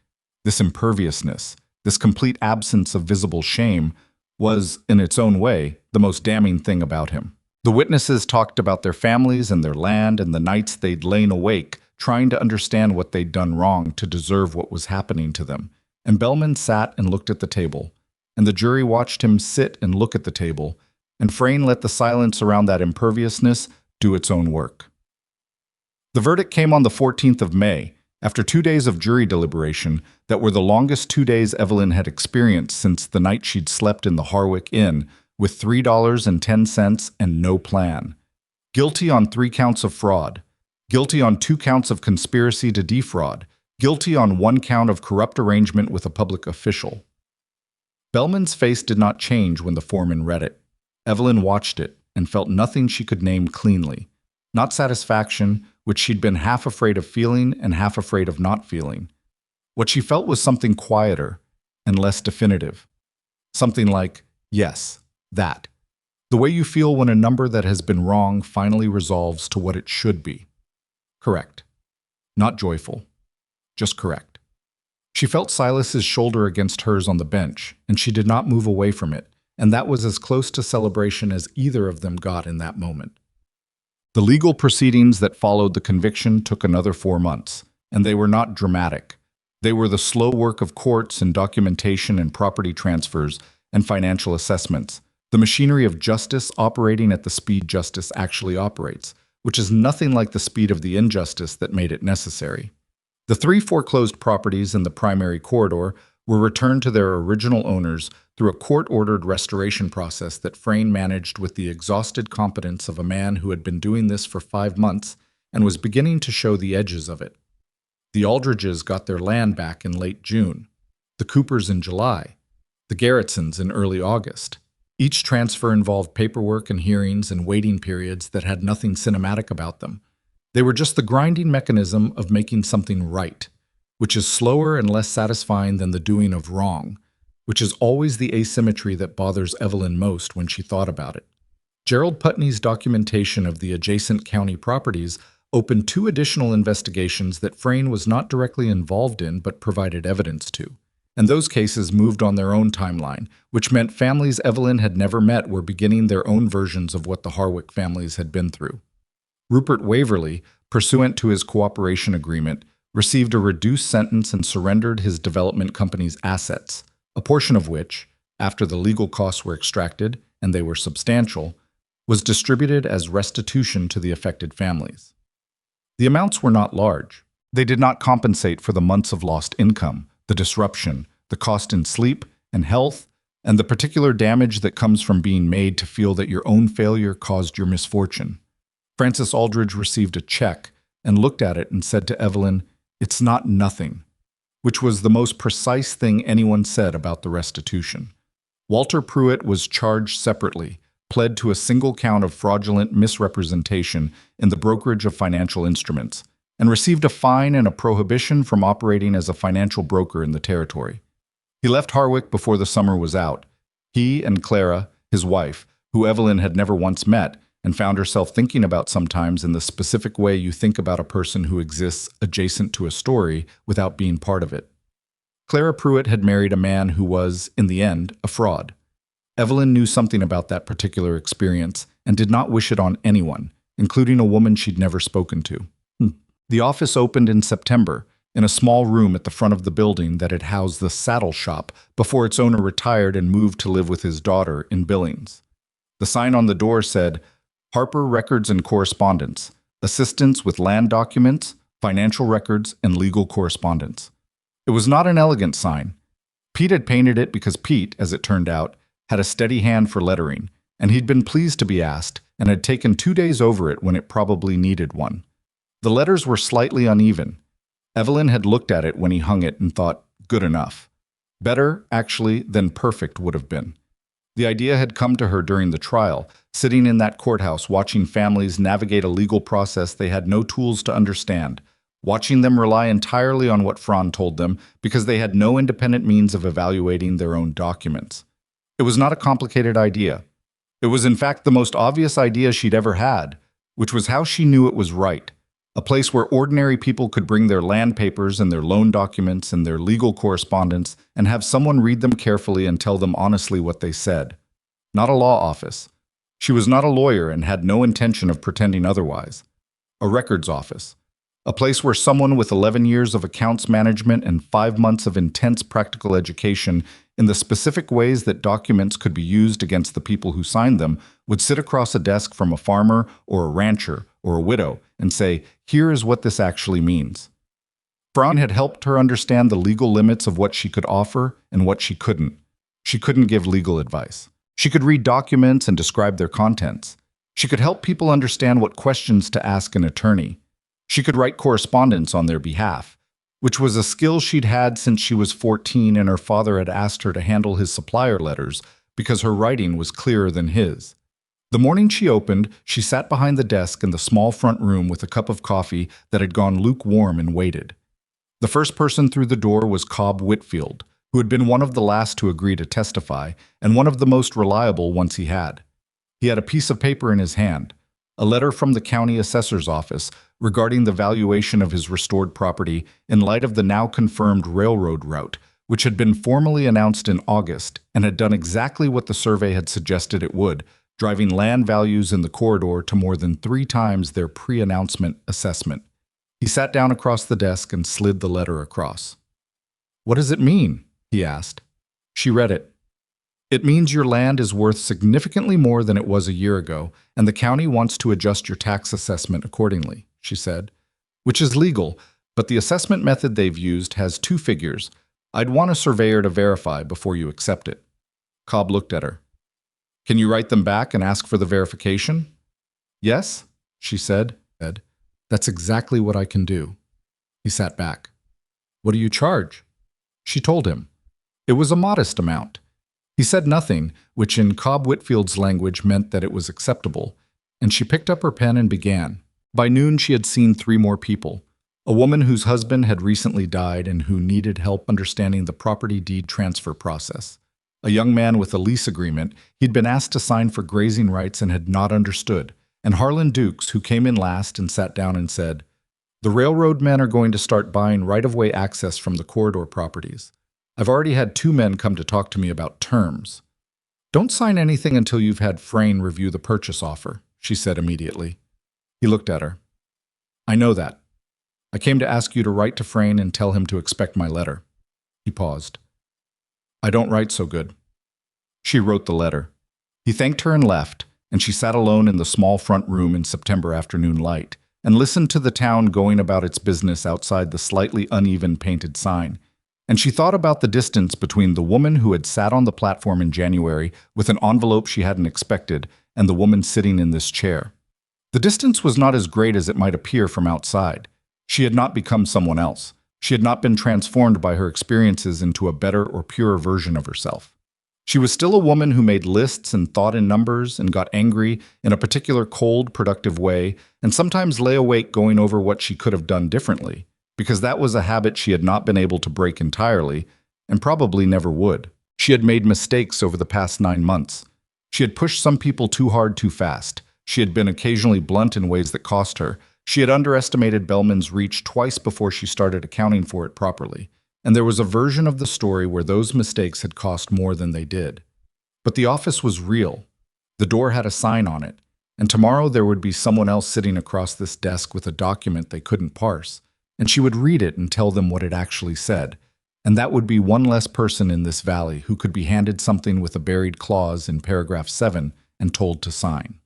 this imperviousness, this complete absence of visible shame, was, in its own way, the most damning thing about him. The witnesses talked about their families and their land and the nights they'd lain awake, trying to understand what they'd done wrong to deserve what was happening to them. And Bellman sat and looked at the table, and the jury watched him sit and look at the table, and Frayne let the silence around that imperviousness do its own work. The verdict came on the 14th of May, after 2 days of jury deliberation that were the longest 2 days Evelyn had experienced since the night she'd slept in the Harwick Inn, with $3.10 and no plan. Guilty on 3 counts of fraud. Guilty on 2 counts of conspiracy to defraud. Guilty on 1 count of corrupt arrangement with a public official. Bellman's face did not change when the foreman read it. Evelyn watched it and felt nothing she could name cleanly. Not satisfaction, which she'd been half afraid of feeling and half afraid of not feeling. What she felt was something quieter and less definitive. Something like, yes, that. The way you feel when a number that has been wrong finally resolves to what it should be. Correct. Not joyful. Just correct. She felt Silas's shoulder against hers on the bench, and she did not move away from it, and that was as close to celebration as either of them got in that moment. The legal proceedings that followed the conviction took another 4 months, and they were not dramatic. They were the slow work of courts and documentation and property transfers and financial assessments, the machinery of justice operating at the speed justice actually operates, which is nothing like the speed of the injustice that made it necessary. The 3 foreclosed properties in the primary corridor were returned to their original owners through a court-ordered restoration process that Frayne managed with the exhausted competence of a man who had been doing this for 5 months and was beginning to show the edges of it. The Aldridges got their land back in late June, the Coopers in July, the Garretsons in early August. Each transfer involved paperwork and hearings and waiting periods that had nothing cinematic about them. They were just the grinding mechanism of making something right, which is slower and less satisfying than the doing of wrong, which is always the asymmetry that bothers Evelyn most when she thought about it. Gerald Putney's documentation of the adjacent county properties opened 2 additional investigations that Frayne was not directly involved in but provided evidence to. And those cases moved on their own timeline, which meant families Evelyn had never met were beginning their own versions of what the Harwick families had been through. Rupert Waverley, pursuant to his cooperation agreement, received a reduced sentence and surrendered his development company's assets, a portion of which, after the legal costs were extracted, and they were substantial, was distributed as restitution to the affected families. The amounts were not large. They did not compensate for the months of lost income, the disruption, the cost in sleep and health, and the particular damage that comes from being made to feel that your own failure caused your misfortune. Francis Aldridge received a check and looked at it and said to Evelyn, "It's not nothing," which was the most precise thing anyone said about the restitution. Walter Pruitt was charged separately, pled to a single count of fraudulent misrepresentation in the brokerage of financial instruments, and received a fine and a prohibition from operating as a financial broker in the territory. He left Harwick before the summer was out. He and Clara, his wife, who Evelyn had never once met, and found herself thinking about sometimes in the specific way you think about a person who exists adjacent to a story without being part of it. Clara Pruitt had married a man who was, in the end, a fraud. Evelyn knew something about that particular experience and did not wish it on anyone, including a woman she'd never spoken to. The office opened in September, in a small room at the front of the building that had housed the saddle shop before its owner retired and moved to live with his daughter in Billings. The sign on the door said, "Harper Records and Correspondence, assistance with land documents, financial records, and legal correspondence." It was not an elegant sign. Pete had painted it because Pete, as it turned out, had a steady hand for lettering, and he'd been pleased to be asked and had taken 2 days over it when it probably needed one. The letters were slightly uneven. Evelyn had looked at it when he hung it and thought, good enough. Better, actually, than perfect would have been. The idea had come to her during the trial, sitting in that courthouse watching families navigate a legal process they had no tools to understand, watching them rely entirely on what Fran told them because they had no independent means of evaluating their own documents. It was not a complicated idea. It was in fact the most obvious idea she'd ever had, which was how she knew it was right. A place where ordinary people could bring their land papers and their loan documents and their legal correspondence and have someone read them carefully and tell them honestly what they said. Not a law office. She was not a lawyer and had no intention of pretending otherwise. A records office. A place where someone with 11 years of accounts management and 5 months of intense practical education in the specific ways that documents could be used against the people who signed them would sit across a desk from a farmer or a rancher or a widow and say, "Here is what this actually means." Fran had helped her understand the legal limits of what she could offer and what she couldn't. She couldn't give legal advice. She could read documents and describe their contents. She could help people understand what questions to ask an attorney. She could write correspondence on their behalf, which was a skill she'd had since she was 14 and her father had asked her to handle his supplier letters because her writing was clearer than his. The morning she opened, she sat behind the desk in the small front room with a cup of coffee that had gone lukewarm and waited. The first person through the door was Cobb Whitfield, who had been one of the last to agree to testify and one of the most reliable once he had. He had a piece of paper in his hand, a letter from the county assessor's office regarding the valuation of his restored property in light of the now confirmed railroad route, which had been formally announced in August and had done exactly what the survey had suggested it would, driving land values in the corridor to more than 3 times their pre-announcement assessment. He sat down across the desk and slid the letter across. "What does it mean?" he asked. She read it. "It means your land is worth significantly more than it was a year ago, and the county wants to adjust your tax assessment accordingly," she said. "Which is legal, but the assessment method they've used has 2 figures. I'd want a surveyor to verify before you accept it." Cobb looked at her. "Can you write them back and ask for the verification?" "Yes," she said. "That's exactly what I can do." He sat back. "What do you charge?" She told him. It was a modest amount. He said nothing, which in Cobb Whitfield's language meant that it was acceptable, and she picked up her pen and began. By noon she had seen 3 more people. A woman whose husband had recently died and who needed help understanding the property deed transfer process. A young man with a lease agreement he'd been asked to sign for grazing rights and had not understood, and Harlan Dukes, who came in last and sat down and said, "The railroad men are going to start buying right-of-way access from the corridor properties. I've already had 2 men come to talk to me about terms." "Don't sign anything until you've had Frayne review the purchase offer," she said immediately. He looked at her. "I know that. I came to ask you to write to Frayne and tell him to expect my letter." He paused. "I don't write so good." She wrote the letter. He thanked her and left, and she sat alone in the small front room in September afternoon light and listened to the town going about its business outside the slightly uneven painted sign. And she thought about the distance between the woman who had sat on the platform in January with an envelope she hadn't expected and the woman sitting in this chair. The distance was not as great as it might appear from outside. She had not become someone else. She had not been transformed by her experiences into a better or purer version of herself. She was still a woman who made lists and thought in numbers and got angry in a particular cold, productive way, and sometimes lay awake going over what she could have done differently, because that was a habit she had not been able to break entirely and probably never would. She had made mistakes over the past 9 months. She had pushed some people too hard too fast. She had been occasionally blunt in ways that cost her. She had underestimated Bellman's reach twice before she started accounting for it properly. And there was a version of the story where those mistakes had cost more than they did. But the office was real. The door had a sign on it, and tomorrow there would be someone else sitting across this desk with a document they couldn't parse, and she would read it and tell them what it actually said, and that would be one less person in this valley who could be handed something with a buried clause in paragraph 7 and told to sign.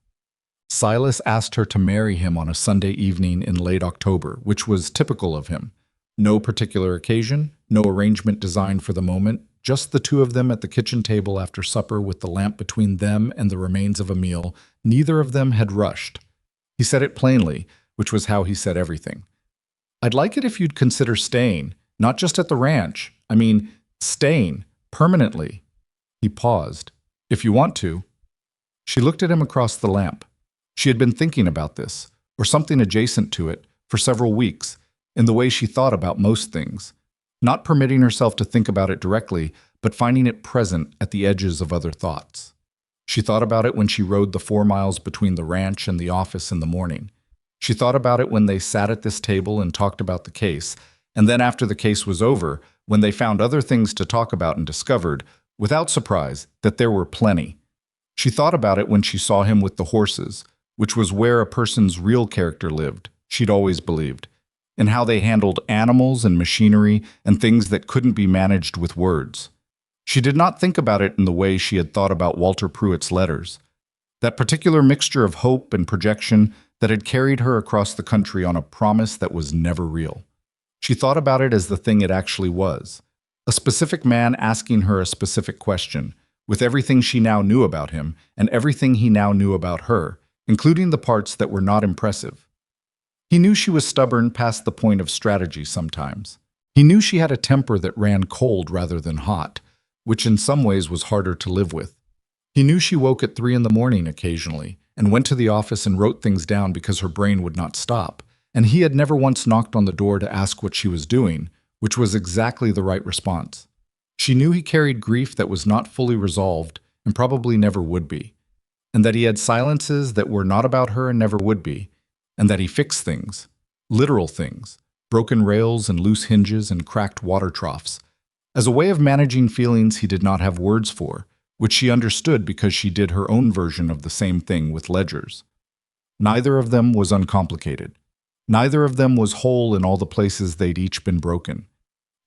Silas asked her to marry him on a Sunday evening in late October, which was typical of him. No particular occasion, no arrangement designed for the moment, just the 2 of them at the kitchen table after supper with the lamp between them and the remains of a meal. Neither of them had rushed. He said it plainly, which was how he said everything. "I'd like it if you'd consider staying, not just at the ranch. I mean, staying, permanently." He paused. "If you want to." She looked at him across the lamp. She had been thinking about this, or something adjacent to it, for several weeks, in the way she thought about most things, not permitting herself to think about it directly, but finding it present at the edges of other thoughts. She thought about it when she rode the 4 miles between the ranch and the office in the morning. She thought about it when they sat at this table and talked about the case, and then after the case was over, when they found other things to talk about and discovered, without surprise, that there were plenty. She thought about it when she saw him with the horses, which was where a person's real character lived, she'd always believed, and how they handled animals and machinery and things that couldn't be managed with words. She did not think about it in the way she had thought about Walter Pruitt's letters, that particular mixture of hope and projection that had carried her across the country on a promise that was never real. She thought about it as the thing it actually was, a specific man asking her a specific question, with everything she now knew about him and everything he now knew about her, including the parts that were not impressive. He knew she was stubborn past the point of strategy sometimes. He knew she had a temper that ran cold rather than hot, which in some ways was harder to live with. He knew she woke at 3 in the morning occasionally and went to the office and wrote things down because her brain would not stop, and he had never once knocked on the door to ask what she was doing, which was exactly the right response. She knew he carried grief that was not fully resolved and probably never would be, and that he had silences that were not about her and never would be, and that he fixed things, literal things, broken rails and loose hinges and cracked water troughs, as a way of managing feelings he did not have words for, which she understood because she did her own version of the same thing with ledgers. Neither of them was uncomplicated. Neither of them was whole in all the places they'd each been broken.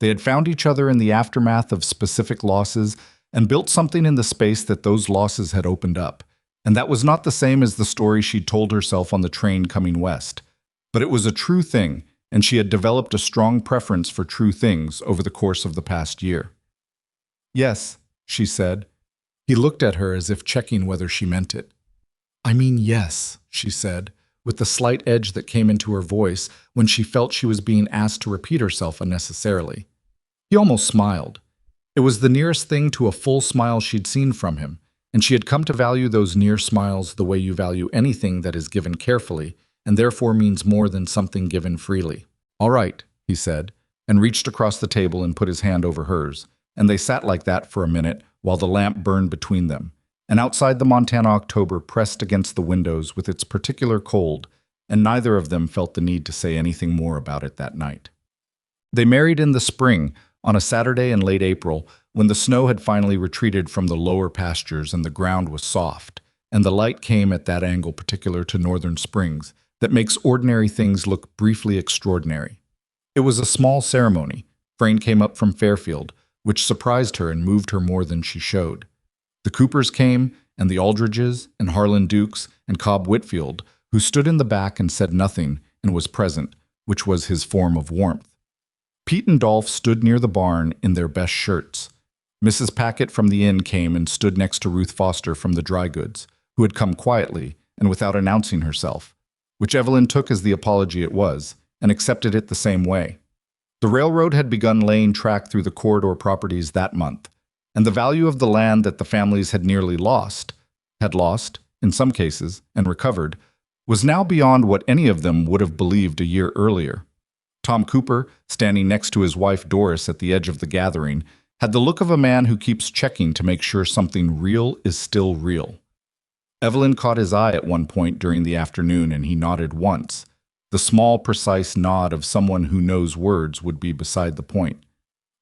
They had found each other in the aftermath of specific losses and built something in the space that those losses had opened up. And that was not the same as the story she'd told herself on the train coming west. But it was a true thing, and she had developed a strong preference for true things over the course of the past year. "Yes," she said. He looked at her as if checking whether she meant it. "I mean yes," she said, with the slight edge that came into her voice when she felt she was being asked to repeat herself unnecessarily. He almost smiled. It was the nearest thing to a full smile she'd seen from him, and she had come to value those near smiles the way you value anything that is given carefully and therefore means more than something given freely. "All right," he said, and reached across the table and put his hand over hers, and they sat like that for a minute while the lamp burned between them. And outside the Montana October pressed against the windows with its particular cold, and neither of them felt the need to say anything more about it that night. They married in the spring, on a Saturday in late April, when the snow had finally retreated from the lower pastures and the ground was soft, and the light came at that angle particular to northern springs that makes ordinary things look briefly extraordinary. It was a small ceremony. Frayne came up from Fairfield, which surprised her and moved her more than she showed. The Coopers came, and the Aldridges, and Harlan Dukes, and Cobb Whitfield, who stood in the back and said nothing and was present, which was his form of warmth. Pete and Dolph stood near the barn in their best shirts. Mrs. Packett from the inn came and stood next to Ruth Foster from the dry goods, who had come quietly and without announcing herself, which Evelyn took as the apology it was, and accepted it the same way. The railroad had begun laying track through the corridor properties that month, and the value of the land that the families had nearly lost, in some cases, and recovered, was now beyond what any of them would have believed a year earlier. Tom Cooper, standing next to his wife Doris at the edge of the gathering, had the look of a man who keeps checking to make sure something real is still real. Evelyn caught his eye at one point during the afternoon, and he nodded once. The small, precise nod of someone who knows words would be beside the point.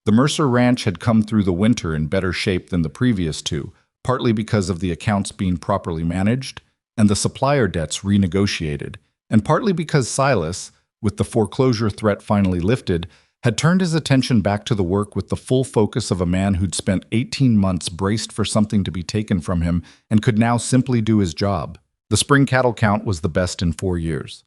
The Mercer Ranch had come through the winter in better shape than the previous two, partly because of the accounts being properly managed and the supplier debts renegotiated, and partly because Silas, with the foreclosure threat finally lifted, had turned his attention back to the work with the full focus of a man who'd spent 18 months braced for something to be taken from him and could now simply do his job. The spring cattle count was the best in 4 years.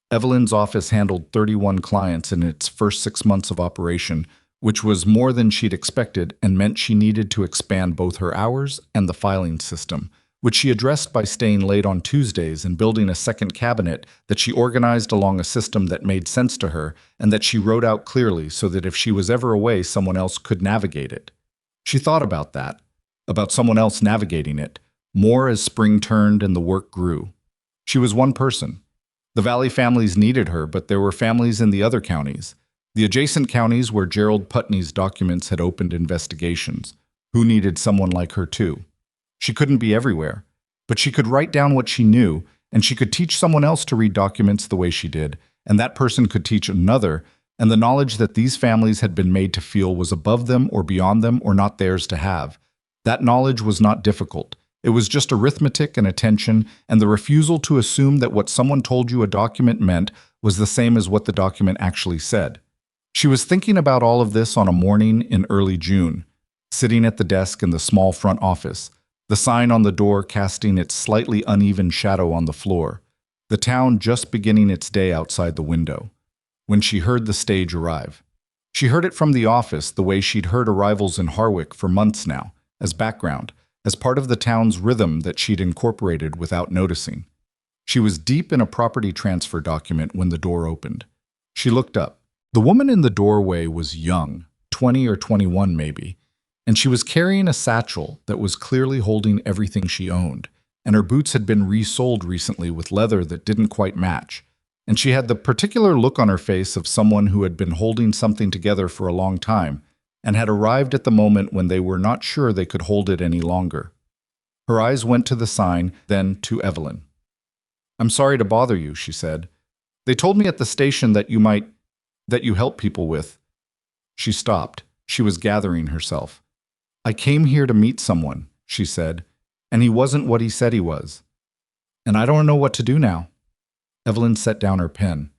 Evelyn's office handled 31 clients in its first 6 months of operation, which was more than she'd expected and meant she needed to expand both her hours and the filing system, which she addressed by staying late on Tuesdays and building a second cabinet that she organized along a system that made sense to her and that she wrote out clearly so that if she was ever away, someone else could navigate it. She thought about that, about someone else navigating it, more as spring turned and the work grew. She was one person. The Valley families needed her, but there were families in the other counties, the adjacent counties where Gerald Putney's documents had opened investigations, who needed someone like her too. She couldn't be everywhere, but she could write down what she knew, and she could teach someone else to read documents the way she did, and that person could teach another, and the knowledge that these families had been made to feel was above them or beyond them or not theirs to have. That knowledge was not difficult. It was just arithmetic and attention, and the refusal to assume that what someone told you a document meant was the same as what the document actually said. She was thinking about all of this on a morning in early June, sitting at the desk in the small front office, the sign on the door casting its slightly uneven shadow on the floor, the town just beginning its day outside the window, when she heard the stage arrive. She heard it from the office the way she'd heard arrivals in Harwick for months now, as background, as part of the town's rhythm that she'd incorporated without noticing. She was deep in a property transfer document when the door opened. She looked up. The woman in the doorway was young, 20 or 21 maybe, and she was carrying a satchel that was clearly holding everything she owned, and her boots had been resoled recently with leather that didn't quite match, and she had the particular look on her face of someone who had been holding something together for a long time and had arrived at the moment when they were not sure they could hold it any longer. Her eyes went to the sign, then to Evelyn. "I'm sorry to bother you," she said. "They told me at the station that you help people with." She stopped. She was gathering herself. "I came here to meet someone, she said, "and he wasn't what he said he was. And I don't know what to do now." Evelyn set down her pen.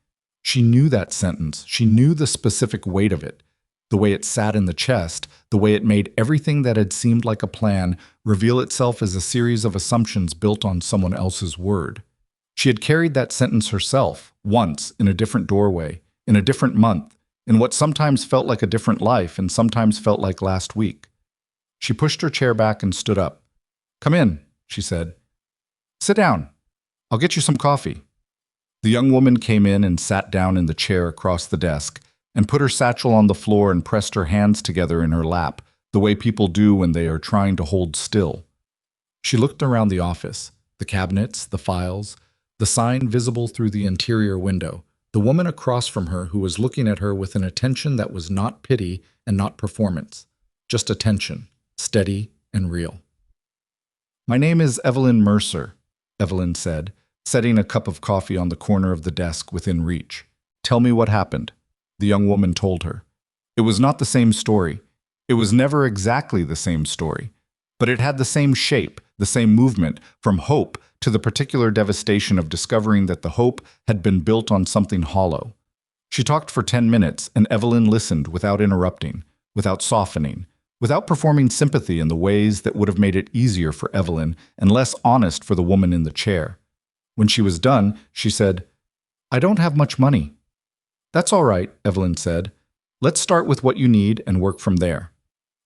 She knew that sentence. She knew the specific weight of it, the way it sat in the chest, the way it made everything that had seemed like a plan reveal itself as a series of assumptions built on someone else's word. She had carried that sentence herself, once, in a different doorway, in a different month, in what sometimes felt like a different life and sometimes felt like last week. She pushed her chair back and stood up. "Come in," she said. "Sit down. I'll get you some coffee." The young woman came in and sat down in the chair across the desk and put her satchel on the floor and pressed her hands together in her lap, the way people do when they are trying to hold still. She looked around the office, the cabinets, the files, the sign visible through the interior window, the woman across from her who was looking at her with an attention that was not pity and not performance, just attention, steady and real. "My name is Evelyn Mercer," Evelyn said, setting a cup of coffee on the corner of the desk within reach. "Tell me what happened," the young woman told her. It was not the same story. It was never exactly the same story, but it had the same shape, the same movement, from hope to the particular devastation of discovering that the hope had been built on something hollow. She talked for 10 minutes, and Evelyn listened without interrupting, without softening, without performing sympathy in the ways that would have made it easier for Evelyn and less honest for the woman in the chair. When she was done, she said, "I don't have much money." "That's all right," Evelyn said. "Let's start with what you need and work from there."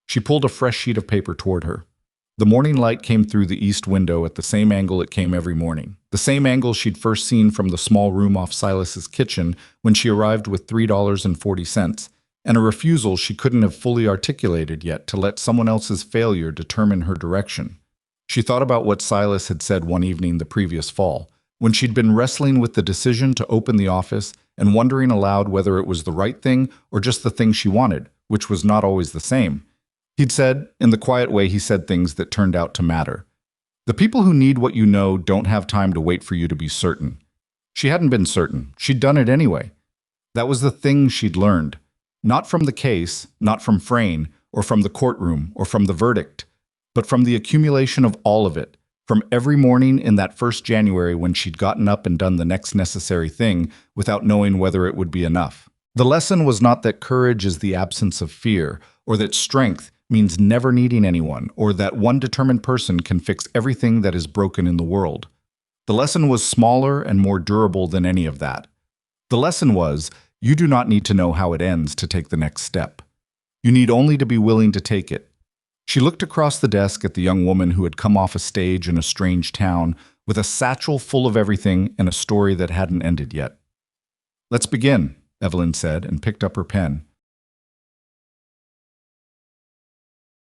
She pulled a fresh sheet of paper toward her. The morning light came through the east window at the same angle it came every morning, the same angle she'd first seen from the small room off Silas's kitchen when she arrived with $3.40, and a refusal she couldn't have fully articulated yet to let someone else's failure determine her direction. She thought about what Silas had said one evening the previous fall, when she'd been wrestling with the decision to open the office and wondering aloud whether it was the right thing or just the thing she wanted, which was not always the same. He'd said, in the quiet way he said things that turned out to matter, "The people who need what you know don't have time to wait for you to be certain." She hadn't been certain. She'd done it anyway. That was the thing she'd learned. Not from the case, not from Frayne, or from the courtroom, or from the verdict, but from the accumulation of all of it, from every morning in that first January when she'd gotten up and done the next necessary thing without knowing whether it would be enough. The lesson was not that courage is the absence of fear, or that strength means never needing anyone, or that one determined person can fix everything that is broken in the world. The lesson was smaller and more durable than any of that. The lesson was, you do not need to know how it ends to take the next step. You need only to be willing to take it. She looked across the desk at the young woman who had come off a stage in a strange town with a satchel full of everything and a story that hadn't ended yet. "Let's begin," Evelyn said, and picked up her pen.